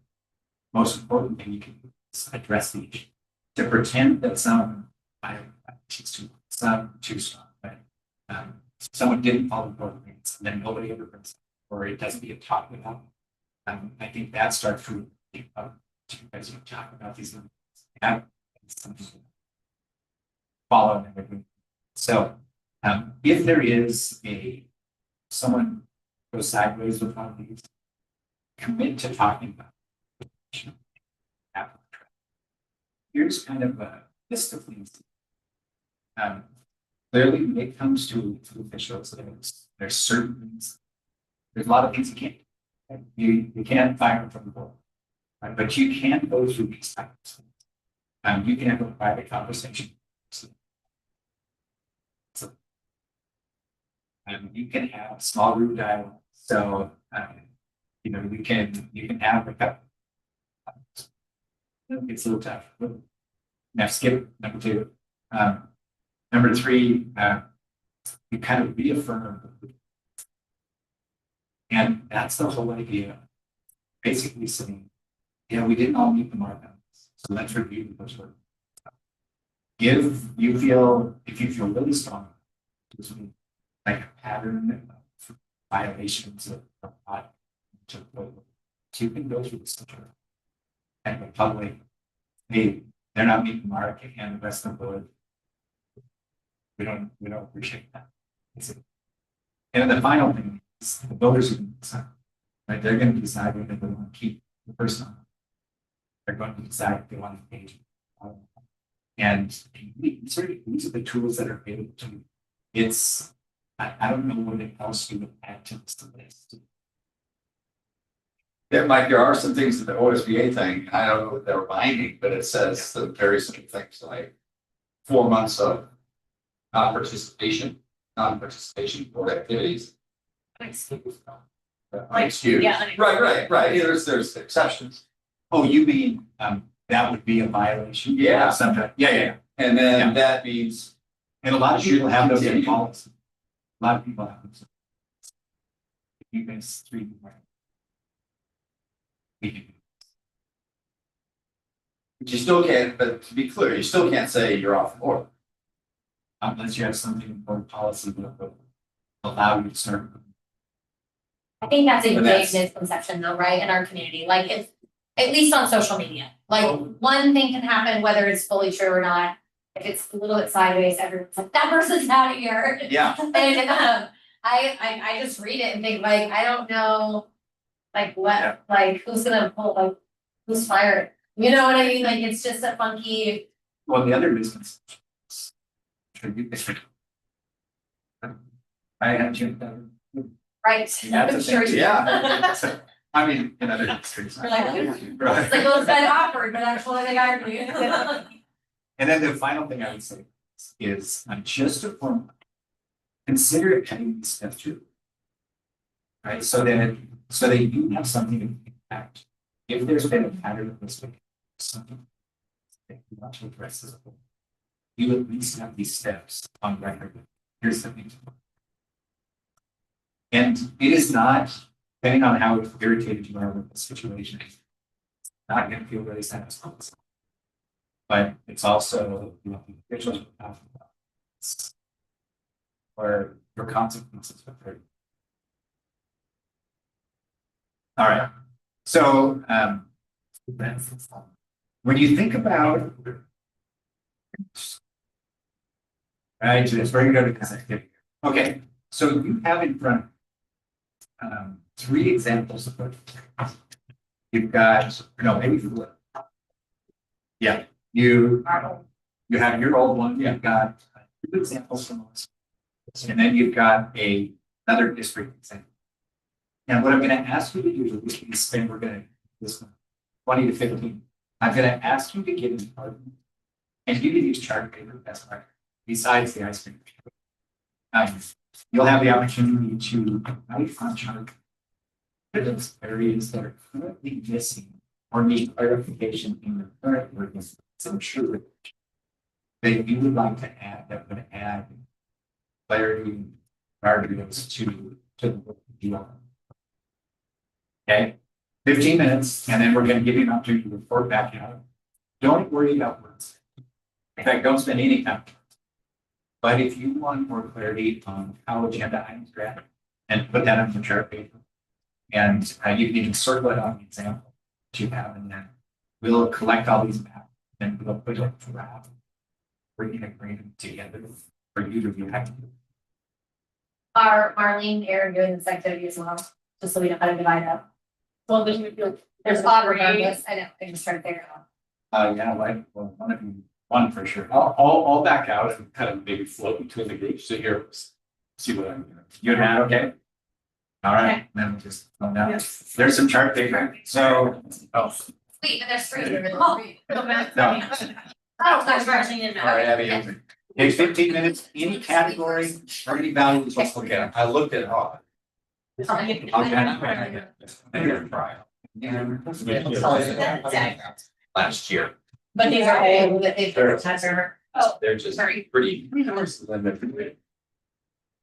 most important thing you can do is address the issue. To pretend that some too strong, right? Someone didn't follow the board meetings and then nobody ever brings it, or it doesn't get talked about. I think that starts to as you talk about these numbers. Follow and everything. So if there is someone goes sideways with one of these, commit to talking about it. Here's kind of a list of things. Clearly, when it comes to officials, there's certain things. There's a lot of things you can't do. You can't fire them from the board, right? But you can go through these types of things. You can have a private conversation. You can have small group dialogue. So you can have a couple. It's a little tough. Now skip number 2. Number 3, you kind of reaffirm. And that's the whole idea. Basically saying, yeah, we didn't all meet the markups. So let's review those words. If you feel really strong, like a pattern of violations of you can go through the center and the public, hey, they're not meeting the mark and the rest of the board. We don't appreciate that. And the final thing is the voters are going to decide, right? They're going to decide whether they want to keep the person on. They're going to decide if they want to engage. And these are the tools that are available to you. I don't know what else you would add to this list. Yeah, Mike, there are some things in the OSBA thing, I don't know if they're binding, but it says some very simple things like 4 months of non-participation board activities. Excuse. Excuse. Yeah. Right. Yeah, there's exceptions. Oh, you mean that would be a violation? Yeah. Sometimes. Yeah. And then Yeah. that means And a lot of people have those in Continue. policy. A lot of people have those. You guys 3 more. But you still can't, but to be clear, you still can't say you're off the board. Unless you have something for policy that will allow you to start. I think that's a But big that's- misconception though, right, in our community, like it's, at least on social media. Like, one thing can happen, whether it's fully true or not. If it's a little bit sideways, everyone's like, that person's out of here. Yeah. And I just read it and think like, I don't know. Like Yeah. what, like who's gonna pull, like, who's fired? You know what I mean? Like, it's just a funky, Well, the other business. I had you. right? That's I'm a sure thing, you- yeah. I mean, in other industries. You're like, Right. It's like, well, it's kind of awkward, but actually they hired me. And then the final thing I would say is, just a form. Consider it having these steps too. Right, so that you have something to impact. If there's been a pattern of this week, something. That you want to address as a whole. You at least have these steps on record. Here's something to. And it is not, depending on how irritated you are with the situation. It's not gonna feel really satisfying. But it's also, you know, the officials are talking about. Or your consequences with it. All right, so, when you think about. Right, so it's very good because okay, so you have in front. Three examples of it. You've got, no, maybe four. Yeah, you have your old one, you've got two examples from us. And then you've got another district example. And what I'm gonna ask you to do is, and we're gonna, this one, 20 to 15. I'm gonna ask you to get in part. And you can use chart paper, that's right, besides the ice cream. You'll have the opportunity to write on chart. Those areas that are currently missing or need clarification in the current ordinance. I'm sure that you would like to add, that would add clarity, guardrails to the work that you are. Okay, 15 minutes, and then we're gonna give you an opportunity to report back out. Don't worry about words. In fact, don't spend any time. But if you want more clarity on how agenda items grab, and put that on the chart paper. And you can even circle it on the example that you have in there. We'll collect all these maps and we'll put it to draft. We're gonna bring them together for you to react to. Are Marlene, Aaron doing this activity as well, just so we know how to divide up? Well, There's a lot regardless, I know, I just trying to figure it out. Yeah, like, well, one of you, one for sure. I'll back out and kind of maybe float between the groups to hear, see what I'm doing. You and Matt, okay? All right, then we'll just go down. There's some chart paper, so, oh, Wait, but there's three. Oh. no. Oh, that's right. All right, Abby. Take 15 minutes, any category, or any values, let's look at. I looked at it all. Last year. But these are all that they've Sure. had, They're just Sorry. pretty. and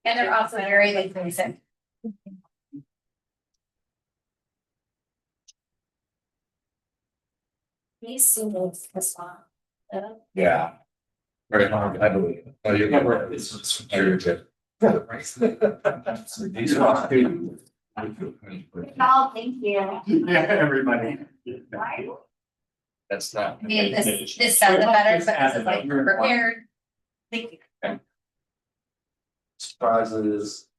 they're also very like basic. These symbols, this one. Yeah. Very hard, I believe. Oh, you're never, this is very good. These are all students. Oh, thank you. Yeah, everybody. That's not. I mean, this sounded better, but this is like prepared. Thank you. Surprises.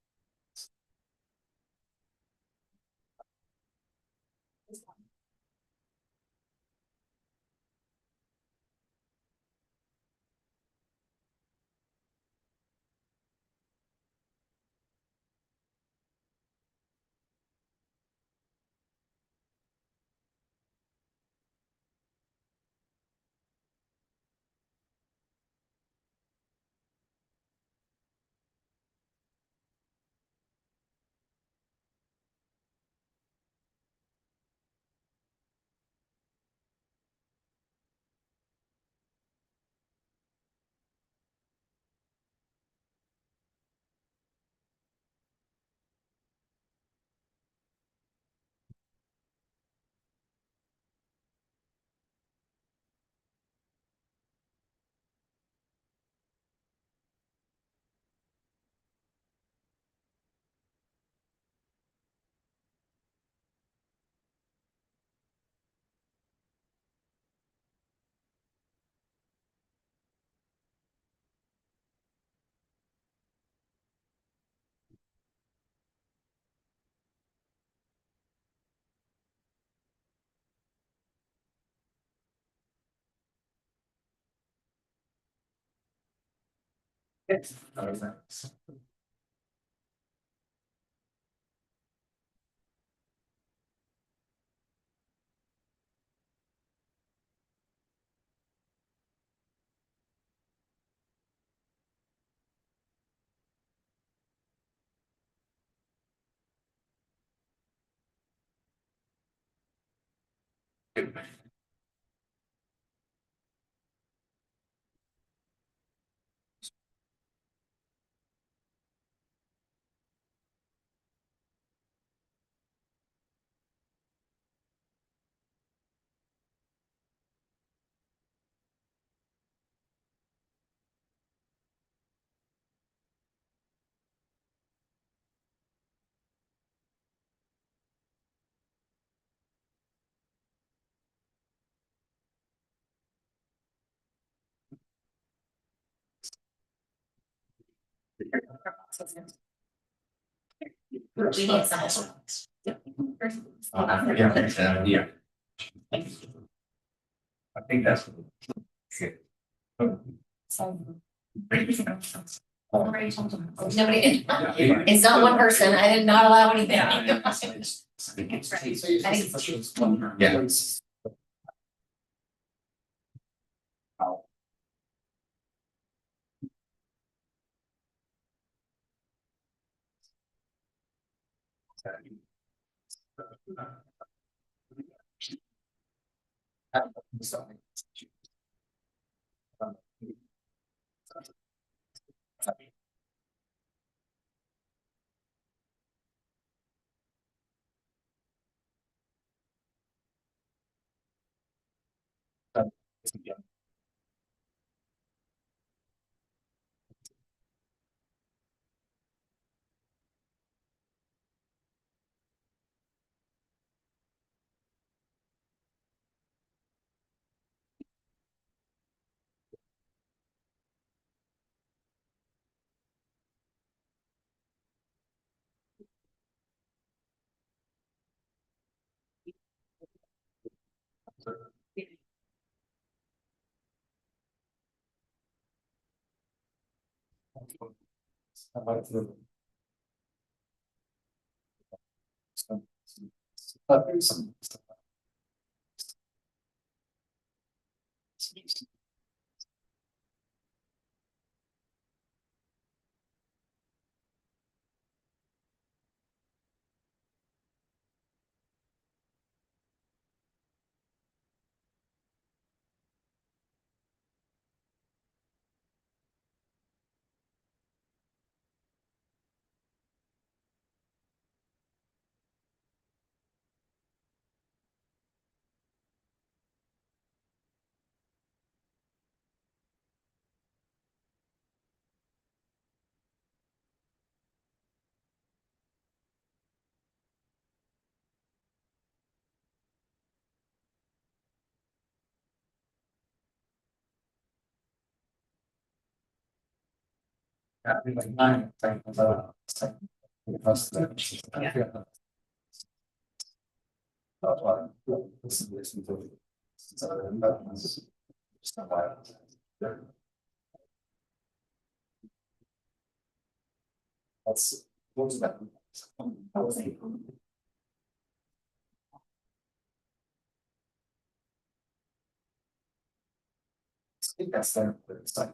We need some. Yeah. I think that's. Nobody, it's not one person, I did not allow anything. Yeah. That's what was that? I think that's there, but it's like.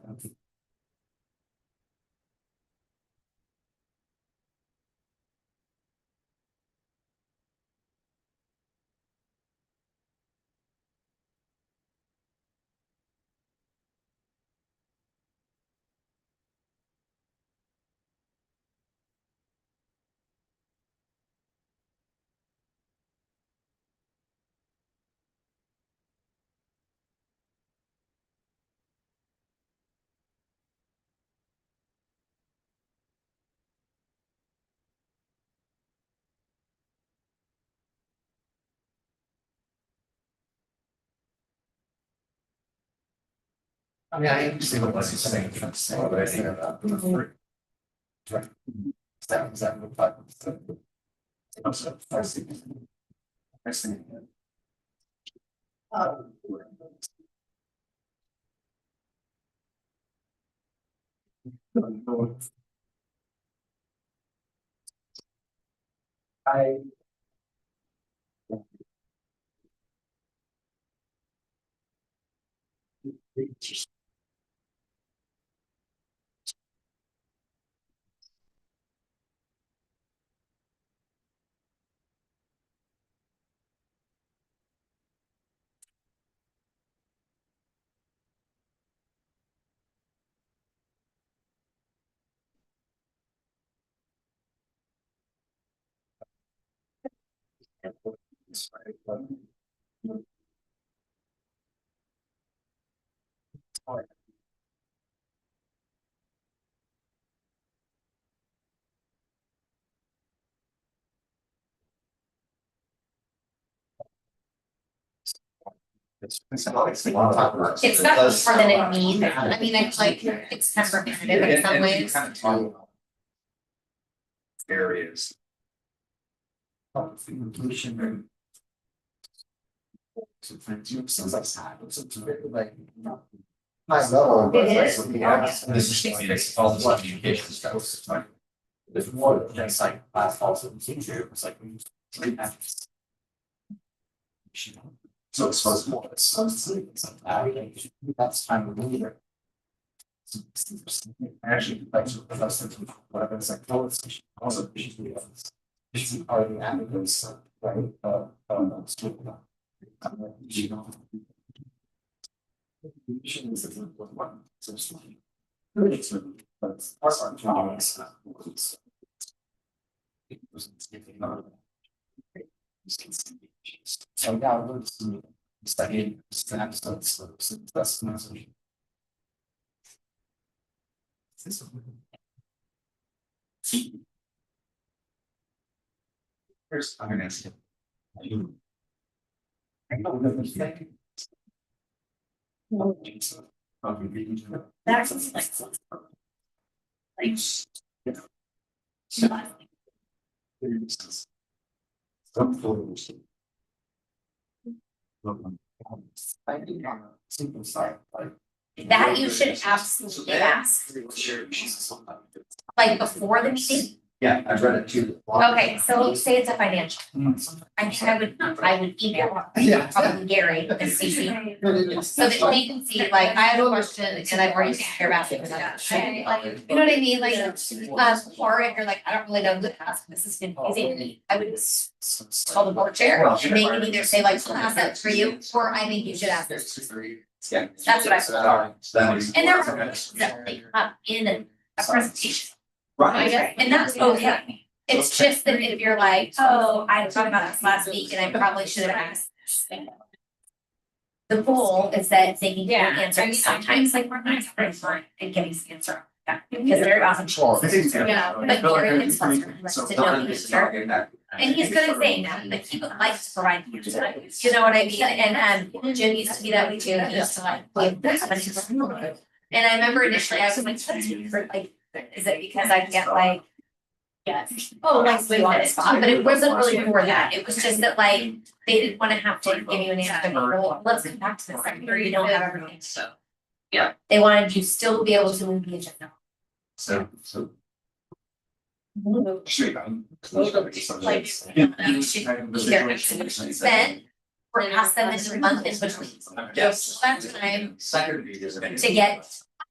I mean, I understand what Leslie's saying, but I think about the three. Right. Is that what five? Also, I see. I see. I. It's not more than it needs. I mean, it's like, it's kind of repetitive in some ways. Areas. High level, but It like, is. looking at- This is all this communication stuff. It's like, There's more than just like class also in teacher, it's like. So it's supposed to, it's supposed to, that's time of the year. Actually, like, whatever, it's like, oh, it's also. It's already advocates, right, student. You know. One, so it's like. It's, but it's our job, it's not. It wasn't giving out. So yeah, we're just studying snaps, so that's not so. First, I'm gonna ask you. That's like. That you should absolutely ask, like before the meeting. yeah, I've read it too. Okay, so say it's a financial. I think I would email probably Gary and CC. So that they can see, like, I have a question and I've already taken care of it. You know what I mean? Like, or if you're like, I don't really know who to ask, this is confusing, I would just call the board chair. And they can either say like, I'll ask that for you, or I think you should ask this. Yeah. That's what I thought. That makes- And there are questions that they come in a presentation. Right. And that's okay. It's just that if you're like, oh, I thought about this last week and I probably should have asked this. The goal is that they can get an answer. Sometimes like we're not very smart at getting the answer. Yeah, because very often. Yeah, but Gary is to know the answer. And he's good at saying that, but he likes to provide the answer. You know what I mean? And Jim used to be that way too. He used to like. And I remember initially I was like, is it because I get like. Yes. Oh, like we want it, but it wasn't really for that. It was just that like, they didn't wanna have to give you an answer. Well, let's come back to this, like, you don't have everything, so. Yeah. They wanted you still to be able to move the agenda. So. Like, you should either spend or ask them in the month in between. Yes. That time Second read is. to get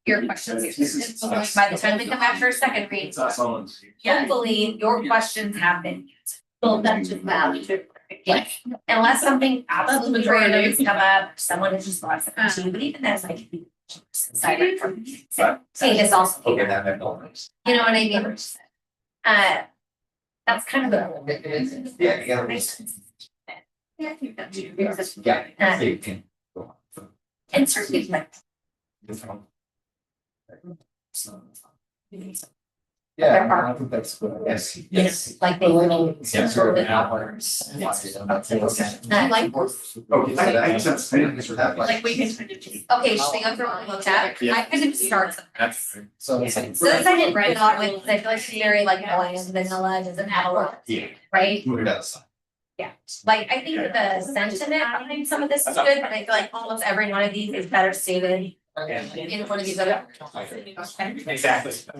your questions answered. By the time we come back for a second read, hopefully your questions have been answered. Well, that's just value. Yeah, unless something absolutely random has come up, someone has just brought something to you, but even that's like. Decided from, so, hey, this also. Okay, that makes all sense. You know what I mean? That's kind of the. Yeah, you gotta read. Yeah, I think that's. Yeah. You can go on. And certainly like. Yeah, I think that's good. Yes, You know, yes. like they will. Yes, a little bit hours. more. Okay, I just have. Like we can. Okay, should we go through what we looked at? I couldn't start. So it's like. So this I didn't write it out with, 'cause I feel like it's very like bland, vanilla, doesn't have a lot, Yeah. right? Move it outside. Like, I think the sentiment behind some of this is good, but I feel like almost every one of these is better suited in one of these other. Exactly. So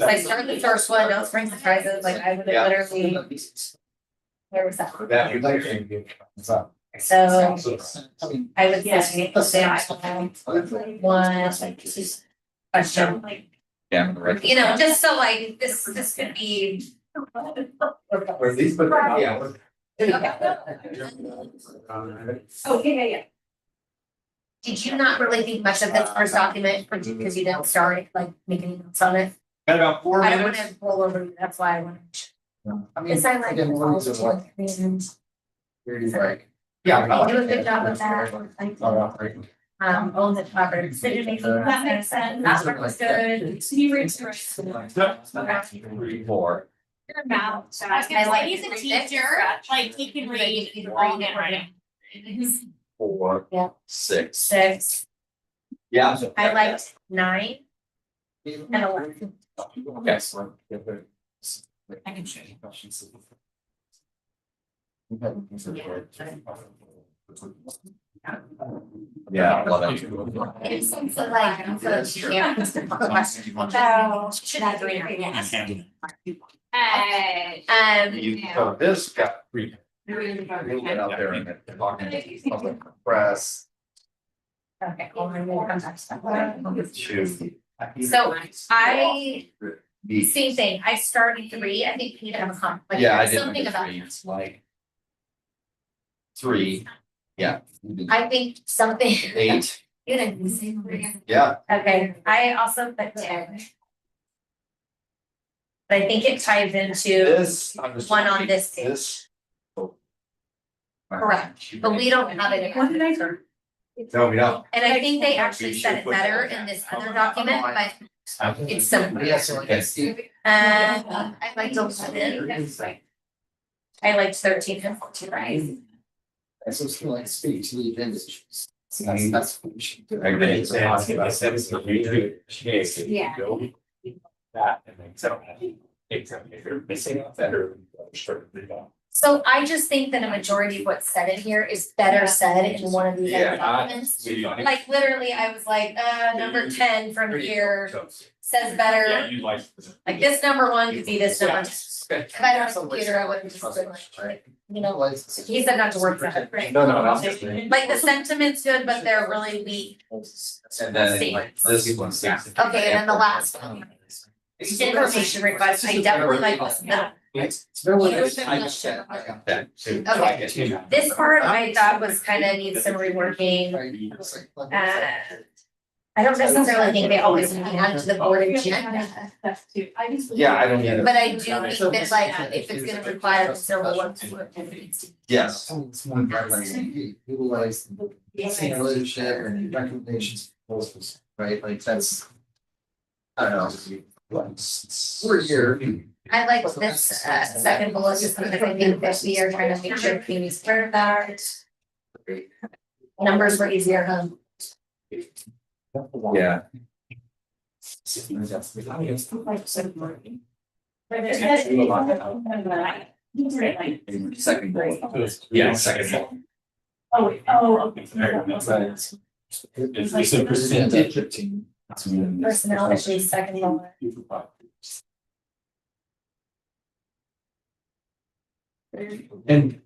I started the first one, no spring surprises, like I would Yeah. literally, where was that? That you like. So I mean, I would say, let's say I one, question, Yeah. Right. you know, just so like this could be. Or these, but yeah. Oh, yeah. Did you not really think much of this first document because you didn't start like making notes on it? Got about 4 I don't minutes. want to roll over you, that's why I want to. I mean, Yes, I like. again, one reason why you're like. Yeah. You do a good job with that. On the collaborative decision making process, that part was good. You read through it. 3, 4. Your mouth. I was gonna say, He's a teacher, like he can read all the writing. 4. Yeah. 6. 6, Yeah. I liked 9 and 11. Yes. I can show you. Yeah. It seems like, I'm so yeah. Should have 3 or yes. So this got read. We'll get out there and talking to public press. Okay, well, then we'll come back to that. To. So I, Be. same thing, I started 3, I think you have a comment, like Yeah, I did. something about. It's like. 3, yeah. I think something. 8, You didn't say 3. yeah. Okay, I also put 10. But I think it ties into, This. one on this page. This. correct, but we don't have it. What did I do? No, we don't. And I think they actually said it better in this other document, but it's simple. Yeah, so like, Steve. I liked 11. I liked 13 and 14, right? And so it's kind of like speak to the vintage. So that's what we should do. Okay. Yeah. That and then so if you're missing out that or sure. So I just think that a majority of what's said in here is better said in one of these other documents. Like literally, I was like, number 10 from here says Yeah, better, you like. like this number 1 could be this number. If I don't have a computer, I wouldn't just put like, you know, he said not to work that, right? No, no, no. Like the sentiment's good, but they're really weak. And then like this one. Okay, and then the last one. Information request, I definitely like this. It's very. I got that too. Okay. This part I thought was kind of needs some reworking. I don't necessarily think they always need to add to the board agenda, That's too. I just. Yeah, I don't either. but I do think that like if it's gonna require considerable work. Yes. It's one guideline, utilize senior leadership and recommendations, proposals, right, like that's. I don't know. We're here. I like this second bullet, just because I think that we are trying to make sure communities learn about it. Numbers were easier, huh? Yeah. Second bullet. Yeah, second bullet. Okay. It's a percentage. Personnel issues, second bullet. And.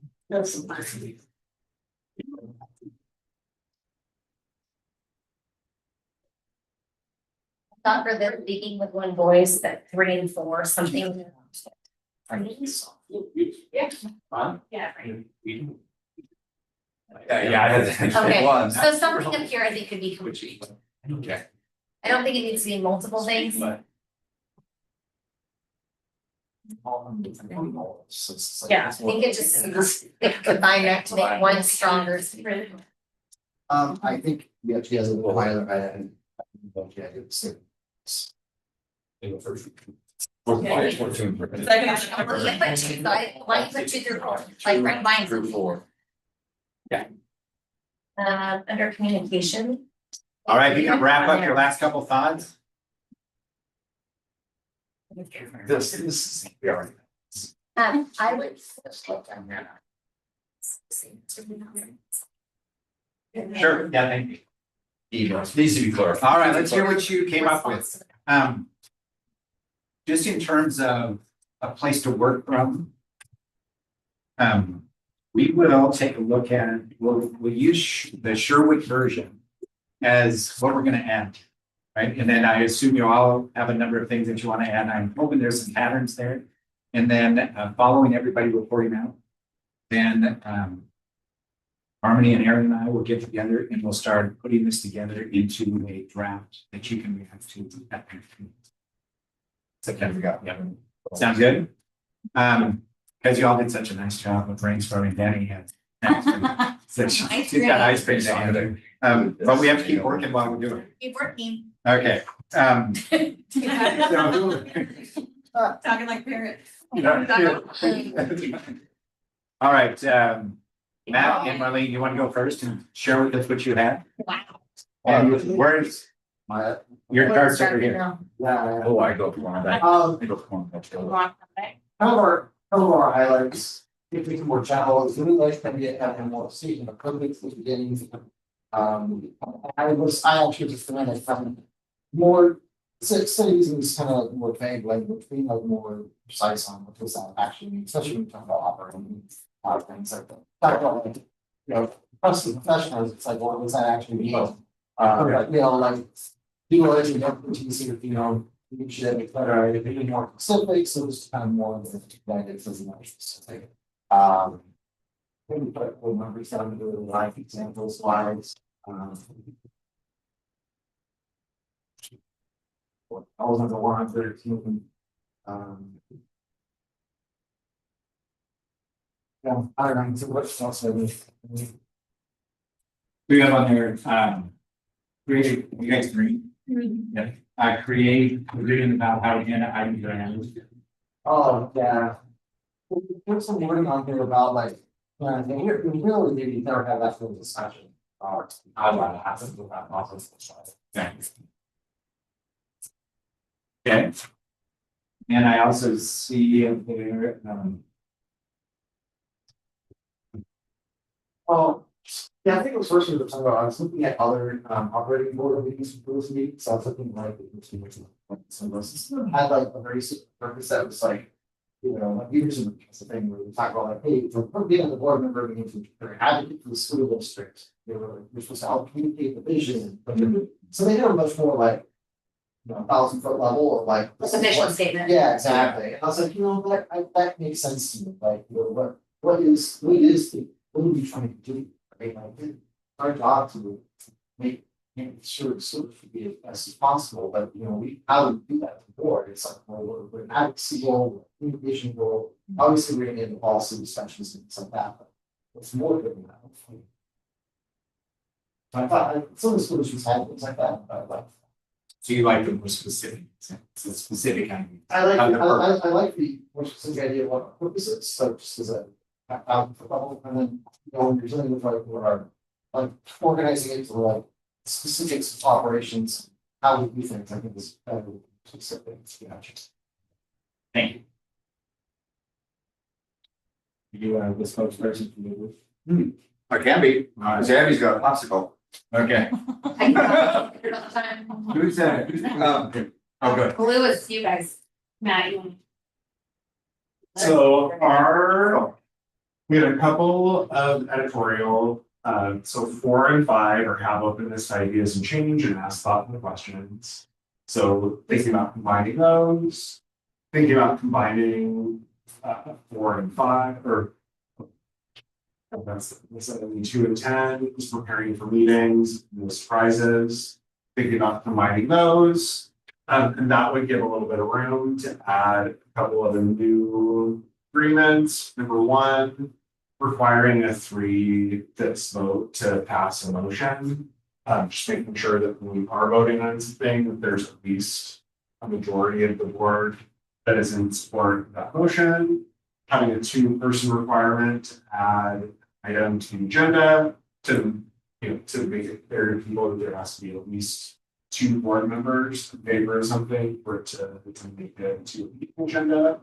Thought for the speaking with one voice, that 3 and 4, something. Yeah. Huh? Yeah. Yeah, Okay. it was. So something up here I think could be complete. Okay. I don't think it needs to be multiple things. Yeah, I think it just, it could combine that to make one stronger. I think we have to get a little higher, and. Yeah, but 2, so why you put 2 through 4, like red lines through 4. Under communication. All right, you can wrap up your last couple thoughts. This is. Yeah. I would. Sure, yeah, thank you. Needs to be clarified. All right, let's hear what you came up with. Just in terms of a place to work from. We will take a look at, we'll use the Sherwood version as what we're gonna add. Right, and then I assume you all have a number of things that you want to add. I'm hoping there's some patterns there. And then following everybody reporting out, then Harmony and Aaron and I will get together and we'll start putting this together into a draft that you can react to. September, yeah. Sounds good? Because you all did such a nice job of brainstorming, Danny and so she's got ice cream together. But we have to keep working while we're doing it. Keep working. Okay. Talking like parents. All right, Matt and Marlene, you want to go first and share with us what you had? Wow. And where's My, your cards over here? yeah. Oh, I go for one of that. Um, I go for one of that. Some of our highlights, if we can more general, is really like that we have more season of projects at the beginning. I actually just found it more, instead of using this kind of like more vague language, being like more precise on what does that actually mean, especially when we talk about operating things like that. Talk about like, you know, us as professionals, it's like, what does that actually mean? Like, you know, like people that you don't you know, you should be better, be more specific, so just kind of more of the guidance as more specific. Maybe put full numbers down to the live example slides. I was on the 113. Yeah, I don't know, so what's also We have on there, create, you guys agree? Yeah, create, reading about how to handle items that are handled. oh, yeah. Put some wording on here about like, and we really maybe never have that full discussion. I want to have some about office. Thanks. Okay. And I also see there, Oh, yeah, I think it was first we were talking about, I was looking at other operating board meetings for those meetings, so I was looking like. Some of those had like a very simple purpose that was like, you know, like usually it's the thing where we talk about like, hey, for being the board member, we need to advocate for the school district. You know, we're supposed to help communicate the vision, but so they did a much more like. You know, 1,000-foot level of like. Like a mission statement. Yeah, exactly. And I was like, you know, that makes sense to me, like, you know, what is what are we trying to do? Right, like, it's our job to make sure the school should be as best as possible, but you know, how do we do that as a board? It's like, well, we're an advocacy goal, communication goal, obviously we're gonna get into policy discussions and things like that, but it's more than that. So I thought some of the schools just had things like that, but like. so you like the more specific, it's a specific kind of. I like, the purpose. I like the more specific idea of what purpose is, so just as a. And then, you know, when you're dealing with like, what are, like, organizing it to like specifics of operations, how we do things, I think is better specific, yeah. Thank you. You are the spokesperson for the group. I can be, because Abby's got a popsicle. Okay. I know, all the time. Who's that? Oh, good. Blue is you guys. Matt, you want? So we had a couple of editorial, so 4 and 5 are have openness to ideas and change and ask thoughtful questions. So thinking about combining those, thinking about combining 4 and 5 or. That's 2 and 10, is preparing for meetings, no surprises, thinking about combining those. And that would give a little bit of room to add a couple of the new agreements. Number 1, requiring a 3/5 vote to pass a motion. Just making sure that when we are voting on something, that there's at least a majority of the board that is in support of that motion. Having a 2-person requirement to add item to the agenda to, you know, to make it clear to people that there has to be at least 2 board members in favor of something for it to make it to the agenda.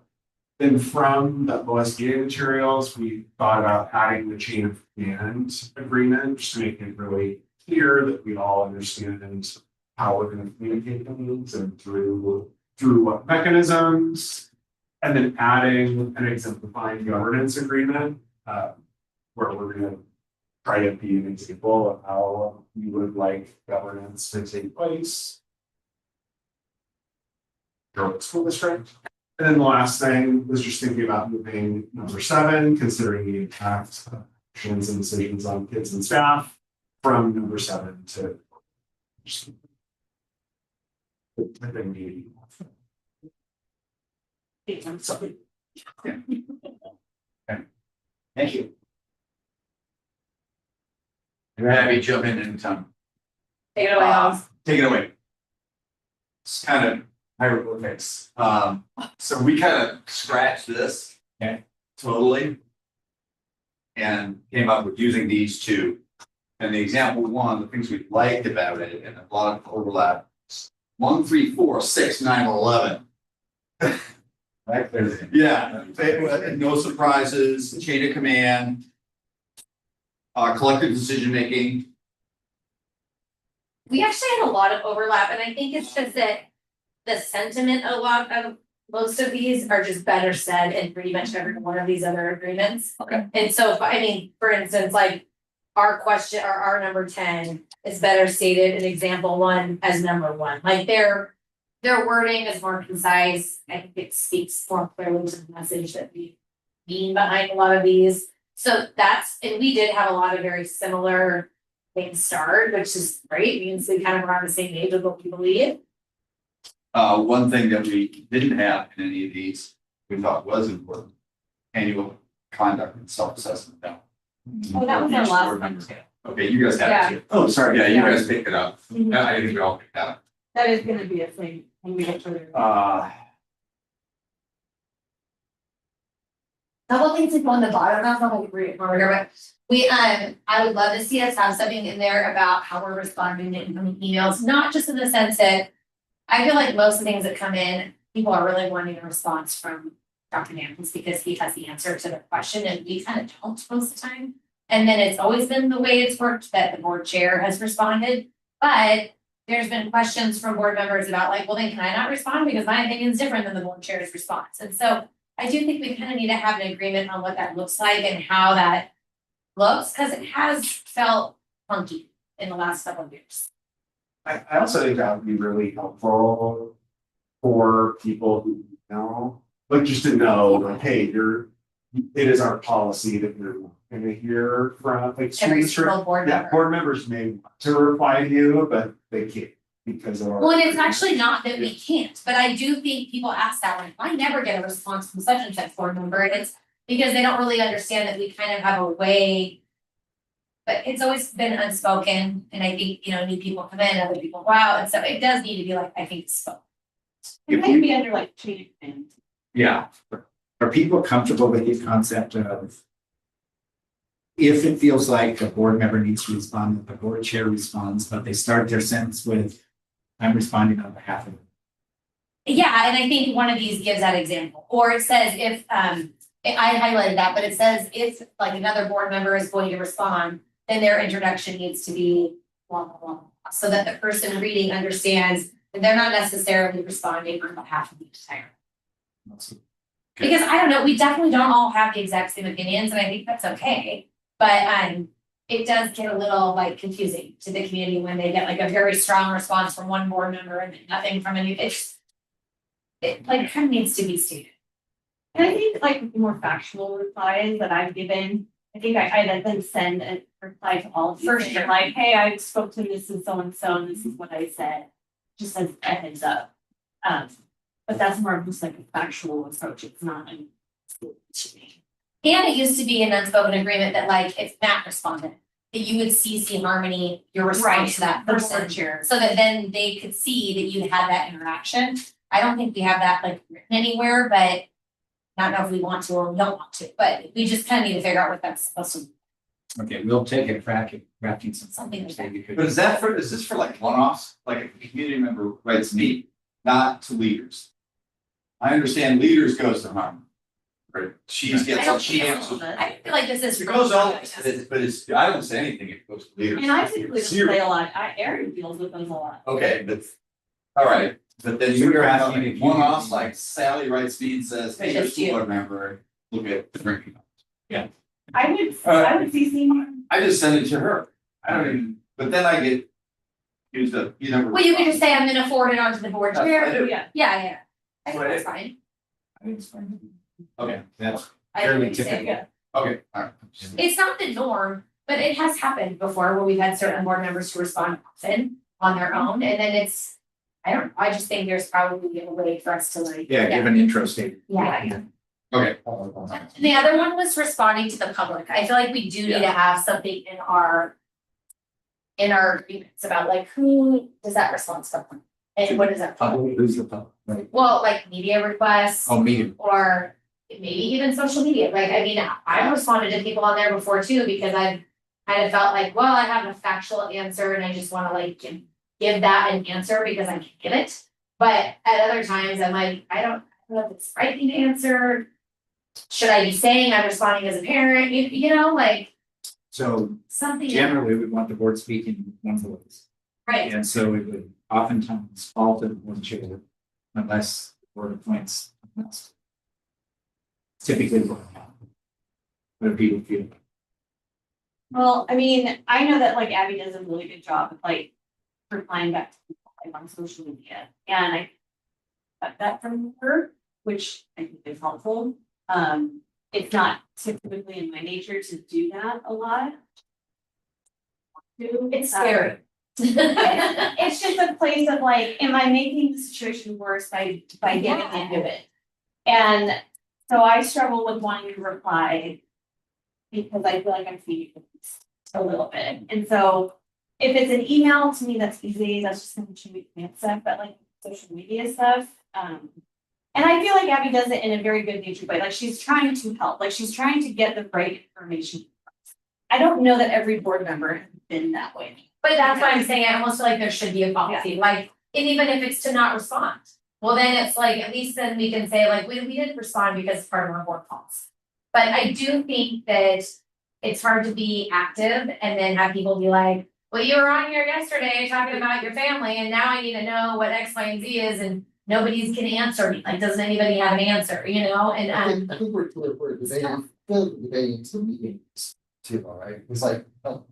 Then from the OSDA materials, we thought about adding the chain of command agreement, just to make it really clear, that we all understand how we're gonna communicate things and through what mechanisms. And then adding an exemplifying governance agreement, where we're gonna try to be an example of how we would like governance to take place. Girl school district. And then the last thing was just thinking about moving number 7, considering the impact of actions and decisions on kids and staff from number 7 to. I think maybe. Sorry. Thank you. You're happy to jump in anytime. Take it away, Oz. Take it away. It's kind of hieroglyphics. So we kind of scratched this. Okay. Totally. And came up with using these two. And the example one, the things we liked about it, and a lot of overlap. 1, 3, 4, 6, 9, 11. Right, there's. Yeah, no surprises, chain of command. Collective decision making. We actually had a lot of overlap, and I think it's just that the sentiment a lot of most of these are just better said in pretty much every one of these other agreements. Okay. And so, I mean, for instance, like our question or our number 10 is better stated in example 1 as number 1. Like their wording is more concise. I think it speaks more clearly to the message that we mean behind a lot of these. So and we did have a lot of very similar things starred, which is great, means we kind of are on the same page with what we believe. One thing that we didn't have in any of these, we thought was important, annual conduct and self-assessment. No. Oh, that was our last one too. Okay, you guys have it too. Oh, sorry. Yeah, you guys picked it up. Mhm. I think we all picked that up. That is gonna be a thing when we get further. Couple things to go on the bottom, that's not like read it from here, but I would love to see us have something in there about how we're responding to incoming emails, not just in the sense that. I feel like most of the things that come in, people are really wanting a response from Dr. Nampkins because he has the answer to their question and we kind of don't most of the time. And then it's always been the way it's worked that the board chair has responded, but there's been questions from board members about like, well, then can I not respond because my opinion is different than the board chair's response. And so I do think we kind of need to have an agreement on what that looks like and how that looks, because it has felt funky in the last couple of years. I also think that would be really helpful for people who know, like just to know, like, hey, it is our policy that you're gonna hear from like. Every students or- single board Yeah, member. board members may want to reply to you, but they can't because of our. Well, and it's actually not that we can't, but I do think people ask that, like, I never get a response from such and such board member, and it's because they don't really understand that we kind of have a way. But it's always been unspoken, and I think, new people come in, other people go out, and so it does need to be like, I think it's spoken. It might be under like chain of command. Yeah, are people comfortable with the concept of? If it feels like a board member needs to respond, that the board chair responds, but they start their sentence with, I'm responding on behalf of. Yeah, and I think one of these gives that example, or it says if, I highlighted that, but it says if like another board member is going to respond, then their introduction needs to be blah, blah, blah, blah, so that the person reading understands that they're not necessarily responding on behalf of the entire. Because I don't know, we definitely don't all have the exact same opinions, and I think that's okay, but it does get a little like confusing to the community when they get like a very strong response from one board member and nothing from any, it like kind of needs to be stated. And I think like more factual replies that I've given, I think I let them send a reply to all of you. For saying, sure. Like, hey, I spoke to this and so, and this is what I said, just as a heads up. But that's more of just like a factual approach, it's not a. And it used to be an unspoken agreement that like if Matt responded, that you would CC Harmony your response to that the board person. chair. So that then they could see that you had that interaction. I don't think we have that like written anywhere, but not know if we want to or we don't want to, but we just kind of need to figure out what that's supposed to be. Okay, we'll take a crack at crafting Something like that. But is this for like one-offs, like if a community member writes me, not to leaders? I understand leaders goes to Harmon. Or she gets, she answers. I feel like this is. It goes on, but it's, I don't say anything, it goes to leaders. And I typically don't say a lot, Erin deals with them a lot. Okay, but, all right, but then So you're you're asking asking if if one you- off, like Sally writes me and says, hey, you're a Just you. school board member, look at the drinking. I would CC more. I just send it to her, I don't even, but then I get used up, you never. Well, you could just say, I'm gonna forward it onto the board That's what I chair. do. Yeah. Yeah. I think Right. that's fine. I think it's fine. Okay, That's I think fairly we say, typical. yeah. okay, all right. It's not the norm, but it has happened before where we've had certain board members who respond often on their own, and then it's. I just think there's probably a way for us to like. Yeah, give an intro statement. Yeah. Okay, And the other one was responding to the public. I feel like we do need to have something in our. In our agreements about like who does that response come from? And what does that? Public, who's the public, right? Well, like media requests. Oh, meeting. Or maybe even social media, like, I mean, I responded to people on there before too, because I've kind of felt like, well, I have a factual answer and I just wanna like give that an answer because I can give it. But at other times, I'm like, I don't know if it's the right thing to answer. Should I be saying I'm responding as a parent, you know, like So something, generally, we want the board speaking one voice. right? And so we would oftentimes fall to the board chair unless the board appoints. someone else. Typically, what happens. What people feel. Well, I mean, I know that like Abby does a really good job of like replying back to people like on social media, and I got that from her, which I think is helpful. It's not typically in my nature to do that a lot. It's scary. It's just a place of like, am I making the situation worse by getting into it? And so I struggle with wanting to reply because I feel like I'm feeding a little bit. And so if it's an email, to me, that's easy. That's just gonna shoot me stuff, but like social media stuff. And I feel like Abby does it in a very good natured way. Like she's trying to help, like she's trying to get the right information. I don't know that every board member has been that way. But that's why I'm saying I almost feel like there should be a policy, like, and even if it's to not respond. Well, then it's like, at least then we can say like, we didn't respond because it's part of our board policy. But I do think that it's hard to be active and then have people be like, well, you were on here yesterday talking about your family and now I need to know what X, Y, and Z is and nobody's can answer me, like, doesn't anybody have an answer, you know, and I think we're debating, debating some meetings too, all right? It's like,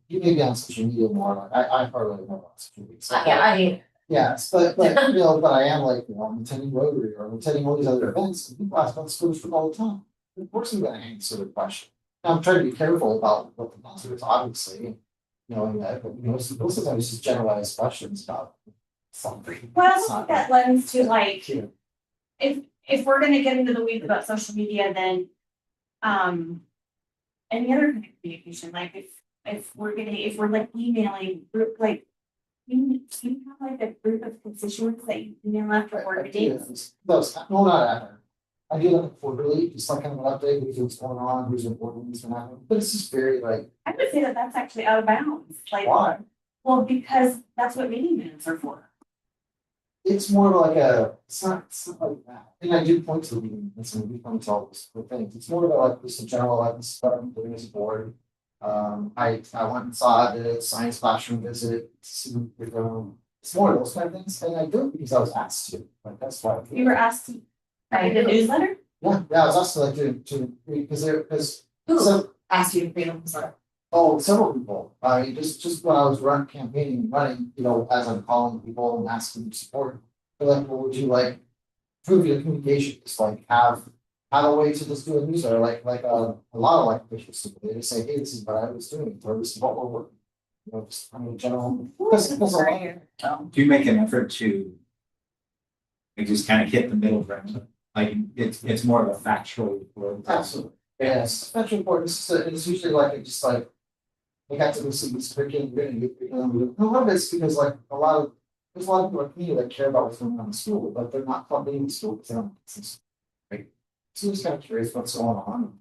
you may be on social media more, like, I hardly know on social media. So, yes, but you know, but I am like, you know, I'm attending Rotary or I'm attending all these other events, and people ask about school district all the time. Of course, I'm gonna answer the question. Now, I'm trying to be careful about what the answer is, obviously, knowing that, but you know, most of the time it's just generalized questions about something. Well, I It's also not think that lends to like, you know, if we're gonna get into the weeds about social media, then any other kind of communication, like if we're like emailing group, like you have like a group of constituents that you email after board meetings. Those, no, not ever. I do that quarterly, just like kind of an update, who's going on, who's important, who's not, but it's just very like, I would say that that's actually out of bounds, like, why? well, because that's what meeting minutes are for. It's more like a, it's not like that, and I do point to the meeting, it's gonna be point to all those things, it's more about like just a general, like, this stuff I'm doing as a board. I went and saw the science classroom visit, see, it's more of those kind of things, and I do it because I was asked to, like, that's why. I do You it. were asked to write a newsletter? Yeah, I was asked to like to, because so, ask you to create them, sorry. oh, several people, I mean, just when I was campaigning, running, you know, as I'm calling people and asking for support. They're like, well, would you like improve your communication, just like have a way to just do a newsletter, like a lot of like officials, they just say, hey, this is what I was doing, or this is what we're working. You know, just I mean, general. Because a lot- Do you make an effort to? Like just kind of hit the middle ground, like it's more of a factual report. Absolutely, yes, especially important, it's usually like, it just like. We got to go see this curriculum, we're gonna get curriculum, a lot of it's because like there's a lot of people like me that care about what's going on in school, but they're not funding in school, because they don't. Right, so just kind of curious what's going on.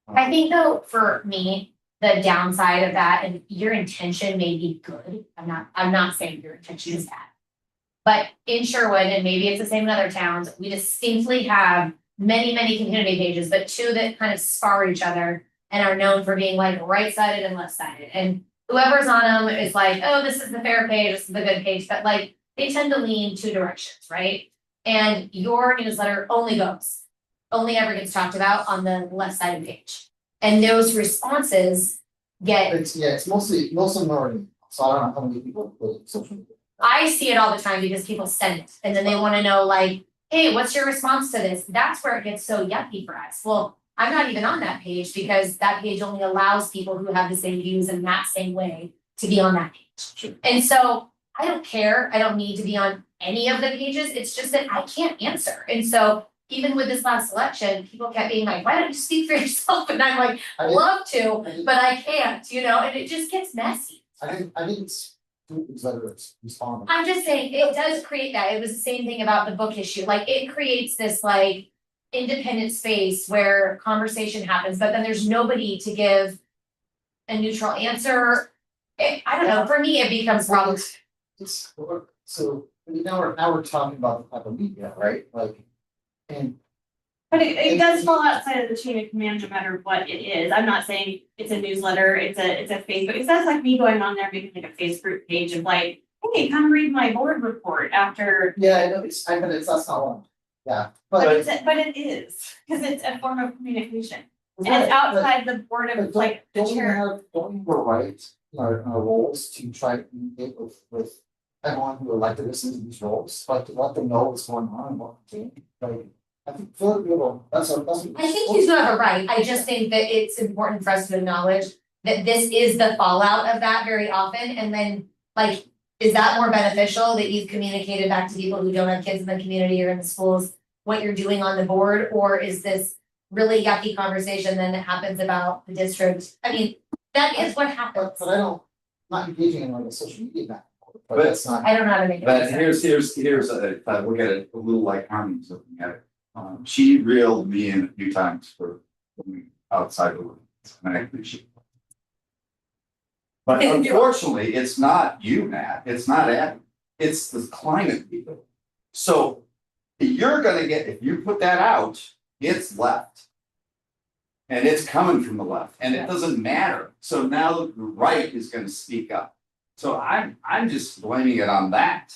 I think though, for me, the downside of that, and your intention may be good, I'm not saying your intention is bad. But in Sherwood, and maybe it's the same in other towns, we distinctly have many community pages, but two that kind of spar each other and are known for being like right-sided and left-sided. And whoever's on them is like, oh, this is the fair page, this is the good page, but like they tend to lean two directions, right? And your newsletter only ever gets talked about on the left-sided page. And those responses get, It's mostly minority, so I don't know how many people put social media. I see it all the time because people send it and then they wanna know like, hey, what's your response to this? That's where it gets so yucky for us. Well, I'm not even on that page because that page only allows people who have the same views in that same way to be on that page. And so I don't care, I don't need to be on any of the pages, it's just that I can't answer. And so even with this last election, people kept being like, why don't you speak for yourself? And I'm like, I I'd didn't- love to, but I can't, and it just gets messy. I didn't newsletter respond. I'm just saying, it does create that, it was the same thing about the book issue, like it creates this like independent space where conversation happens, but then there's nobody to give a neutral answer. I don't know, for me, it becomes problematic. So, now we're talking about the type of media, right, like, and. But it does fall outside of the chain of command no matter what it is. I'm not saying it's a newsletter, it's a Facebook, it's that's like me going on there making like a Facebook page of like, hey, come read my board report after. Yeah, I know, that's not one, yeah, But but. it is, because it's a form of communication. And Right, it's outside the board but of like the Don't we chair. have, don't we have a right in our roles to try to communicate with everyone who elected us into these roles, like to let them know what's going on and what we're doing, like. I think for people, that's. I think you do have a right, I just think that it's important for us to acknowledge that this is the fallout of that very often, and then, like, is that more beneficial that you've communicated back to people who don't have kids in the community or in the schools, what you're doing on the board, or is this really yucky conversation then that happens about the district? I mean, that is what happens, But I don't, I'm not engaging in like a social media back, but But- that's not. I don't know how to make it. But make sense. here's if I look at it a little like Harmony's looking at it. She reeled me in a few times for going outside the limits, and I appreciate it. But unfortunately, it's not you, Matt, it's not Abby, it's the climate people. So you're gonna get, if you put that out, it's left. And it's coming from the left, and it doesn't matter, so now the right is gonna speak up. So I'm just blaming it on that,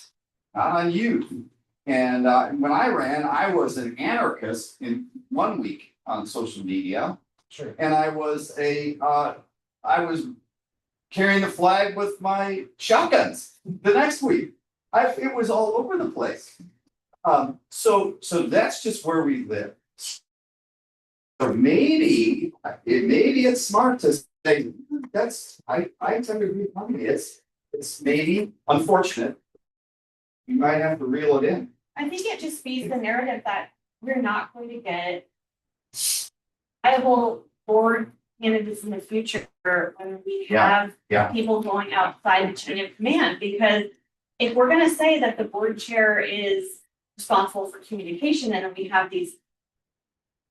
not on you. And when I ran, I was an anarchist in 1 week on social media. Sure. And I was carrying the flag with my shotguns the next week. It was all over the place. So that's just where we live. So maybe it's smart to say, I tend to agree with Harmony, it's maybe unfortunate. You might have to reel it in. I think it just feeds the narrative that we're not going to get viable board candidates in the future when we have Yeah. people going outside the chain of command, because if we're gonna say that the board chair is responsible for communication, and then we have these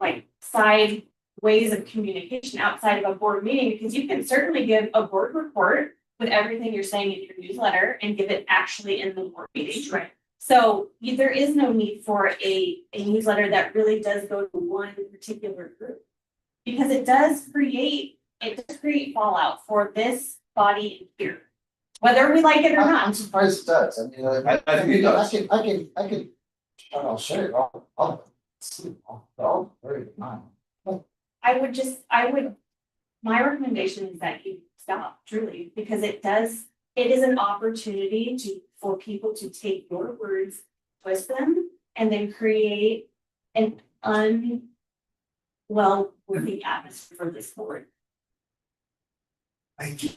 like side ways of communication outside of a board meeting, because you can certainly give a board report with everything you're saying in your newsletter and give it actually in the board meeting. Right. So there is no need for a newsletter that really does go to one particular group. Because it does create fallout for this body here. Whether we like it or I'm not. surprised it does, I mean, I think it does. I can, I'll share it all, very good time. My recommendation is that you stop, truly, because it is an opportunity for people to take your words, twist them, and then create an worthy atmosphere for this board. I think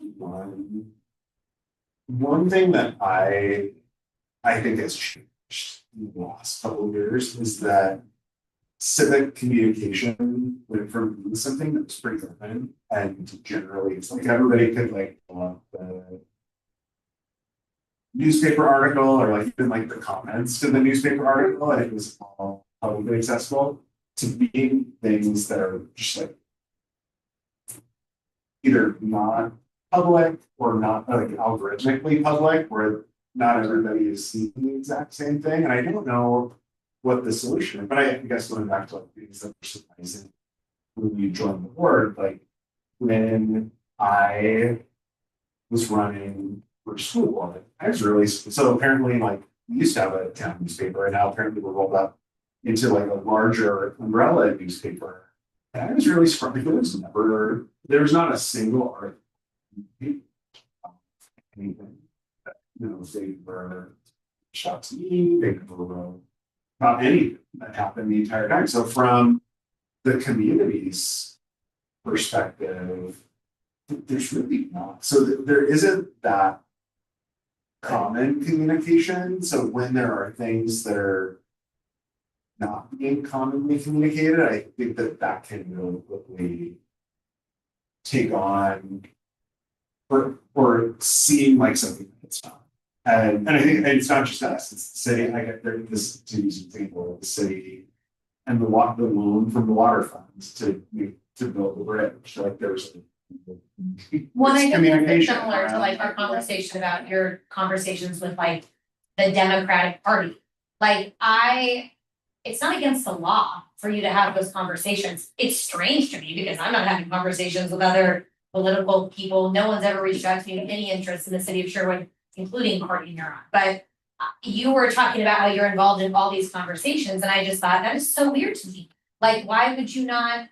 one thing that I think has changed in the last couple of years is that civic communication went from being something that was pretty open, and generally it's like everybody could like pull up the newspaper article or like even like the comments to the newspaper article, and it was all publicly accessible, to being things that are just like either not public or not like algorithmically public, where not everybody is seeing the exact same thing. And I don't know what the solution is, but I guess going back to like things that were surprising. When you joined the board, like when I was running for school board, I was really, so apparently like we used to have a town newspaper and now apparently we're rolled up into like a larger umbrella newspaper. And I was really surprised, there was not a single article. Anything that, they were shot to me, they were about anything that happened the entire time. So from the community's perspective, there's really not, so there isn't that common communication. So when there are things that are not being commonly communicated, I think that can really quickly take on or seem like something that it's not. And I think it's not just us, it's the city. I get there, this to use an example, the city and the loan from the water funds to build the bridge. Like there's Well, I think it's communication similar to like our conversation about your conversations with like the Democratic Party. Like it's not against the law for you to have those conversations. It's strange to me because I'm not having conversations with other political people. No one's ever reached out to me with any interest in the city of Sherwood, including Courtney Neuron. But you were talking about how you're involved in all these conversations, and I just thought that is so weird to me. Like, why would you not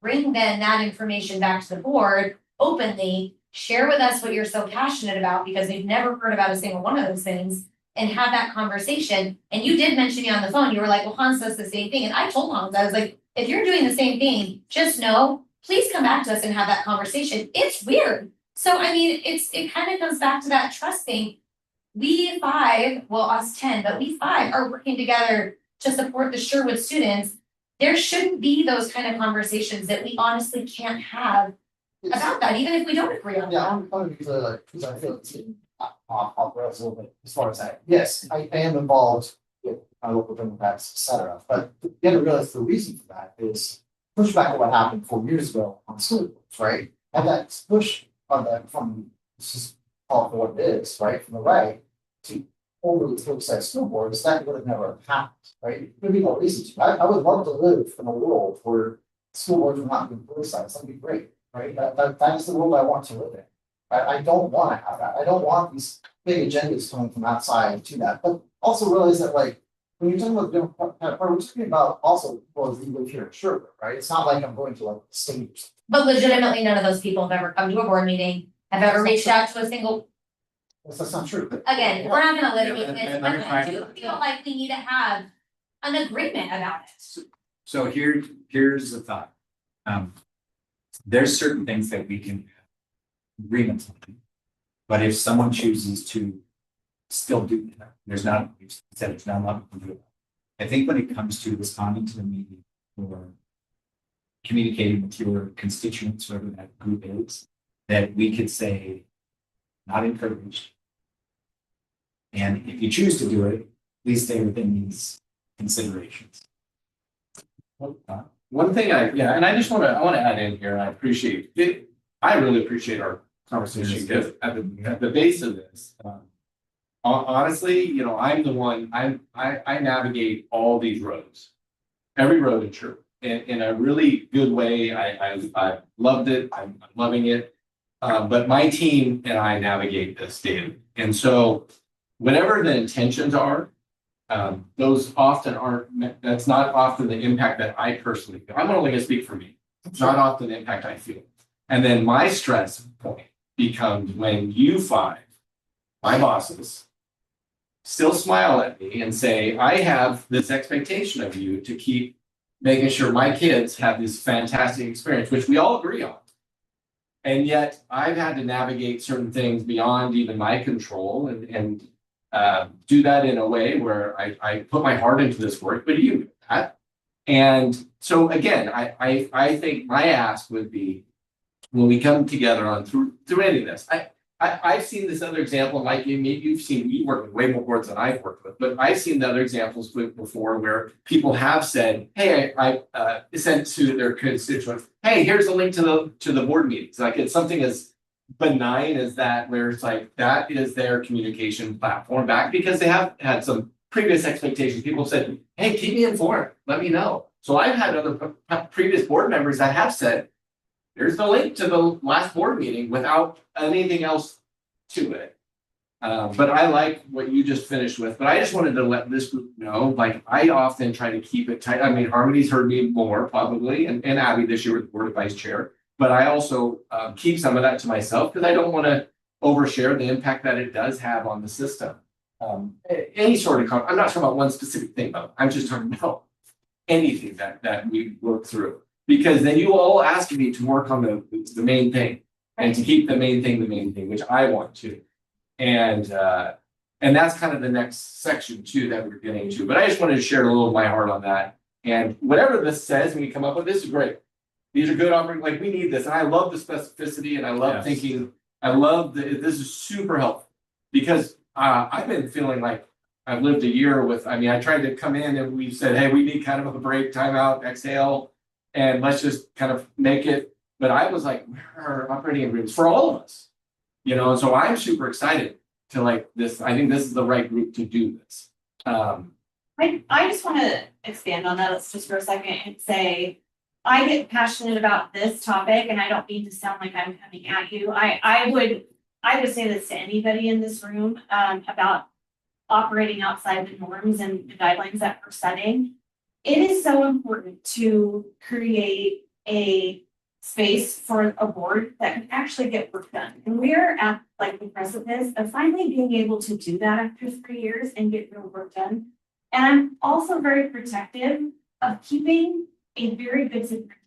bring then that information back to the board openly, share with us what you're so passionate about, because we've never heard about a single one of those things, and have that conversation. And you did mention me on the phone, you were like, well, Hans does the same thing. And I told Hans, I was like, if you're doing the same thing, just know, please come back to us and have that conversation. It's weird. So I mean, it kind of comes back to that trust thing. We five, well, us 10, but we five are working together to support the Sherwood students. There shouldn't be those kind of conversations that we honestly can't have about that, even if we don't agree on Yeah, that. I'm going to be clear, like, because I feel it's off rails a little bit as far as that. Yes, I am involved with my local Democrats, et cetera, but you have to realize the reason for that is push back on what happened 4 years ago on school boards, right? And that push on that from, let's just call it for what it is, right, from the right to overly criticize school boards, that would have never happened, right? There'd be no reason to. I would love to live in a world where school boards are not being politicized. That'd be great, right? That is the world I want to live in. I don't want to have that. I don't want these big agendas coming from outside to that. But also realize that, like, when you're talking about the Democratic Party, we're talking about also people who live here in Sherwood, right? It's not like I'm going to like the state. But legitimately, none of those people have ever come to a board meeting, have ever reached out to a single, That's not true. again, we're not gonna litigate this, and but let me I try- do feel like we need to have an agreement about it. So here's the thought. There's certain things that we can have agreements on. But if someone chooses to still do that, there's not, you said it's not allowed to do it. I think when it comes to responding to the meeting or communicating with your constituents, whoever that group is, that we could say, not encouraged. And if you choose to do it, please stay within these considerations. One thing and I just I wanna add in here, and I appreciate it, I really appreciate our conversation, because at the base of this, honestly, I'm the one, I navigate all these roads. Every road in Sherwood, in a really good way, I loved it, I'm loving it. But my team and I navigate this daily, and so whatever the intentions are, those often aren't, that's not often the impact that I personally feel. I'm only gonna speak for me. It's not often the impact I feel. And then my stress point becomes when you five, my bosses, still smile at me and say, I have this expectation of you to keep making sure my kids have this fantastic experience, which we all agree on. And yet I've had to navigate certain things beyond even my control and do that in a way where I put my heart into this work, but you do that. And so again, I think my ask would be, when we come together on through any of this, I've seen this other example, like maybe you work with way more boards than I've worked with, but I've seen the other examples before where people have said, hey, I sent to their constituents, hey, here's a link to the board meetings. Like it's something as benign as that, where it's like that is their communication platform back, because they have had some previous expectations. People said, hey, keep me informed, let me know. So I've had other previous board members that have said, here's the link to the last board meeting without anything else to it. But I like what you just finished with, but I just wanted to let this group know, like, I often try to keep it tight. I mean, Harmony's heard me more probably, and Abby this year with the board of vice chair. But I also keep some of that to myself because I don't want to overshare the impact that it does have on the system. Any sort of, I'm not talking about one specific thing, but I'm just talking about anything that we work through. Because then you all ask me to work on the main thing and to keep the main thing, which I want to. And that's kind of the next section too that we're getting to. But I just wanted to share a little of my heart on that. And whatever this says, when you come up with this is great. These are good offering, like we need this. And I love the specificity and I love thinking, I love this is super helpful. Because I've been feeling like I've lived a year with, I mean, I tried to come in and we said, hey, we need kind of a break, time out, exhale, and let's just kind of make it. But I was like, where are operating agreements for all of us? You know, and so I'm super excited to like this. I think this is the right group to do this. I just want to expand on that just for a second and say, I get passionate about this topic and I don't mean to sound like I'm coming at you. I would say this to anybody in this room about operating outside the norms and the guidelines that we're setting. It is so important to create a space for a board that can actually get work done. And we're at like the precipice of finally being able to do that after 3 years and get real work done. And I'm also very protective of keeping a very good secret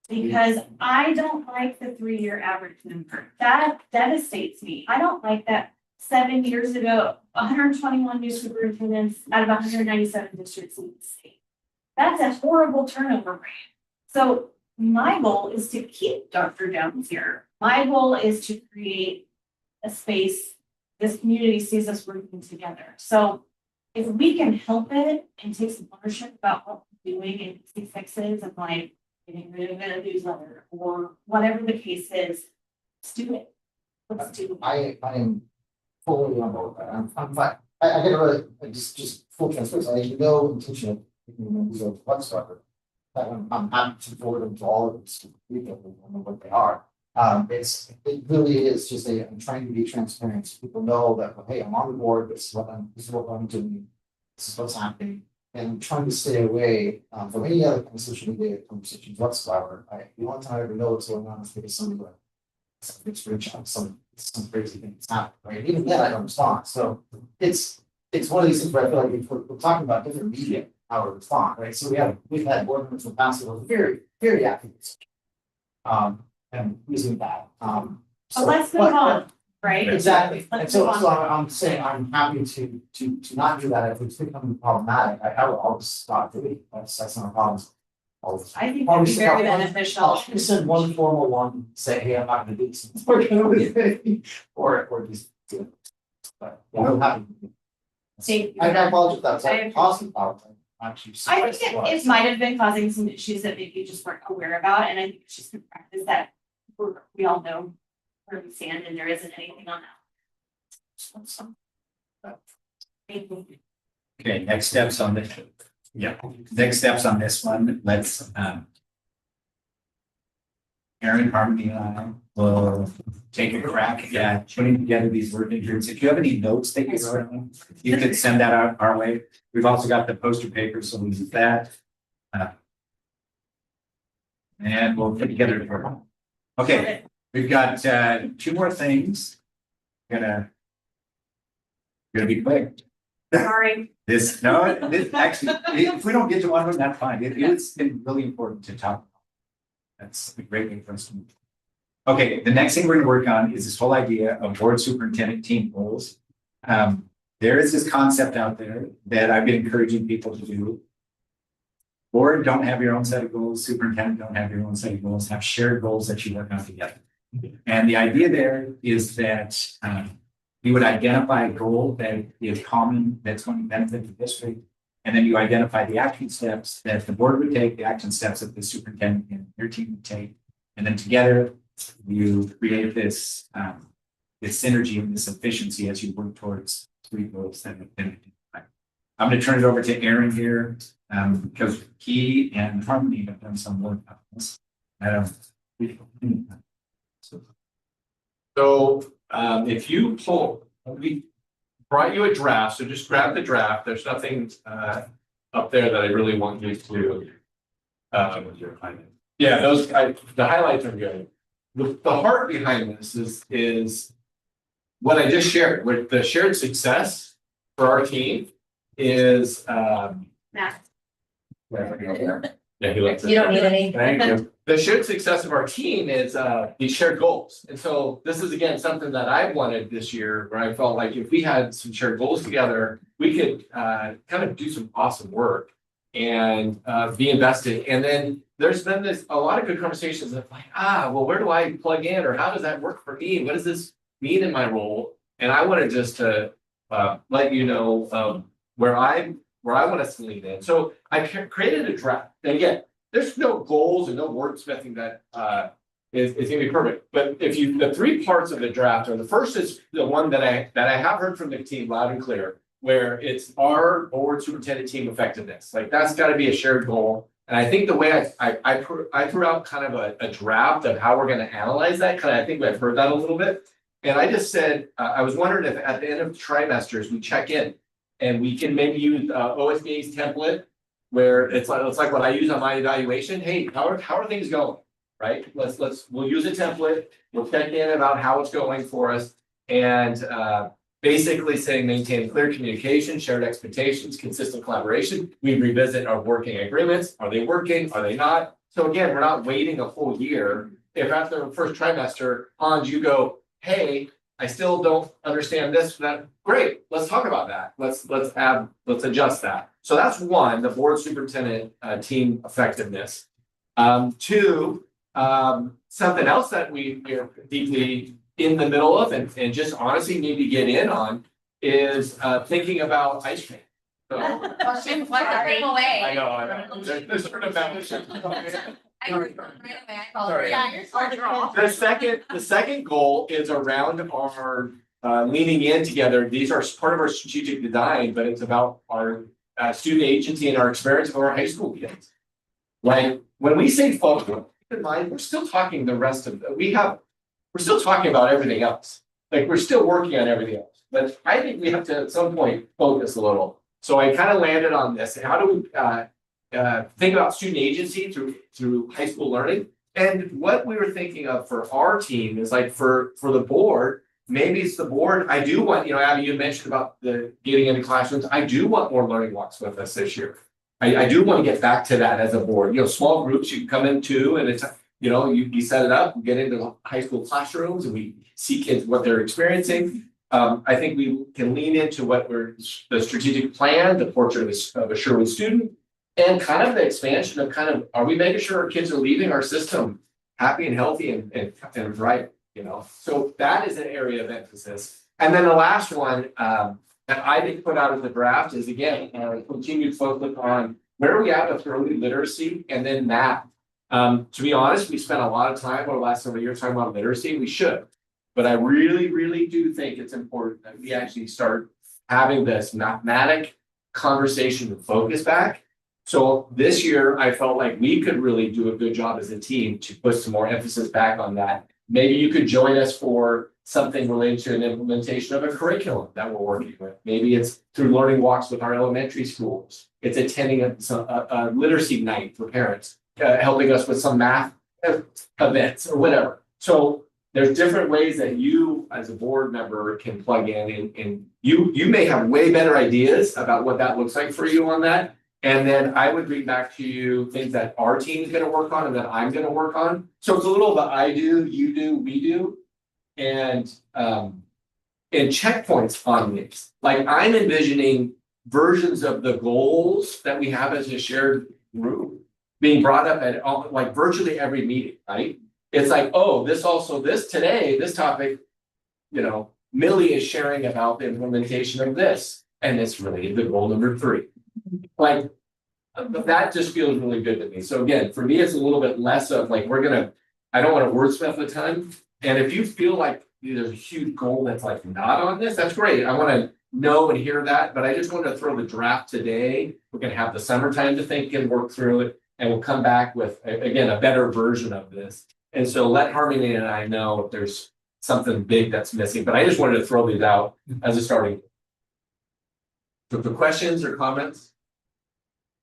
because I don't like the 3-year average number. That devastates me. I don't like that 7 years ago, 121 new superintendents out of 197 districts in the state. That's a horrible turnover rate. So my goal is to keep Dr. Jones here. My goal is to create a space this community sees us working together. So if we can help it and take some ownership about what we're doing and see fixes and like getting rid of a newsletter or whatever the case is, let's do it. Let's do it. I am fully on board with that. I'm fine. I get really just full transparency. I have no intention of these are whatsoever. I'm happy to forward them to all of these people who don't know what they are. It really is just I'm trying to be transparent so people know that, hey, I'm on the board, this is what I'm doing, this is what's happening. And I'm trying to stay away from any other kind of social media conversations whatsoever. The only time I ever know what's going on is because somebody like something's reaching out, some crazy things happen, right? Even then I don't respond. So it's one of these things where I feel like we're talking about different media, how we respond, right? So we've had board members in the past that were very, very active. And using that. But let's move on, right? Exactly. And Let's so move on. I'm saying I'm happy to not do that. If it's becoming problematic, I will always stop doing it. That's not a problem. I think that'd be very beneficial. I'll just send one formal one, say, hey, I'm not gonna do this. Or just do it. But yeah, I'm happy. Thank you. I apologize if that's I awesome. Actually, I think it might have been causing some issues that maybe you just weren't aware about, and I think it's just a practice that we all know where we stand, and there isn't anything on that. Thank you. Okay, next steps on this. Yeah, next steps on this one, let's, Erin, Harmony and I will take a crack at putting together these working groups. If you have any notes that you wrote on, you could send that out our way. We've also got the poster paper, so we'll use that. And we'll put together a program. Okay, we've got 2 more things. Gonna be quick. Sorry. This actually, if we don't get to one of them, that's fine. It's been really important to talk about. That's a great thing for us to move. Okay, the next thing we're going to work on is this whole idea of board superintendent team goals. There is this concept out there that I've been encouraging people to do. Board, don't have your own set of goals. Superintendent, don't have your own set of goals. Have shared goals that you work on together. And the idea there is that you would identify a goal that is common, that's going to benefit the district. And then you identify the action steps that the board would take, the action steps that the superintendent and your team would take. And then together you create this, this synergy and this efficiency as you work towards 3 goals that have been identified. I'm gonna turn it over to Aaron here, because he and Harmony have done some work on this. So, if you pull, we brought you a draft, so just grab the draft, there's nothing, up there that I really want you to. Yeah, the highlights are good. The heart behind this is what I just shared, with the shared success for our team is, Matt. yeah, he likes it. You don't need any. Thank you. The shared success of our team is these shared goals. And so this is again something that I wanted this year, where I felt like if we had some shared goals together, we could kind of do some awesome work and be invested. And then there's been a lot of good conversations of like, well, where do I plug in, or how does that work for me? What does this mean in my role? And I wanted just to let you know where I want us to lean in. So I created a draft. And again, there's no goals and no wordsmithing that is gonna be perfect. But if the three parts of the draft are, the first is the one that I have heard from the team loud and clear, where it's our board superintendent team effectiveness. Like that's got to be a shared goal. And I think the way I threw out kind of a draft of how we're going to analyze that, because I think I've heard that a little bit. And I just said, I was wondering if at the end of trimesters, we check in and we can maybe use OSBA's template, where it's like what I use on my evaluation. Hey, how are things going? Right? We'll use a template. We'll check in about how it's going for us. And basically saying maintain clear communication, shared expectations, consistent collaboration. We revisit our working agreements. Are they working? Are they not? So again, we're not waiting a full year. If after the first trimester, Hans, you go, hey, I still don't understand this, that, great, let's talk about that. Let's adjust that. So that's one, the board superintendent team effectiveness. Two, something else that we are deeply in the middle of and just honestly need to get in on is thinking about ice cream. So, Well, she was like, I away. I know. There's sort of Sorry. Yeah, you're smart girl. The second goal is around our leaning in together. These are part of our strategic design, but it's about our student agency and our experience of our high school kids. Like when we say focus, keep in mind, we're still talking the rest of we're still talking about everything else. Like we're still working on everything else. But I think we have to at some point focus a little. So I kind of landed on this. How do we think about student agency through high school learning? And what we were thinking of for our team is like for the board, maybe it's the board. I do want, Abby, you mentioned about the getting into classrooms. I do want more learning walks with us this year. I do want to get back to that as a board. Small groups you can come into, and it's you set it up, we get into high school classrooms, and we see kids what they're experiencing. I think we can lean into the strategic plan, the portrait of a Sherwood student, and kind of the expansion of are we making sure our kids are leaving our system happy and healthy and right, So that is an area of emphasis. And then the last one that I think put out of the draft is again, continued focus on where are we at with early literacy and then math. To be honest, we spent a lot of time over the last several years talking about literacy. We should. But I really, really do think it's important that we actually start having this mathematic conversation and focus back. So this year, I felt like we could really do a good job as a team to put some more emphasis back on that. Maybe you could join us for something related to an implementation of a curriculum that we're working with. Maybe it's through learning walks with our elementary schools. It's attending a literacy night for parents, helping us with some math events or whatever. So there's different ways that you as a board member can plug in and you may have way better ideas about what that looks like for you on that. And then I would bring back to you things that our team is going to work on and that I'm going to work on. So it's a little bit I do, you do, we do. And checkpoints on these. Like I'm envisioning versions of the goals that we have as a shared group being brought up at like virtually every meeting, right? It's like, oh, this topic, Millie is sharing about the implementation of this, and it's related to goal number 3. Like that just feels really good to me. So again, for me, it's a little bit less of like I don't want to wordsmith a ton. And if you feel like there's a huge goal that's like not on this, that's great. I wanna know and hear that, but I just wanted to throw the draft today. We're gonna have the summertime to think and work through it, and we'll come back with, again, a better version of this. And so let Harmony and I know if there's something big that's missing, but I just wanted to throw these out as a starting. So the questions or comments?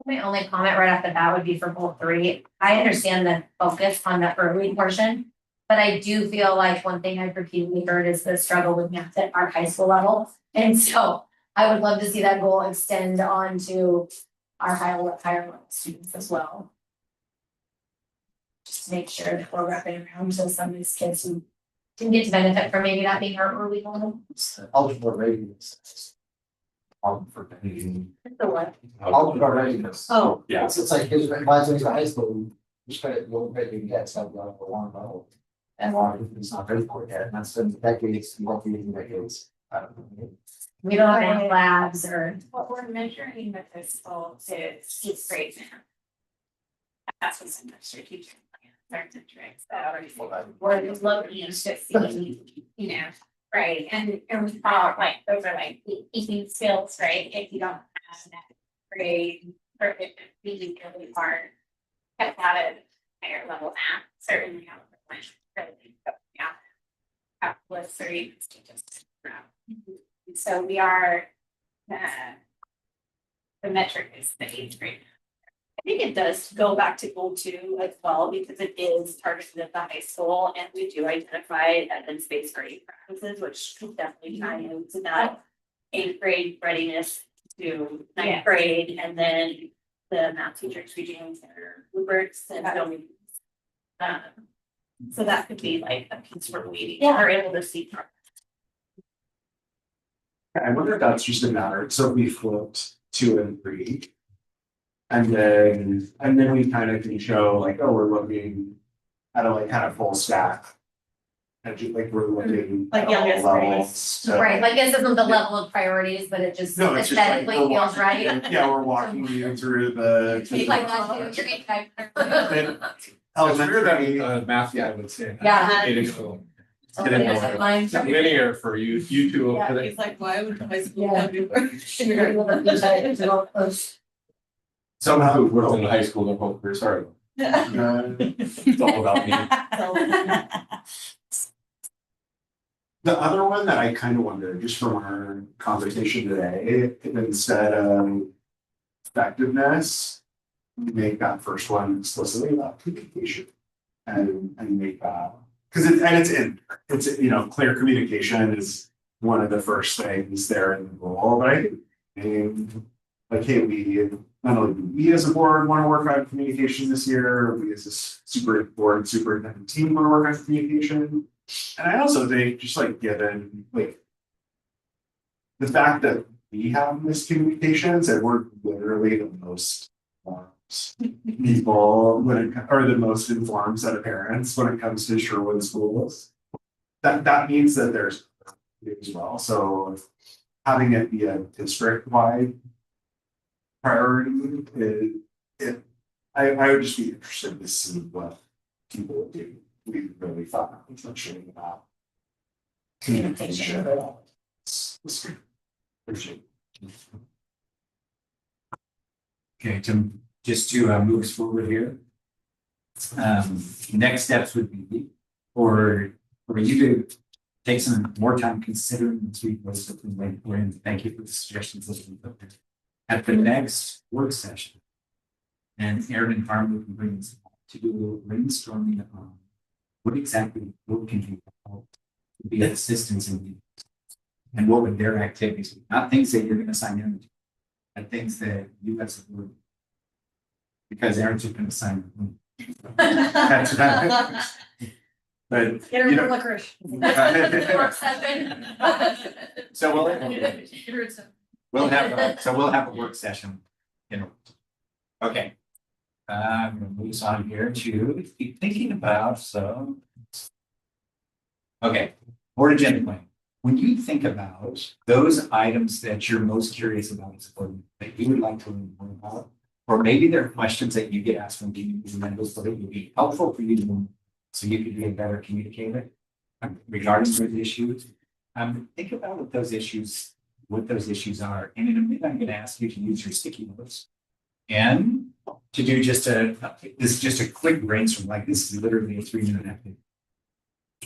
My only comment right off the bat would be for both three. I understand the focus on the early portion. But I do feel like one thing I've repeatedly heard is the struggle with math at our high school level. And so I would love to see that goal extend on to our higher level students as well. Just to make sure that we're wrapping around to some of these kids who didn't get to benefit from maybe not being our early goal. Algebra readiness. For anything. The what? Algebra readiness. Oh, Yeah. It's like his advisors in high school, just credit, you'll bet you get something on for one level. And one, it's not ready for it yet, and that's been decades, and decades. we don't have any labs or. What we're measuring with this goal is eighth grade math. That's what's in the strategic plan, our metrics, so we're looking to see, you know, right, and we thought like, those are like eating skills, right? If you don't have that grade, or if it's really really hard, cut out at higher level math, certainly not much, really, but yeah. Calculus or even statistics. So we are, the metric is the eighth grade. I think it does go back to goal 2 as well, because it is targeted at the high school and we do identify evidence-based grading practices, which could definitely tie into that eighth grade readiness to ninth Yes. grade, and then the math teachers reading their rubrics and so that could be like a piece we're waiting, we're able to see. I wonder if that's just a matter, so we flipped 2 and 3. And then we kind of can show like, oh, we're looking at a like kind of full stack. And just like we're looking. Like at all youngest levels, so- Right, like this isn't the level of priorities, but it just No, it's just like aesthetically we're feels walking, right. yeah, we're walking you through the. Like that, you're getting back. It's weird that math guy would say. that. Yeah. It is so Oh, there's a line. linear for you two. Yeah, he's like, why would high school Yeah. be worse? Somehow who worked in high school, they're both very sorry. It's all about me. The other one that I kind of wonder, just from our conversation today, if instead of effectiveness, make that first one explicitly about communication and make that, because it's you know, clear communication is one of the first things there in the goal, right? And like, hey, we not only do we as a board want to work on communication this year, we as a superintendent team want to work on communication. And I also think just like given like the fact that we have miscommunications and we're literally the most people or the most informed set of parents when it comes to Sherwood schools. That means that there's as well. So having it be a district wide priority I would just be interested to see what people would do. We really thought much about communication. Okay, just to move us forward here. Next steps would be for you to take some more time considering the 3 points that we went through, and thank you for the suggestions that we put there. At the next work session. And Aaron and Harmony can bring us to do a little brainstorming on what exactly we can do to help be assistance in and what would their activities be, not things that you're gonna sign in to, but things that you as a group. Because Aaron's just gonna sign. That's that. But you know. Work session. So we'll have a work session. Okay. I'm gonna move us on here to keep thinking about okay, board agenda plan. When you think about those items that you're most curious about as a board, that you would like to learn more about, or maybe there are questions that you get asked from community members that it would be helpful for you to know, so you could be a better communicator. regarding those issues. Think about what those issues are, and in a minute, I'm gonna ask you to use your sticky notes. And to do this is just a quick brainstorm, like this is literally a 3-minute activity.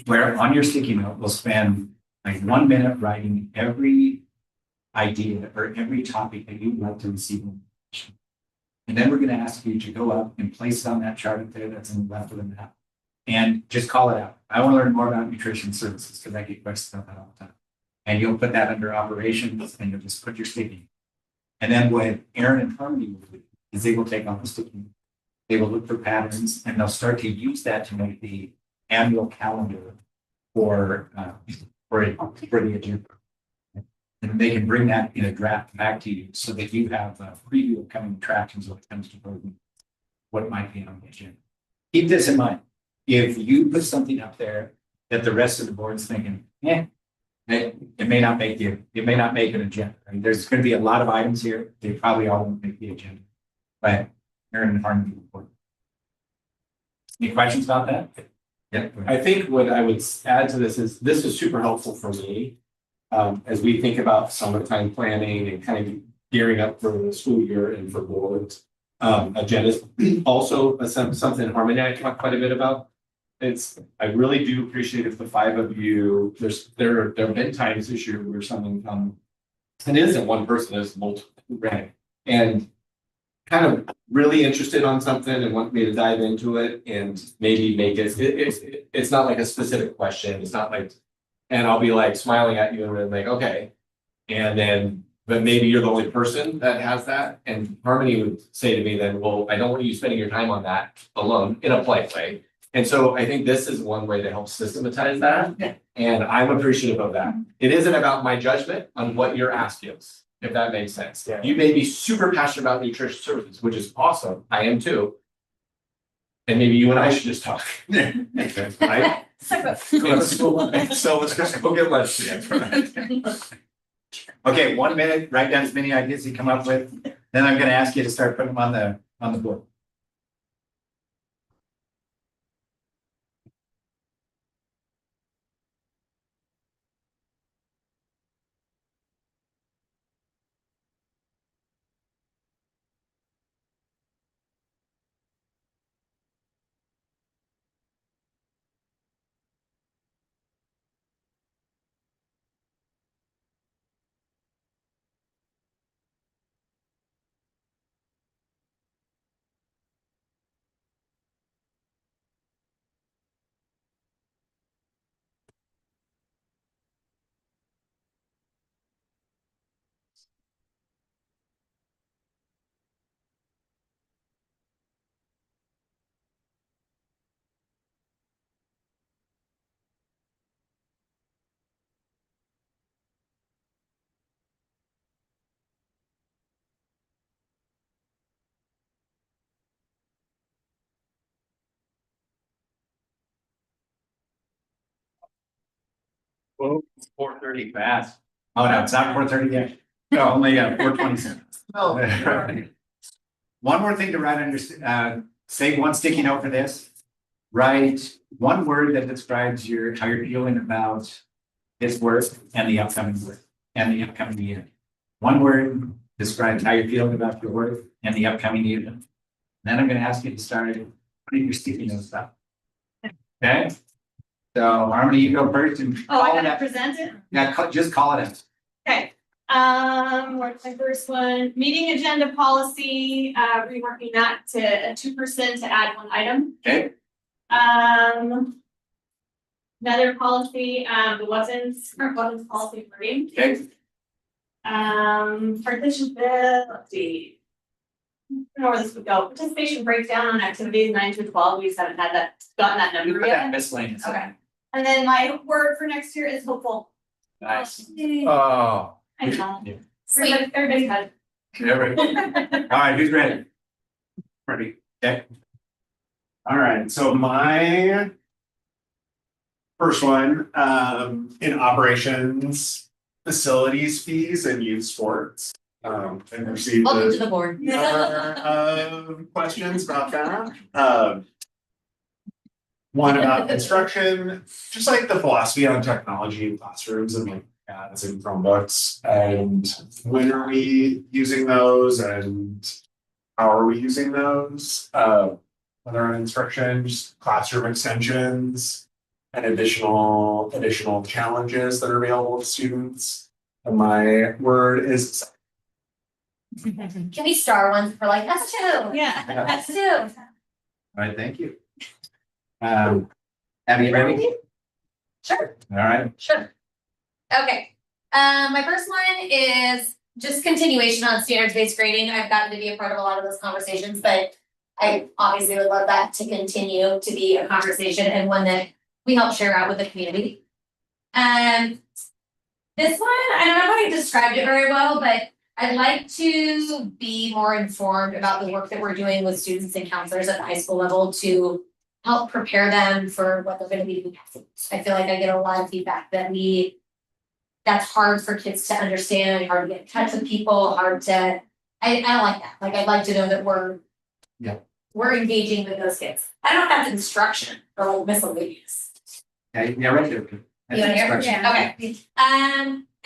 Where on your sticky note, we'll spend like 1 minute writing every idea or every topic that you'd like to receive information. And then we're gonna ask you to go up and place it on that chart up there that's in the left of the map. And just call it out. I want to learn more about nutrition services because I get questions about that all the time. And you'll put that under operations and you'll just put your sticky. And then what Aaron and Harmony will do is they will take off the sticky. They will look for patterns and they'll start to use that to make the annual calendar for the agenda. And they can bring that in a draft back to you so that you have a preview of coming attractions when it comes to what might be on the agenda. Keep this in mind. If you put something up there that the rest of the board's thinking, it may not make an agenda. Right? There's going to be a lot of items here. They probably all won't make the agenda. But Aaron and Harmony report. Any questions about that? Yeah. I think what I would add to this is super helpful for me. As we think about summertime planning and kind of gearing up for the school year and for boards. Agendas, also something Harmony and I talk quite a bit about. I really do appreciate if the 5 of you, there have been times this year where someone and it isn't one person, it's multiple, right? And kind of really interested on something and want me to dive into it and maybe make it's not like a specific question. It's not like, and I'll be like smiling at you and then like, okay. And then, but maybe you're the only person that has that. And Harmony would say to me then, well, I don't want you spending your time on that alone in a polite way. And so I think this is one way to help systematize that. Yeah. And I'm appreciative of that. It isn't about my judgment on what your ask is, if that makes sense. Yeah. You may be super passionate about nutrition services, which is awesome. I am too. And maybe you and I should just talk. Right? So let's just go get lunch together. Okay, 1 minute, write down as many ideas you come up with. Then I'm going to ask you to start putting them on the board. Well, 4:30 fast. Oh, no, it's not 4:30 yet. No, only 4:27. No. One more thing to write under, say one sticky note for this. Write one word that describes how you're feeling about this work and the upcoming work and the upcoming year. One word describes how you're feeling about your work and the upcoming year. Then I'm going to ask you to start putting your sticky notes up. Okay? So Harmony, you go first and Oh, I call it gotta out. present it? Yeah, just call it out. Okay, what's my first one? Meeting agenda policy, reworking that to 2% to add 1 item. Okay. Another policy, the current weapons policy wording. Okay. Participation, let's see. I don't know where this would go. Participation breakdown on activities 9 to 12. We just haven't gotten that You number put that yet. miscellaneous. Okay. And then my word for next year is hopeful. Nice. Yay. Oh. I know. Sweet. Everybody's had. All right, who's ready? Ready. Okay. All right, so my first one, in operations, facilities fees and youth sports. And received Welcome to the board. questions about that. one about instruction, just like the philosophy on technology in classrooms and like ads and Chromebooks. And when are we using those and how are we using those? Whether on instruction, just classroom extensions and additional challenges that are available to students. And my word is Can we star one for like, that's two? Yeah. That's two. All right, thank you. Abby, you ready? Sure. All right. Sure. Okay, my first one is just continuation on standards-based grading. I've gotten to be a part of a lot of those conversations, but I obviously would love that to continue to be a conversation and one that we help share out with the community. This one, I don't know if I described it very well, but I'd like to be more informed about the work that we're doing with students and counselors at the high school level to help prepare them for what they're gonna be doing next. I feel like I get a lot of feedback that that's hard for kids to understand, hard to get in touch with people, hard to, I don't like that. Like, I'd like to know that we're engaging with those kids. I don't know if that's instruction or like miscellaneous. Okay, yeah, right there. You wanna hear? Instruction. Okay.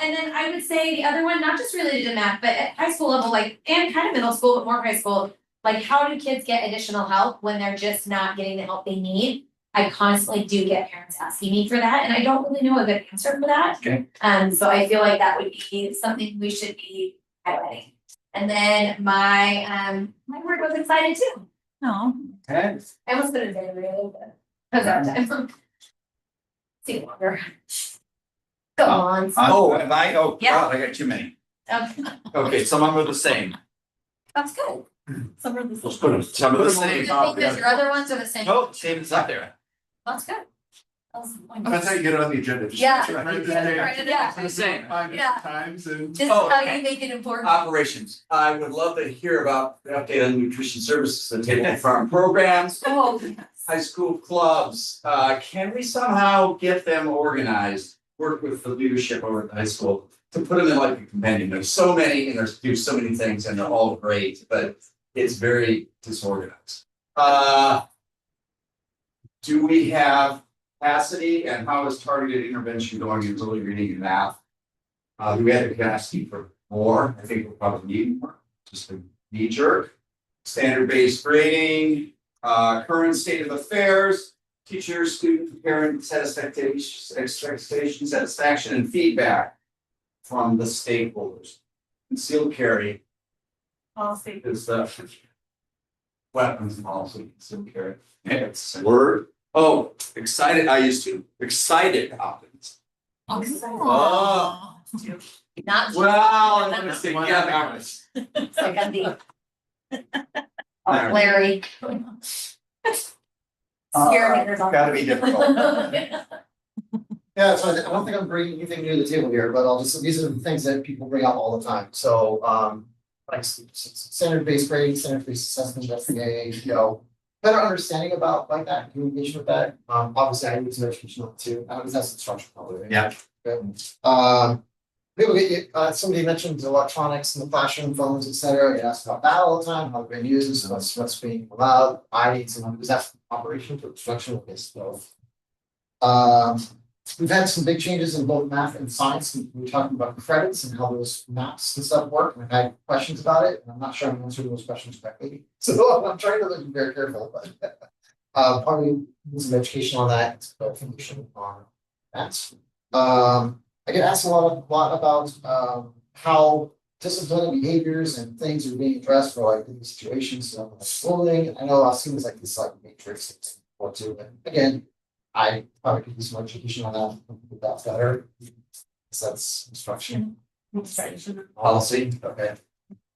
And then I would say the other one, not just related to math, but at high school level, like, and kind of middle school, but more high school, like, how do kids get additional help when they're just not getting the help they need? I constantly do get parents asking me for that, and I don't really know a good answer for that. Okay. So I feel like that would be something we should be highlighting. And then my word was excited too. No. Okay. I almost put it in there, really, but. Cause that time. See longer. Go on. Oh, am I? Oh, Yeah. God, I got too many. Okay, Okay, some of them are the same. that's good. Some of this. let's put them. Some of the Do same. you think that your other ones are the same? Oh, same as up there. That's good. That's That's how you get it on the agenda. Just Yeah. write it Yeah. down. Write it down. It's the same. Yeah. Times and. This is Oh, how okay. you make it important. Operations, I would love to hear about the update on nutrition services and table farm programs, Oh, high school clubs. Can we somehow get them organized, work with the leadership over at the high school to put them in like a compendium? There's so many and there's do so many things and they're all great, but it's very disorganized. Do we have capacity and how is targeted intervention going in early reading and math? Do we have the capacity for more? I think we'll probably need more, just a knee jerk. Standard-based grading, current state of affairs, teacher, student, parent expectation, satisfaction, and feedback from the stakeholders. Concealed carry Policy. is the weapons policy, concealed carry. It's a word. Oh, excited, I used to, excited optimism. Oh. Not. Well, I'm gonna say, yeah, It's like a deep. Larry. Scare me. Gotta be difficult. Yeah, so I don't think I'm bringing anything new to the table here, but these are the things that people bring up all the time, so, like standard-based grading, standard-based assessment, SDA, better understanding about like that, communication with that, obviously I need some education on it too, because that's instruction probably. Right? Yeah. Good. People get, somebody mentioned electronics in the classroom, phones, et cetera, get asked about that all the time, how they're being used, what's being allowed, I need some, because that's operation for instructional based stuff. We've had some big changes in both math and science, and we're talking about credits and how those maps and stuff work, and I had questions about it, and I'm not sure I'm answering those questions correctly. So I'm trying to look very careful, but probably need some education on that, information on that. I get asked a lot about how disciplinary behaviors and things are being addressed for like these situations, like schooling. I know it seems like this like matrix or two, but again, I probably could use more education on that, if that's better. So that's instruction. Policy, okay.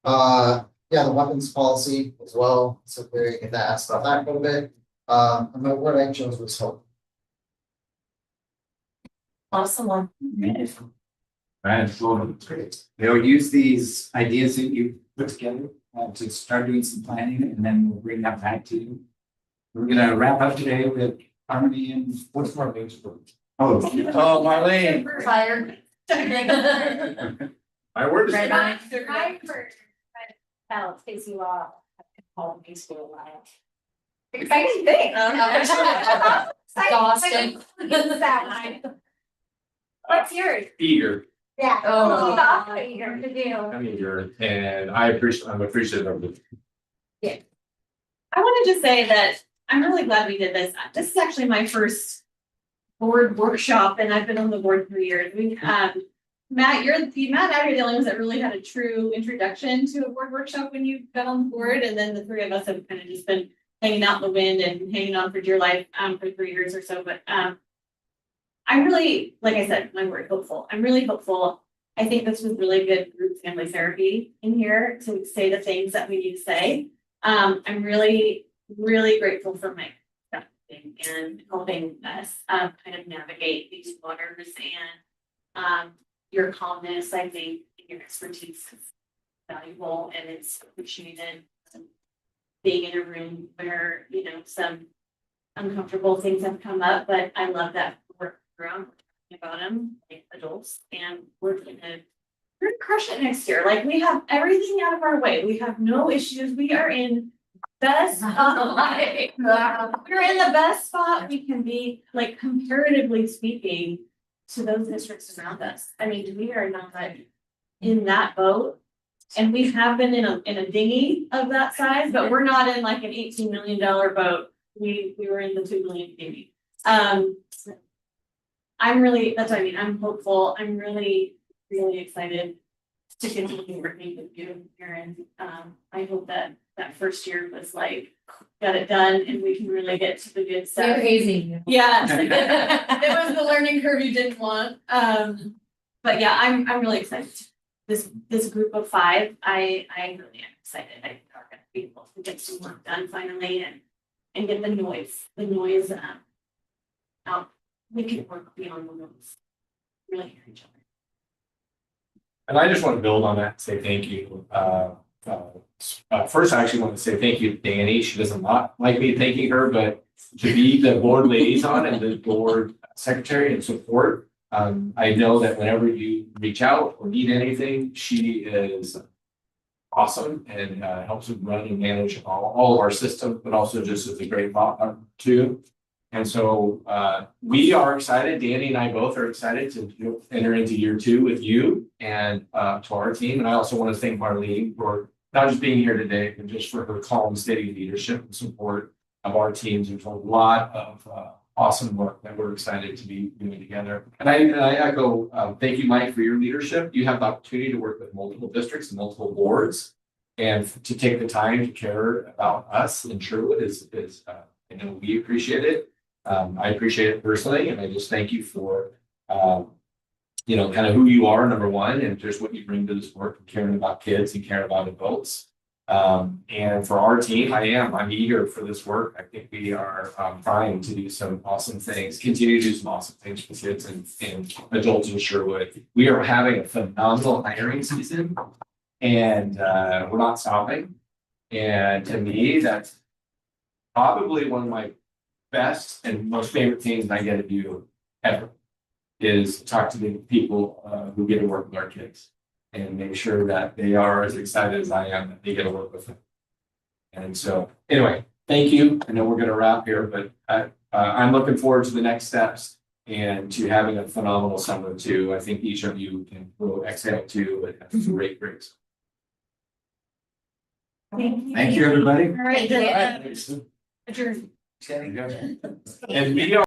Yeah, the weapons policy as well, so we get that asked about that a little bit. And my word I chose was hope. Awesome one. Right, so use these ideas that you put together to start doing some planning, and then we'll bring that back to you. We're gonna wrap up today with Harmony and what's more things for? Oh, Marlene. Fire. My word is. Red eye. I heard, Stacy Law, home school life. Exciting thing. Exhausting. What's yours? Eager, Yeah. Oh. She's also eager to do. I'm eager, and I'm appreciative of it. I wanted to say that I'm really glad we did this. This is actually my first board workshop and I've been on the board for years. Matt, you're the only ones that really had a true introduction to a board workshop when you got on the board. And then the three of us have kind of just been hanging out in the wind and hanging on for dear life for 3 years or so. But I'm really, like I said, my word, hopeful. I'm really hopeful. I think this was really good group family therapy in here to say the things that we need to say. I'm really, really grateful for Mike and helping us kind of navigate these waters and your calmness, I think, your expertise is valuable and it's appreciated. Being in a room where, you know, some uncomfortable things have come up, but I love that we're around about them like adults and we're gonna crush it next year. Like we have everything out of our way. We have no issues. We are in best spot. We're in the best spot we can be, like comparatively speaking, to those districts around us. I mean, we are not in that boat. And we have been in a dinghy of that size, but we're not in like an $18 million boat. We were in the 2 million dinghy. I'm really, that's what I mean. I'm hopeful. I'm really, really excited to continue working with you, Erin. I hope that first year was like, got it done and we can really get to the good stuff. You're hazy. Yeah, it was the learning curve you didn't want. But yeah, I'm really excited. This group of 5, I really am excited. I think we're gonna be able to get some work done finally and get the noise out. We can work beyond the noise. Really hear each other. And I just want to build on that and say thank you. First, I actually want to say thank you to Danny. She does not like me thanking her, but to be the board liaison and the board secretary and support. I know that whenever you reach out or need anything, she is awesome and helps with run and manage all of our systems, but also just as a great thought too. And so we are excited. Danny and I both are excited to enter into year 2 with you and to our team. And I also want to thank Marlene for not just being here today, but just for her calm, steady leadership and support of our teams. There's a lot of awesome work that we're excited to be doing together. And I echo, thank you, Mike, for your leadership. You have the opportunity to work with multiple districts and multiple boards. And to take the time to care about us in Sherwood is I know we appreciate it. I appreciate it personally, and I just thank you for, kind of who you are, number one, and just what you bring to this work, and caring about kids and caring about adults. And for our team, I'm eager for this work. I think we are trying to do some awesome things, continue to do some awesome things for kids and adults in Sherwood. We are having a phenomenal hiring season, and we're not stopping. And to me, that's probably one of my best and most favorite things I get to do ever is talk to the people who get to work with our kids and make sure that they are as excited as I am that they get to work with them. And so anyway, thank you. I know we're going to wrap here, but I'm looking forward to the next steps and to having a phenomenal summer too. I think each of you will exhale too and have some great breaks. Thank you, everybody. All right, Thank you. adjourn. And we are